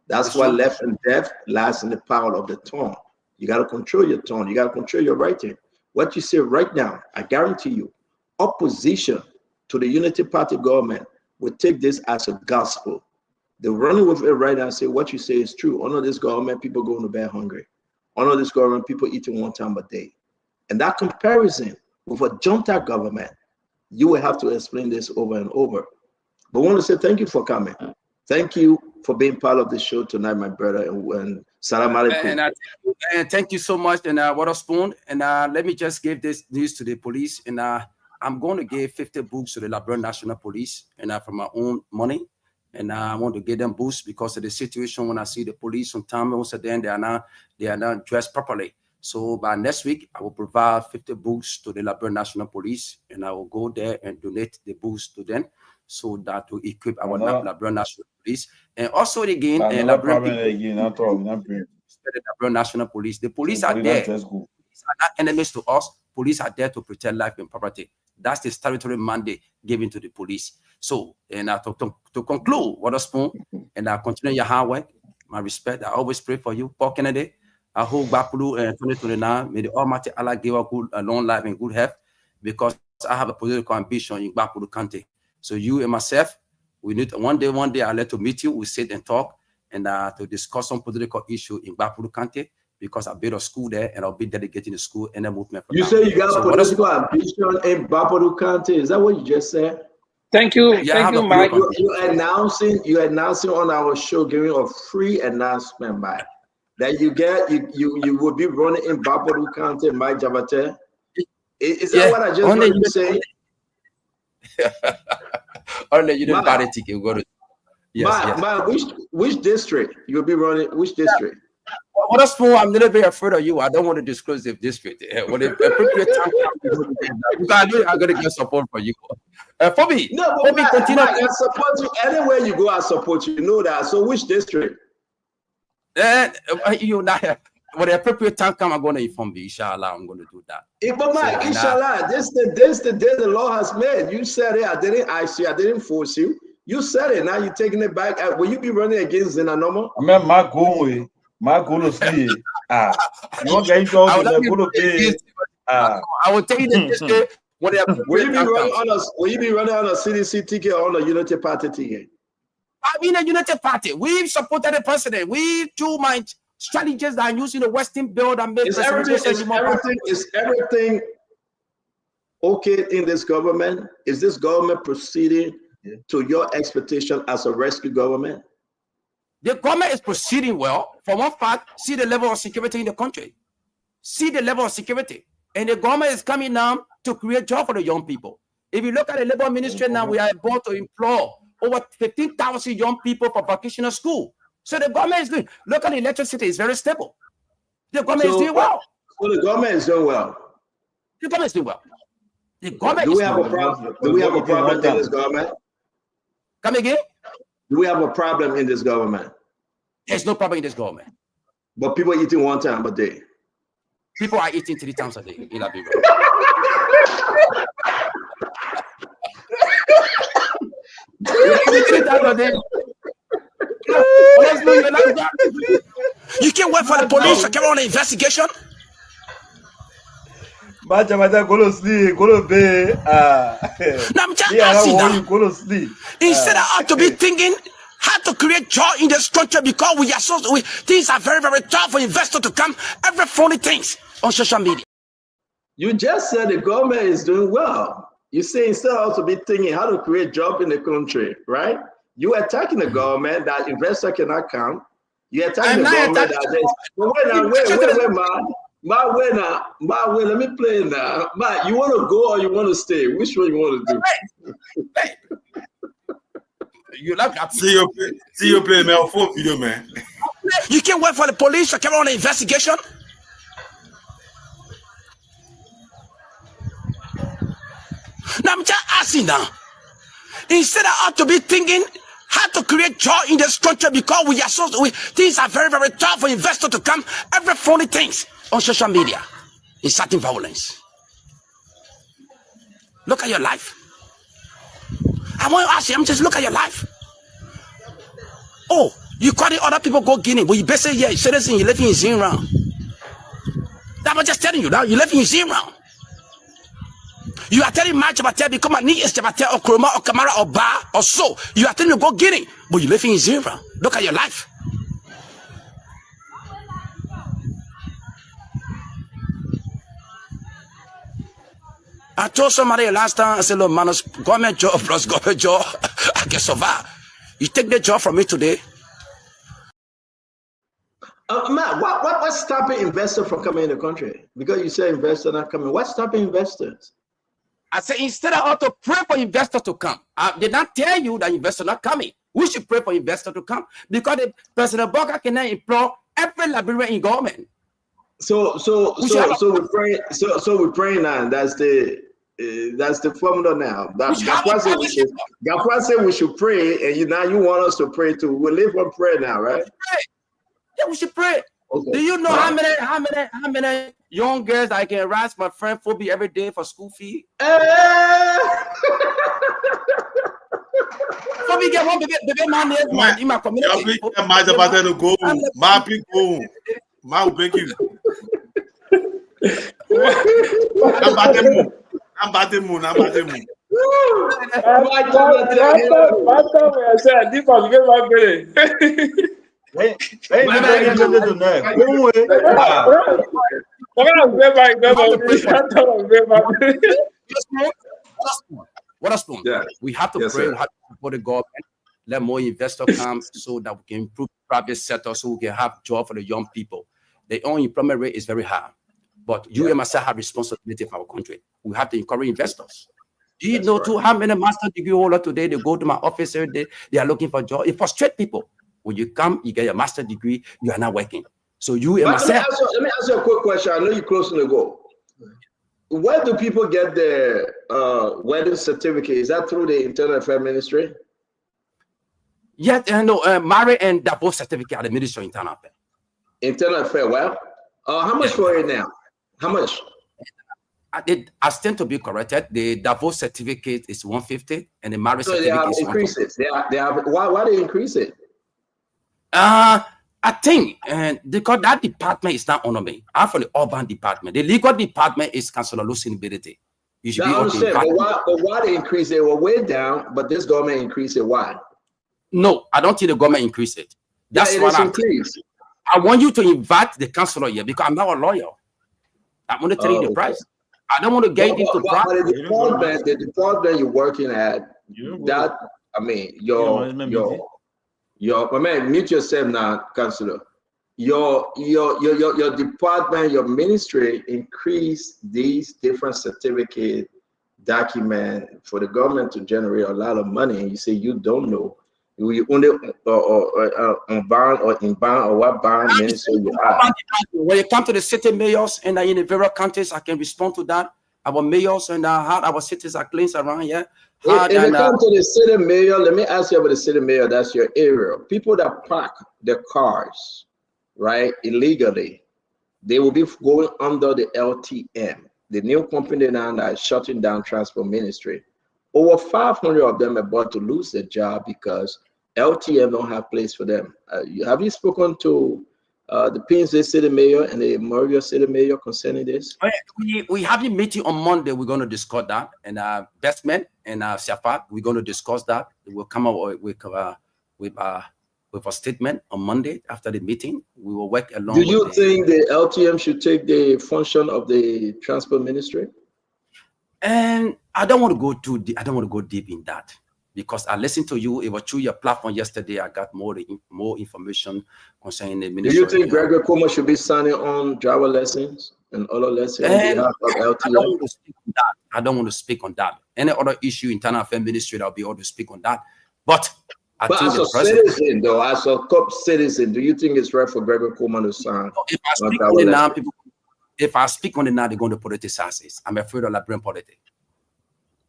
That's why life and death lies in the power of the tongue. You got to control your tongue. You got to control your writing. What you say right now, I guarantee you, opposition to the Unity Party government will take this as a gospel. They're running with it right now and say, what you say is true. Under this government, people going to bed hungry. Under this government, people eating one time a day. And that comparison with a junta government, you will have to explain this over and over. But I want to say thank you for coming. Thank you for being part of the show tonight, my brother. And salam alaikum. And thank you so much. And Waterspoon. And let me just give this news to the police. And I'm going to give 50 books to the Liberia National Police, and from my own money. And I want to give them boosts because of the situation. When I see the police sometimes, also then they are not dressed properly. So by next week, I will provide 50 books to the Liberia National Police, and I will go there and donate the books to them, so that to equip our Liberia National Police. And also again, the Liberia National Police. The police are there. Police are not enemies to us. Police are there to protect life and property. That's the statutory mandate given to the police. So, and to conclude, Waterspoon, and I continue your hard work. My respect. I always pray for you, Paul Kennedy. I hope Bapulu 2029, may the Almighty Allah give a good, long life and good health, because I have a political ambition in Bapulu County. So you and myself, we need one day I'll let to meet you. We sit and talk and to discuss some political issue in Bapulu County, because I built a school there and I'll be dedicating the school and the movement. You say you got political ambition in Bapulu County. Is that what you just said? Thank you. Thank you, Mike. You're announcing on our show, giving a free announcement, Mike, that you will be running in Bapulu County, Mike Jabate. Is that what I just heard you say? Only you didn't buy the ticket. Go to which district you'll be running? Which district? What else for? I'm a little bit afraid of you. I don't want to disclose the district. When the appropriate time comes, I'm going to get support for you. For me, continue. I support you anywhere you go. I support you. You know that. So which district? You know, when the appropriate time comes, I'm going to inform you. Inshallah, I'm going to do that. But Mike, inshallah, this the day the Lord has made. You said it. I didn't ask you. I didn't force you. You said it. Now you're taking it back. Will you be running against Zinanoma? I mean, my goal is you want to go to pay. I will tell you this. Will you be running on a CDC ticket or on a Unity Party ticket? I mean, a Unity Party. We supported the president. We do my strategies that are used in the Western build and make everything okay in this government? Is this government proceeding to your expectation as a rescue government? The government is proceeding well. For one fact, see the level of security in the country. See the level of security. And the government is coming now to create jobs for the young people. If you look at the labor ministry now, we are able to employ over 15,000 young people for vocational school. So the government is doing, look at the electricity, it's very stable. The government is doing well. So the government is doing well. The government is doing well. The government do we have a problem? Do we have a problem in this government? Come again? Do we have a problem in this government? There's no problem in this government. But people eating one time a day. People are eating 3 times a day in Liberia. You can't wait for the police to carry on an investigation. Go to sleep, go to bed. Now I'm just asking now. Go to sleep. Instead of to be thinking how to create joy in this country, because things are very, very tough for investors to come. Every funny things on social media. You just said the government is doing well. You say instead of to be thinking how to create job in the country, right? You attacking the government that investor cannot come. You attacking the government that wait, let me play now. You want to go or you want to stay? Which one you want to do? You like that? See you play my phone video, man. You can't wait for the police to carry on an investigation. Now I'm just asking now. Instead of to be thinking how to create joy in this country, because things are very, very tough for investors to come. Every funny things on social media, inciting violence. Look at your life. I want to ask you, just look at your life. Oh, you call the other people go Guinea, but you better say, yeah, citizen, you live in Zimra. That was just telling you that you live in Zimra. You are telling my Jabate become a Nias Jabate or Kroma or Kamara or Ba or so. You are telling me go Guinea, but you live in Zimra. Look at your life. I told somebody last time, I said, look, man, government job plus government job, I can survive. You take the job from me today. Matt, what's stopping investors from coming in the country? Because you say investors not coming. What's stopping investors? I say instead of auto pray for investors to come. I did not tell you that investors not coming. We should pray for investors to come because the President Boga can employ every Liberian in government. So we pray. So we pray now. That's the formula now. Gafwa said we should pray, and now you want us to pray too. We live on prayer now, right? Yeah, we should pray. Okay. Do you know how many young girls I can harass my friend Phoebe every day for school fee? Phoebe get one baby man in my community. I'm begging. I'm batting moon. What a spoon. Yeah. We have to pray. We have to support the government. Let more investors come so that we can improve the private sector so we can have job for the young people. The unemployment rate is very high. But you and myself have responsibility for our country. We have to encourage investors. Do you know too how many master degree holders today, they go to my office every day, they are looking for a job. It frustrates people. When you come, you get your master degree, you are not working. So you and myself. Let me ask you a quick question. I know you're close to the goal. Where do people get their wedding certificate? Is that through the Internal Affairs Ministry? Yes, no, marriage and divorce certificate at the Ministry of Internal Affairs. Internal Affairs, well, how much for it now? How much? I stand to be corrected. The divorce certificate is 150, and the marriage certificate is 150. They have. Why they increase it? I think, because that department is not under me. I'm from the urban department. The legal department is Councillor Lucinability. You should be understand, but why they increase it? We're way down, but this government increase it. Why? No, I don't think the government increase it. That's what I'm saying. I want you to invite the councillor here because I'm not a lawyer. I'm going to tell you the price. I don't want to get into price. The department you're working at, that, I mean, your man, mute yourself now, councillor. Your department, your ministry increased these different certificate document for the government to generate a lot of money, and you say you don't know. You only on bond or in bond or what bond ministry you are. When you come to the city mayors and in the various counties, I can respond to that. Our mayors and how our cities are cleansed around here. If you come to the city mayor, let me ask you about the city mayor. That's your area. People that park their cars, right, illegally, they will be going under the LTM, the new company now that is shutting down transport ministry. Over 500 of them are about to lose their job because LTM don't have place for them. Have you spoken to the Paisley City Mayor and the Montreal City Mayor concerning this? We have a meeting on Monday. We're going to discuss that. And Bestman and Shafat, we're going to discuss that. We'll come up with a statement on Monday after the meeting. We will work along. Do you think the LTM should take the function of the transport ministry? And I don't want to go too deep. I don't want to go deep in that because I listened to you. It was through your platform yesterday. I got more information concerning the ministry. Do you think Gregory Como should be signing on driver lessons and other lessons on behalf of LTM? I don't want to speak on that. Any other issue, Internal Affairs Ministry, I'll be able to speak on that. But as a citizen, though, as a COP citizen, do you think it's right for Gregory Como to sign? If I speak on it now, they're going to politicize it. I'm afraid of Liberian politics.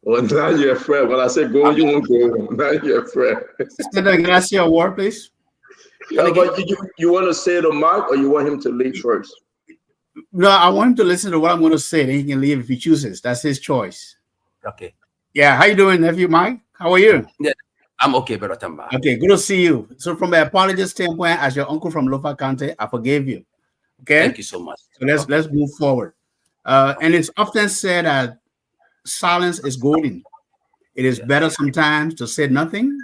Well, now you're afraid. When I say go, you won't go. Now you're afraid. Can I see a word, please? But you want to say to Mark, or you want him to leave first? No, I want him to listen to what I'm going to say. Then he can leave if he chooses. That's his choice. Okay. Yeah, how you doing, nephew Mike? How are you? Yeah, I'm okay, Brother Tamba. Okay, good to see you. So from an apology standpoint, as your uncle from Lofa County, I forgave you. Okay? Thank you so much. So let's move forward. And it's often said that silence is golden. It is better sometimes to say nothing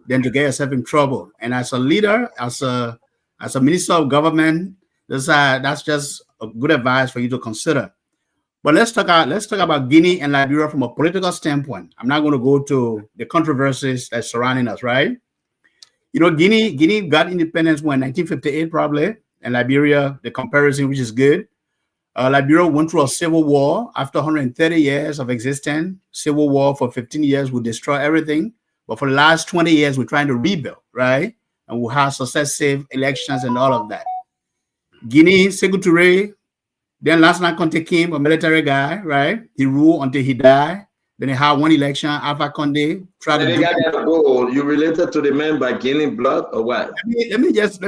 than to get yourself in trouble. And as a leader, as a minister of government, that's just a good advice for you to consider. But let's talk about Guinea and Liberia from a political standpoint. I'm not going to go to the controversies that's surrounding us, right? You know, Guinea got independence when 1958 probably, and Liberia, the comparison, which is good. Liberia went through a civil war after 130 years of existence. Civil war for 15 years will destroy everything. But for the last 20 years, we're trying to rebuild, right? And we'll have successive elections and all of that. Guinea, Sékou Touré, then Lansana Conté came, a military guy, right? He ruled until he died. Then they had one election. Alpha Condé tried to go. You related to the man by Guinea blood or what? Let me just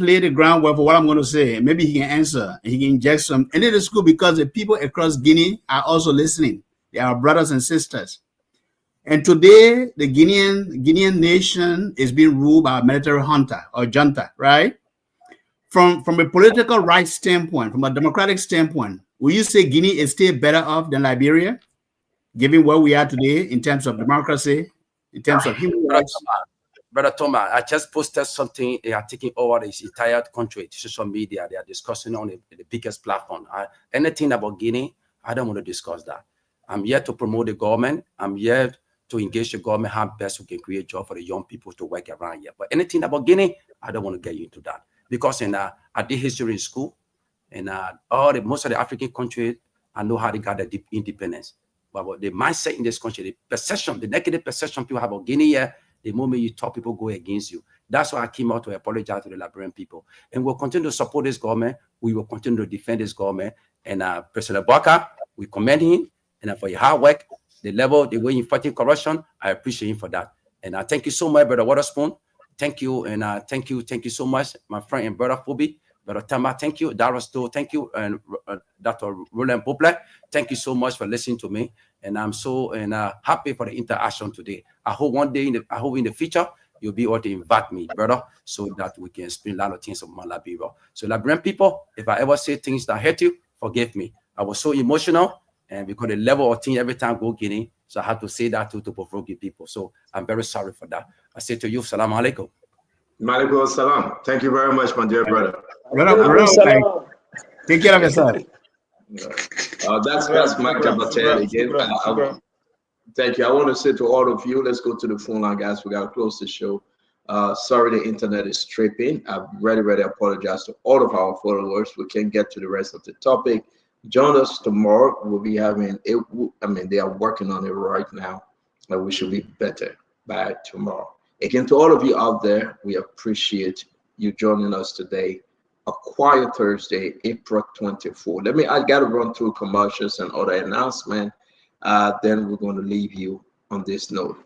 lay the groundwork for what I'm going to say. Maybe he can answer. He can inject some. And it is good because the people across Guinea are also listening. They are brothers and sisters. And today, the Guinean nation is being ruled by a military junta, right? From a political rights standpoint, from a democratic standpoint, will you say Guinea is still better off than Liberia, given where we are today in terms of democracy, in terms of human rights? Brother Thomas, I just posted something. They are taking over this entire country, social media. They are discussing on the biggest platform. Anything about Guinea, I don't want to discuss that. I'm here to promote the government. I'm here to engage the government how best we can create jobs for the young people to work around here. But anything about Guinea, I don't want to get you into that. Because I did history in school, and most of the African countries, I know how they got their independence. But the mindset in this country, the negative perception people have of Guinea, the moment you talk, people go against you. That's why I came out to apologize to the Liberian people. And we'll continue to support this government. We will continue to defend this government. And President Baka, we commend him and for your hard work, the way you're fighting corruption. I appreciate him for that. And I thank you so much, Brother Waterspoon. Thank you, and thank you so much, my friend and brother Phoebe, Brother Tamba, thank you, Darasto, thank you, and Dr. Roland Poplar, thank you so much for listening to me, and I'm so happy for the interaction today. I hope one day, in the future, you'll be able to invite me, brother, so that we can explain a lot of things about Liberia. So Liberian people, if I ever say things that hurt you, forgive me. I was so emotional, and because the level of things every time I go Guinea, so I had to say that to provoke people. So I'm very sorry for that. I say to you, salam alaikum. Malaikum salam. Thank you very much, my dear brother. Take care of yourself. That's Mike Jabatel again. Thank you. I want to say to all of you, let's go to the phone line, guys. We got to close the show. Sorry, the internet is tripping. I really apologize to all of our followers. We can't get to the rest of the topic. Join us tomorrow. We'll be having it. They are working on it right now, and we should be better by tomorrow. Again, to all of you out there, we appreciate you joining us today. A quiet Thursday, April 24. I got to run through commercials and other announcements. Then we're going to leave you on this note.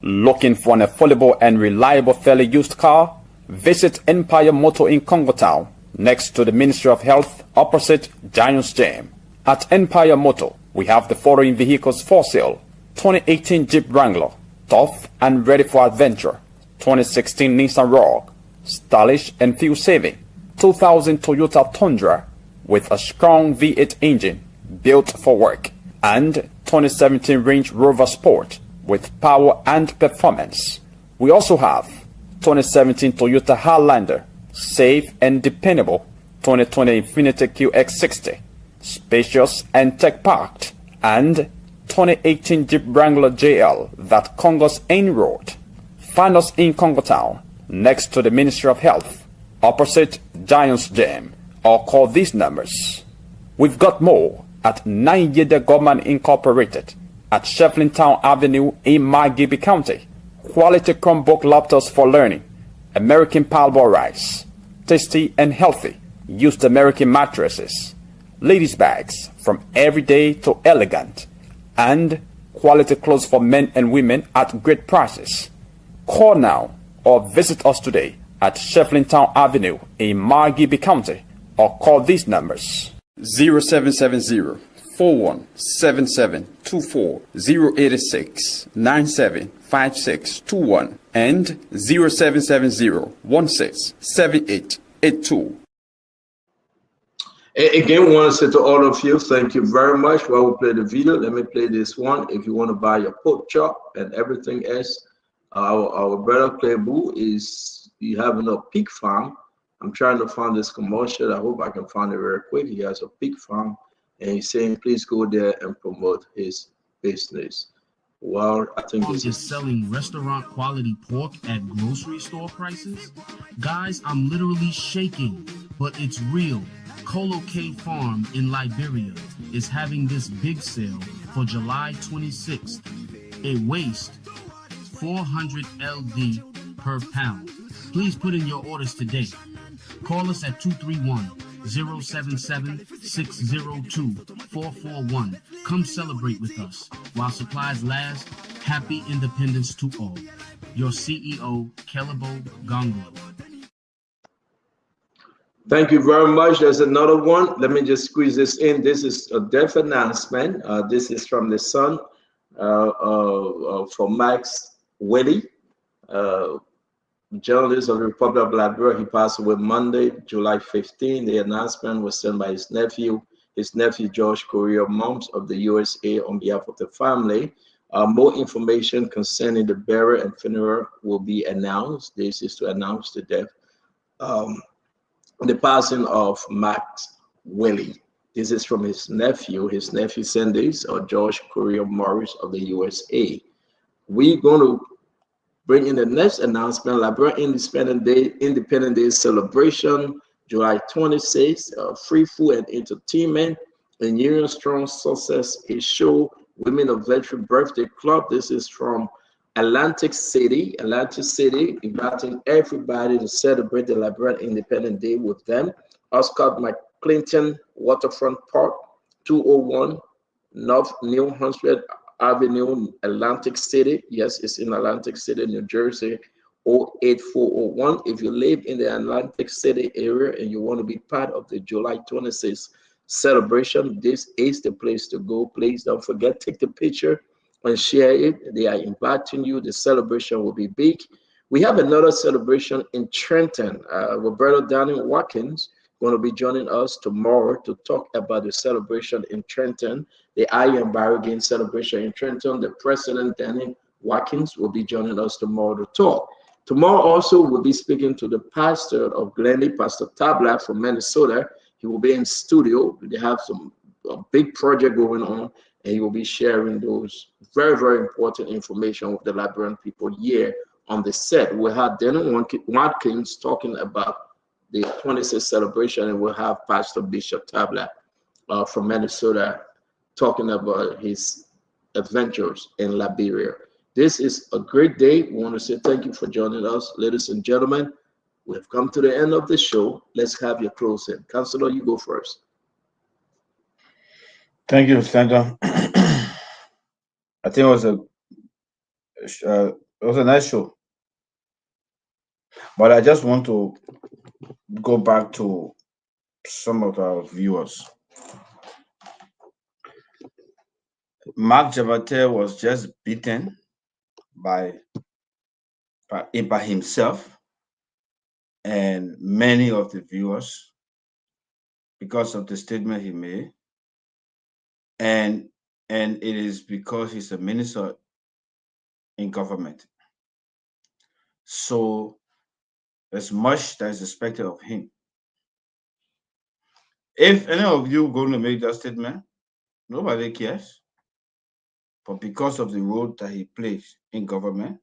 Looking for an affordable and reliable fairly used car? Visit Empire Motor in Congo Town, next to the Ministry of Health, opposite Giants Gym. At Empire Motor, we have the following vehicles for sale: 2018 Jeep Wrangler, tough and ready for adventure; 2016 Nissan Rogue, stylish and fuel-saving; 2000 Toyota Tundra with a strong V8 engine built for work; and 2017 Range Rover Sport with power and performance. We also have 2017 Toyota Highlander, safe and dependable; 2020 Infiniti QX60, spacious and tech-packed; and 2018 Jeep Wrangler JL that Congo's Road. Find us in Congo Town, next to the Ministry of Health, opposite Giants Gym, or call these numbers. We've got more at 9 Yede Government Incorporated at Shefflin Town Avenue in Margibi County. Quality Chromebook laptops for learning, American Palbor rice, tasty and healthy, used American mattresses, ladies' bags from everyday to elegant, and quality clothes for men and women at great prices. Call now or visit us today at Shefflin Town Avenue in Margibi County, or call these numbers: 0770 417724 and 0770167882. Again, want to say to all of you, thank you very much. While we play the video, let me play this one. If you want to buy your pork chop and everything else, our brother Klebu is having a pig farm. I'm trying to find this commercial. I hope I can find it very quick. He has a pig farm, and he's saying, please go there and promote his business. Well, I think this is selling restaurant quality pork at grocery store prices. Guys, I'm literally shaking, but it's real. Colo K Farm in Liberia is having this big sale for July 26th. A waist 400 LD per pound. Please put in your orders today. Call us at 231-077-602-441. Come celebrate with us. While supplies last, happy independence to all. Your CEO, Kelebo Gonglo. Thank you very much. There's another one. Let me just squeeze this in. This is a death announcement. This is from the son from Max Willie, journalist of the Republic of Liberia. He passed away Monday, July 15. The announcement was sent by his nephew George Correa Moms of the USA on behalf of the family. More information concerning the burial and funeral will be announced. This is to announce the death. The passing of Max Willie. This is from his nephew. His nephew sent this, George Correa Morris of the USA. We're going to bring in the next announcement, Liberia Independence Day celebration, July 26th. Free food and entertainment. And Union Strong Success is show Women of Veteran Birthday Club. This is from Atlantic City, inviting everybody to celebrate the Liberian Independence Day with them. Oscar McClinton, Waterfront Park, 201 North New Hampshire Avenue, Atlantic City. Yes, it's in Atlantic City, New Jersey, 08401. If you live in the Atlantic City area and you want to be part of the July 26th celebration, this is the place to go. Please don't forget, take the picture and share it. They are inviting you. The celebration will be big. We have another celebration in Trenton. Roberto Danny Watkins going to be joining us tomorrow to talk about the celebration in Trenton, the I Am Bargain celebration in Trenton. The President Danny Watkins will be joining us tomorrow to talk. Tomorrow also we'll be speaking to the pastor of Glendy, Pastor Tabla from Minnesota. He will be in studio. They have a big project going on, and he will be sharing those very, very important information with the Liberian people here on the set. We'll have Danny Watkins talking about the 26th celebration, and we'll have Pastor Bishop Tabla from Minnesota talking about his adventures in Liberia. This is a great day. We want to say thank you for joining us, ladies and gentlemen. We've come to the end of the show. Let's have your closing. Councilor, you go first. Thank you, Senator. I think it was a nice show, but I just want to go back to some of our viewers. Mark Jabate was just beaten by himself and many of the viewers because of the statement he made, and it is because he's a minister in government. So there's much that is expected of him. If any of you going to make that statement, nobody cares. But because of the role that he plays in government,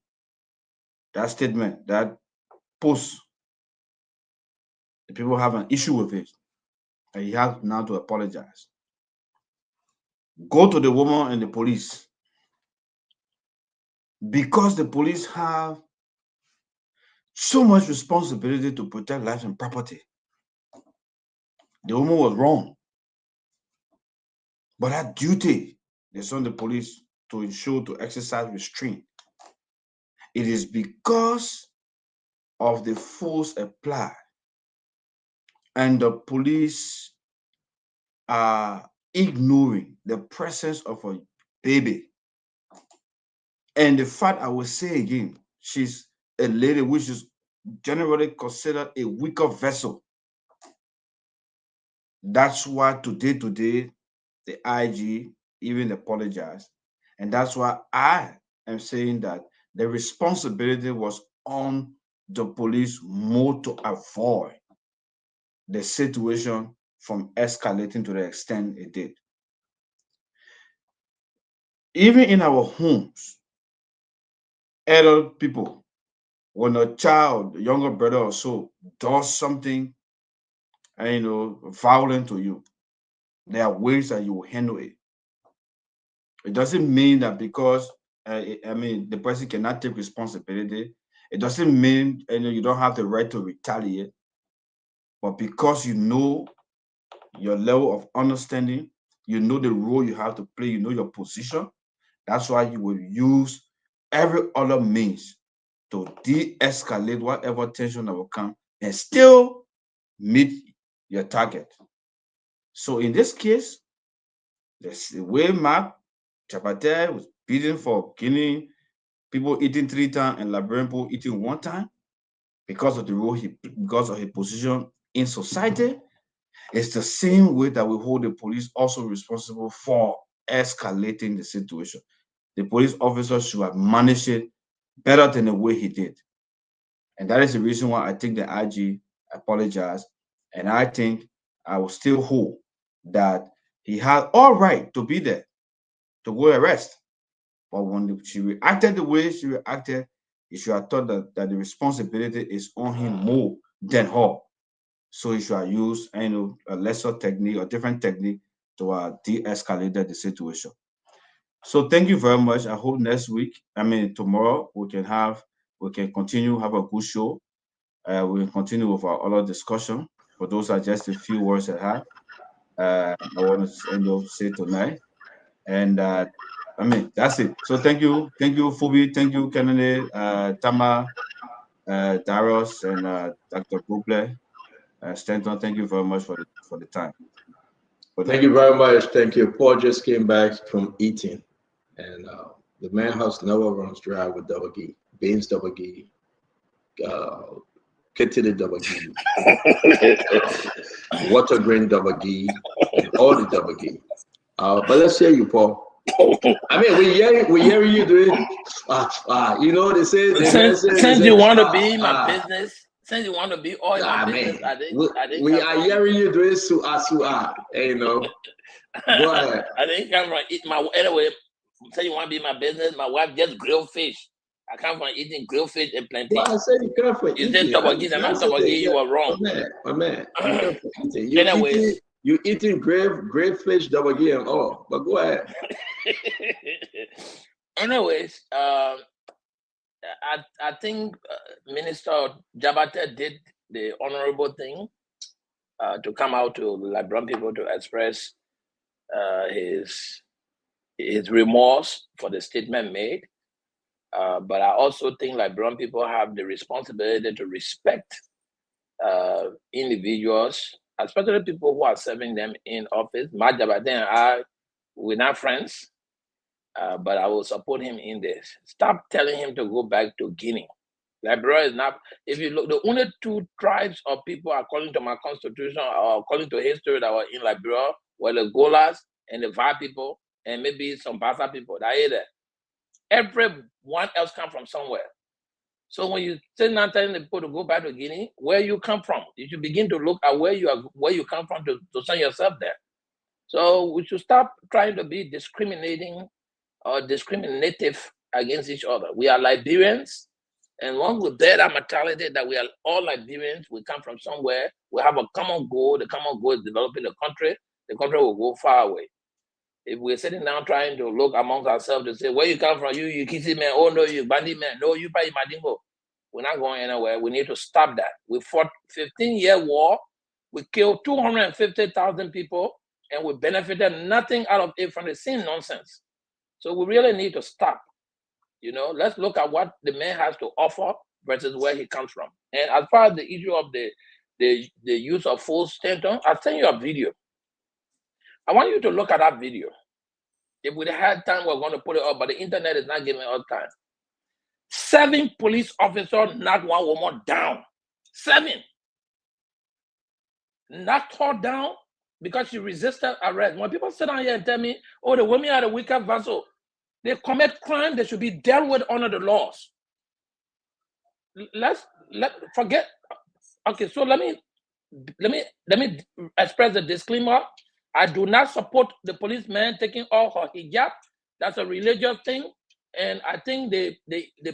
that statement, that post, the people have an issue with it, and he has now to apologize. Go to the woman and the police. Because the police have so much responsibility to protect lives and property. The woman was wrong. But that duty is on the police to ensure, to exercise restraint. It is because of the force applied, and the police are ignoring the presence of a baby. And the fact, I will say again, she's a lady which is generally considered a weaker vessel. That's why today, the IG even apologized. And that's why I am saying that the responsibility was on the police more to avoid the situation from escalating to the extent it did. Even in our homes, adult people, when a child, a younger brother or so, does something, violent to you, there are ways that you will handle it. It doesn't mean that because the person cannot take responsibility. It doesn't mean you don't have the right to retaliate. But because you know your level of understanding, you know the role you have to play, you know your position. That's why you will use every other means to de-escalate whatever tension that will come and still meet your target. So in this case, the way Mark Chapate was beaten for killing people eating 3 times and Liberian people eating 1 time because of the role because of his position in society, it's the same way that we hold the police also responsible for escalating the situation. The police officer should have managed it better than the way he did. And that is the reason why I think the IG apologized. And I think I will still hold that he had all right to be there to go arrest. But when she reacted the way she reacted, he should have thought that the responsibility is on him more than her. So he should have used a lesser technique or different technique to de-escalate the situation. So thank you very much. I hope next week, tomorrow, we can continue have a good show. We'll continue with our other discussion. But those are just a few words I have. I want to say tonight. And that's it. So thank you, Phoebe, thank you, Kennedy, Tama, Darius, and Dr. Buble, Stanton. Thank you very much for the time. Thank you very much. Thank you. Paul just came back from eating, and the man house never runs dry with double G, beans double G, kitty double G, water grain double G, and all the double G. But let's hear you, Paul. we hear you do it. They say since you want to be my business. Since you want to be all my business, we are hearing you do it. Go ahead. I didn't come from eat my anyway. Say you want to be my business. My wife just grilled fish. I come from eating grilled fish and plantain. Well, I said you come from eating. You said toboggies and not toboggies. You were wrong. My man. Anyways. You eating grave fish, double G and all, but go ahead. Anyways, I think Minister Jabate did the honorable thing to come out to Liberian people to express his remorse for the statement made. But I also think Liberian people have the responsibility to respect individuals, especially people who are serving them in office. Mark Jabate and we're not friends, but I will support him in this. Stop telling him to go back to Guinea. Liberia is not, if you look, the only 2 tribes of people, according to my constitution or according to history, that were in Liberia were the Golas and the Va people and maybe some Bassa people. That is there. Everyone else come from somewhere. So when you say not telling the people to go back to Guinea, where you come from, you should begin to look at where you come from to send yourself there. So we should stop trying to be discriminating or discriminative against each other. We are Liberians, and once we bear that mentality that we are all Liberians, we come from somewhere, we have a common goal. The common goal is developing the country will go far away. If we're sitting down trying to look amongst ourselves to say, where you come from, you Kisi man, oh no, you Bandi man, no, you Pai Madingo. We're not going anywhere. We need to stop that. We fought 15-year war. We killed 250,000 people, and we benefited nothing out of it from the same nonsense. So we really need to stop. Let's look at what the man has to offer versus where he comes from. And as far as the issue of the use of full Stanton, I'll send you a video. I want you to look at that video. If we had time, we're going to put it up, but the internet is not giving us time. 7 police officers knocked one woman down. 7. Knocked her down because she resisted arrest. When people sit down here and tell me, oh, the women are the weaker vessel, they commit crime, they should be dealt with under the laws. Let's forget. Okay, so let me express the disclaimer. I do not support the policeman taking off her hijab. That's a religious thing, and I think the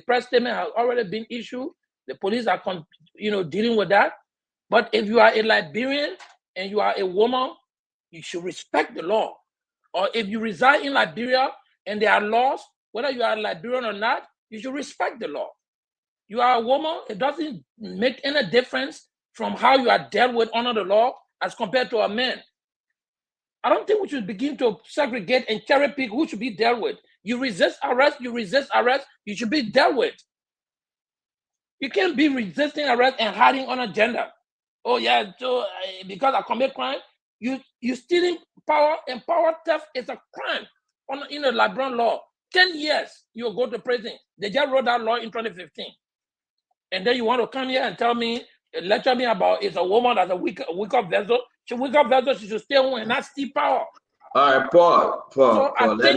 press statement has already been issued. The police are dealing with that. But if you are a Liberian and you are a woman, you should respect the law. Or if you reside in Liberia and there are laws, whether you are a Liberian or not, you should respect the law. You are a woman, it doesn't make any difference from how you are dealt with under the law as compared to a man. I don't think we should begin to segregate and cherry pick who should be dealt with. You resist arrest, you should be dealt with. You can't be resisting arrest and hiding on a gender. Oh yeah, so because I commit crime, you stealing power, and power theft is a crime in the Liberian law. 10 years you will go to prison. They just wrote that law in 2015. And then you want to come here and tell me, lecture me about it's a woman that's a weaker vessel. She should stay home and not steal power. All right, Paul. So I think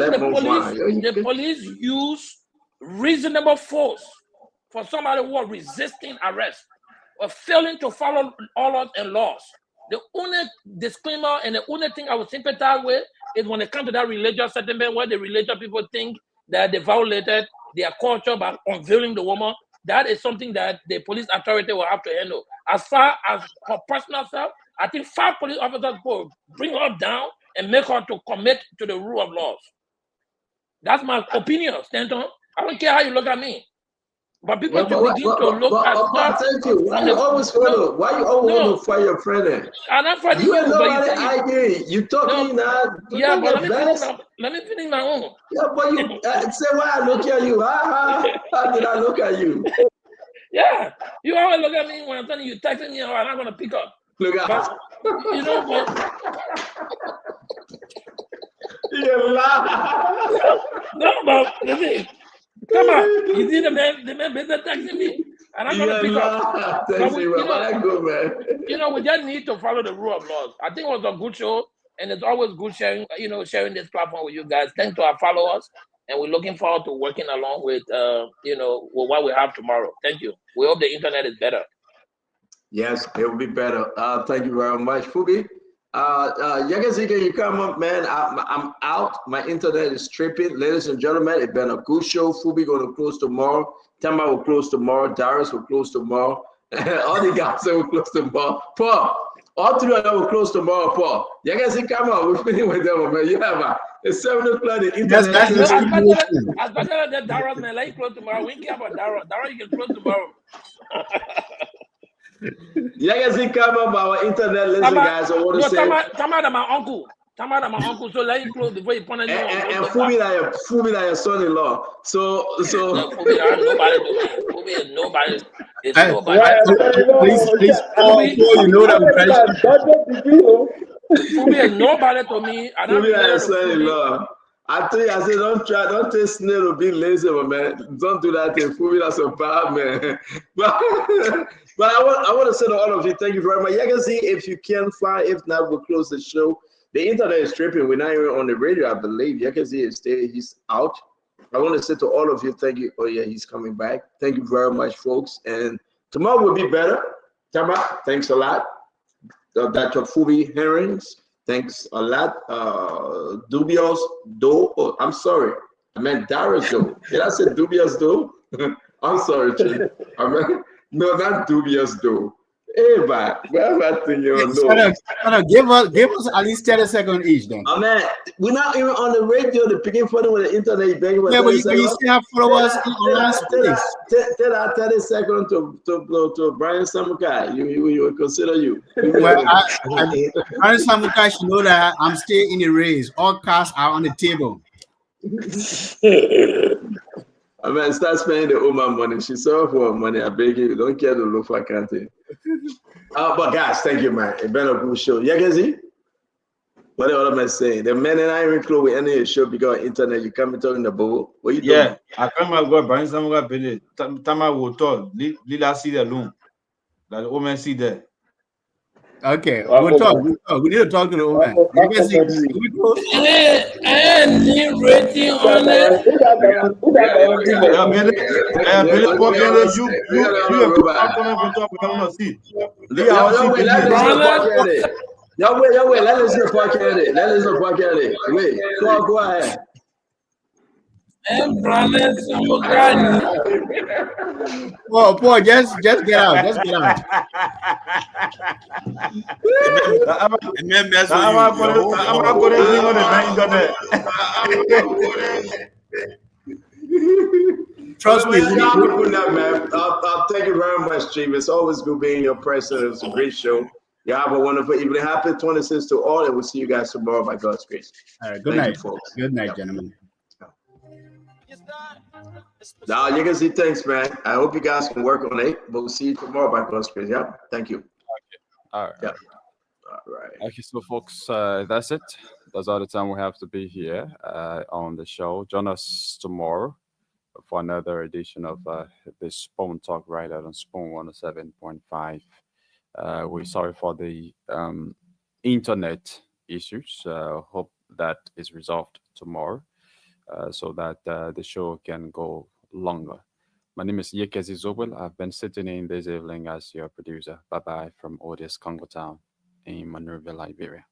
the police use reasonable force for somebody who are resisting arrest or failing to follow orders and laws. The only disclaimer and the only thing I would sympathize with is when it comes to that religious settlement where the religious people think that they violated their culture by unveiling the woman. That is something that the police authority will have to handle. As far as her personal self, I think 5 police officers will bring her down and make her to commit to the rule of laws. That's my opinion, Stanton. I don't care how you look at me. But people should begin to look at stuff. Thank you. Why you always want to fight your friend? I'm not fighting you. You talking now. Yeah, but let me finish my own. Yeah, but you say why I look at you. How did I look at you? Yeah, you always look at me when I'm telling you, texting me, or I'm not gonna pick up. Look at but, you laugh. No, but listen. Come on, you see the man busy texting me, and I'm gonna pick up. We just need to follow the rule of laws. I think it was a good show, and it's always good sharing this platform with you guys. Thanks to our followers, and we're looking forward to working along with with what we have tomorrow. Thank you. We hope the internet is better. Yes, it will be better. Thank you very much, Fubi. Yagazika, you come up, man. I'm out. My internet is tripping. Ladies and gentlemen, it's been a good show. Fubi going to close tomorrow. Tamba will close tomorrow. Darius will close tomorrow. All the guys will close tomorrow. Paul, all 3 of them will close tomorrow, Paul. Yagazika, come on. We're finished with them, man. You have it's 7 o'clock. The internet. As better than Darius, man. Let you close tomorrow. We care about Darius. Darius, you can close tomorrow. Yagazika, come up, our internet. Listen, guys. I want to say. Tama my uncle. So let you close before you punish me. And Fubi like your son-in-law. So. Fubi is nobody. Please, Paul, you know that I'm trying. Fubi is nobody to me. Fubi like your son-in-law. I tell you, I said, don't take snail to be lazy, man. Don't do that thing. Fubi, that's a bad man. But I want to say to all of you, thank you very much. You can see if you can find, if not, we'll close the show. The internet is tripping. We're not even on the radio, I believe. You can see he's out. I want to say to all of you, thank you. Oh yeah, he's coming back. Thank you very much, folks. And tomorrow will be better. Tama, thanks a lot. Dr. Fubi Herrings, thanks a lot. Dubious Do. Oh, I'm sorry. I meant Darius Do. Did I say Dubious Do? I'm sorry, Chief. I meant no, not Dubious Do. Hey, man, whatever thing you know. Give us at least 30 seconds each, then. Oh man, we're not even on the radio. The picking photo with the internet. Yeah, but you still have followers in last place. 30 seconds to Brian Samukai. You will consider you. Well, Brian Samukai should know that I'm still in the race. All cards are on the table. I mean, start spending the woman money. She saw for money. I beg you, don't care to look for canteen. But guys, thank you, man. It's been a good show. Yagazi? What the other man saying? The men and I even close with any show because internet. You come and talking the bull. What you doing? Yeah, I come and go bring some guy bene. Tama will talk. Lila see the loom. That the woman see there. Okay, we'll talk. We need to talk to the woman. You guys see, we close? Any rating on it? Y'all wait. Let us know podcast. Wait, go ahead. Oh, boy, just get out. Just get out. Trust me, man. Thank you very much, Chief. It's always good being your presence. It's a great show. You have a wonderful evening. Happy 26th to all, and we'll see you guys tomorrow by God's grace. All right, good night, folks. Good night, gentlemen. Now you can see things, man. I hope you guys can work on it, but we'll see you tomorrow by God's grace. Yeah, thank you. All right. Yeah. All right. Okay, so folks, that's it. That's all the time we have to be here on the show. Join us tomorrow for another edition of this Spoon Talk right out on Spoon 107.5. We're sorry for the internet issues. Hope that is resolved tomorrow so that the show can go longer. My name is Yekezi Zobel. I've been sitting in this evening as your producer. Bye-bye from Odious Congo Town in Monrovia, Liberia.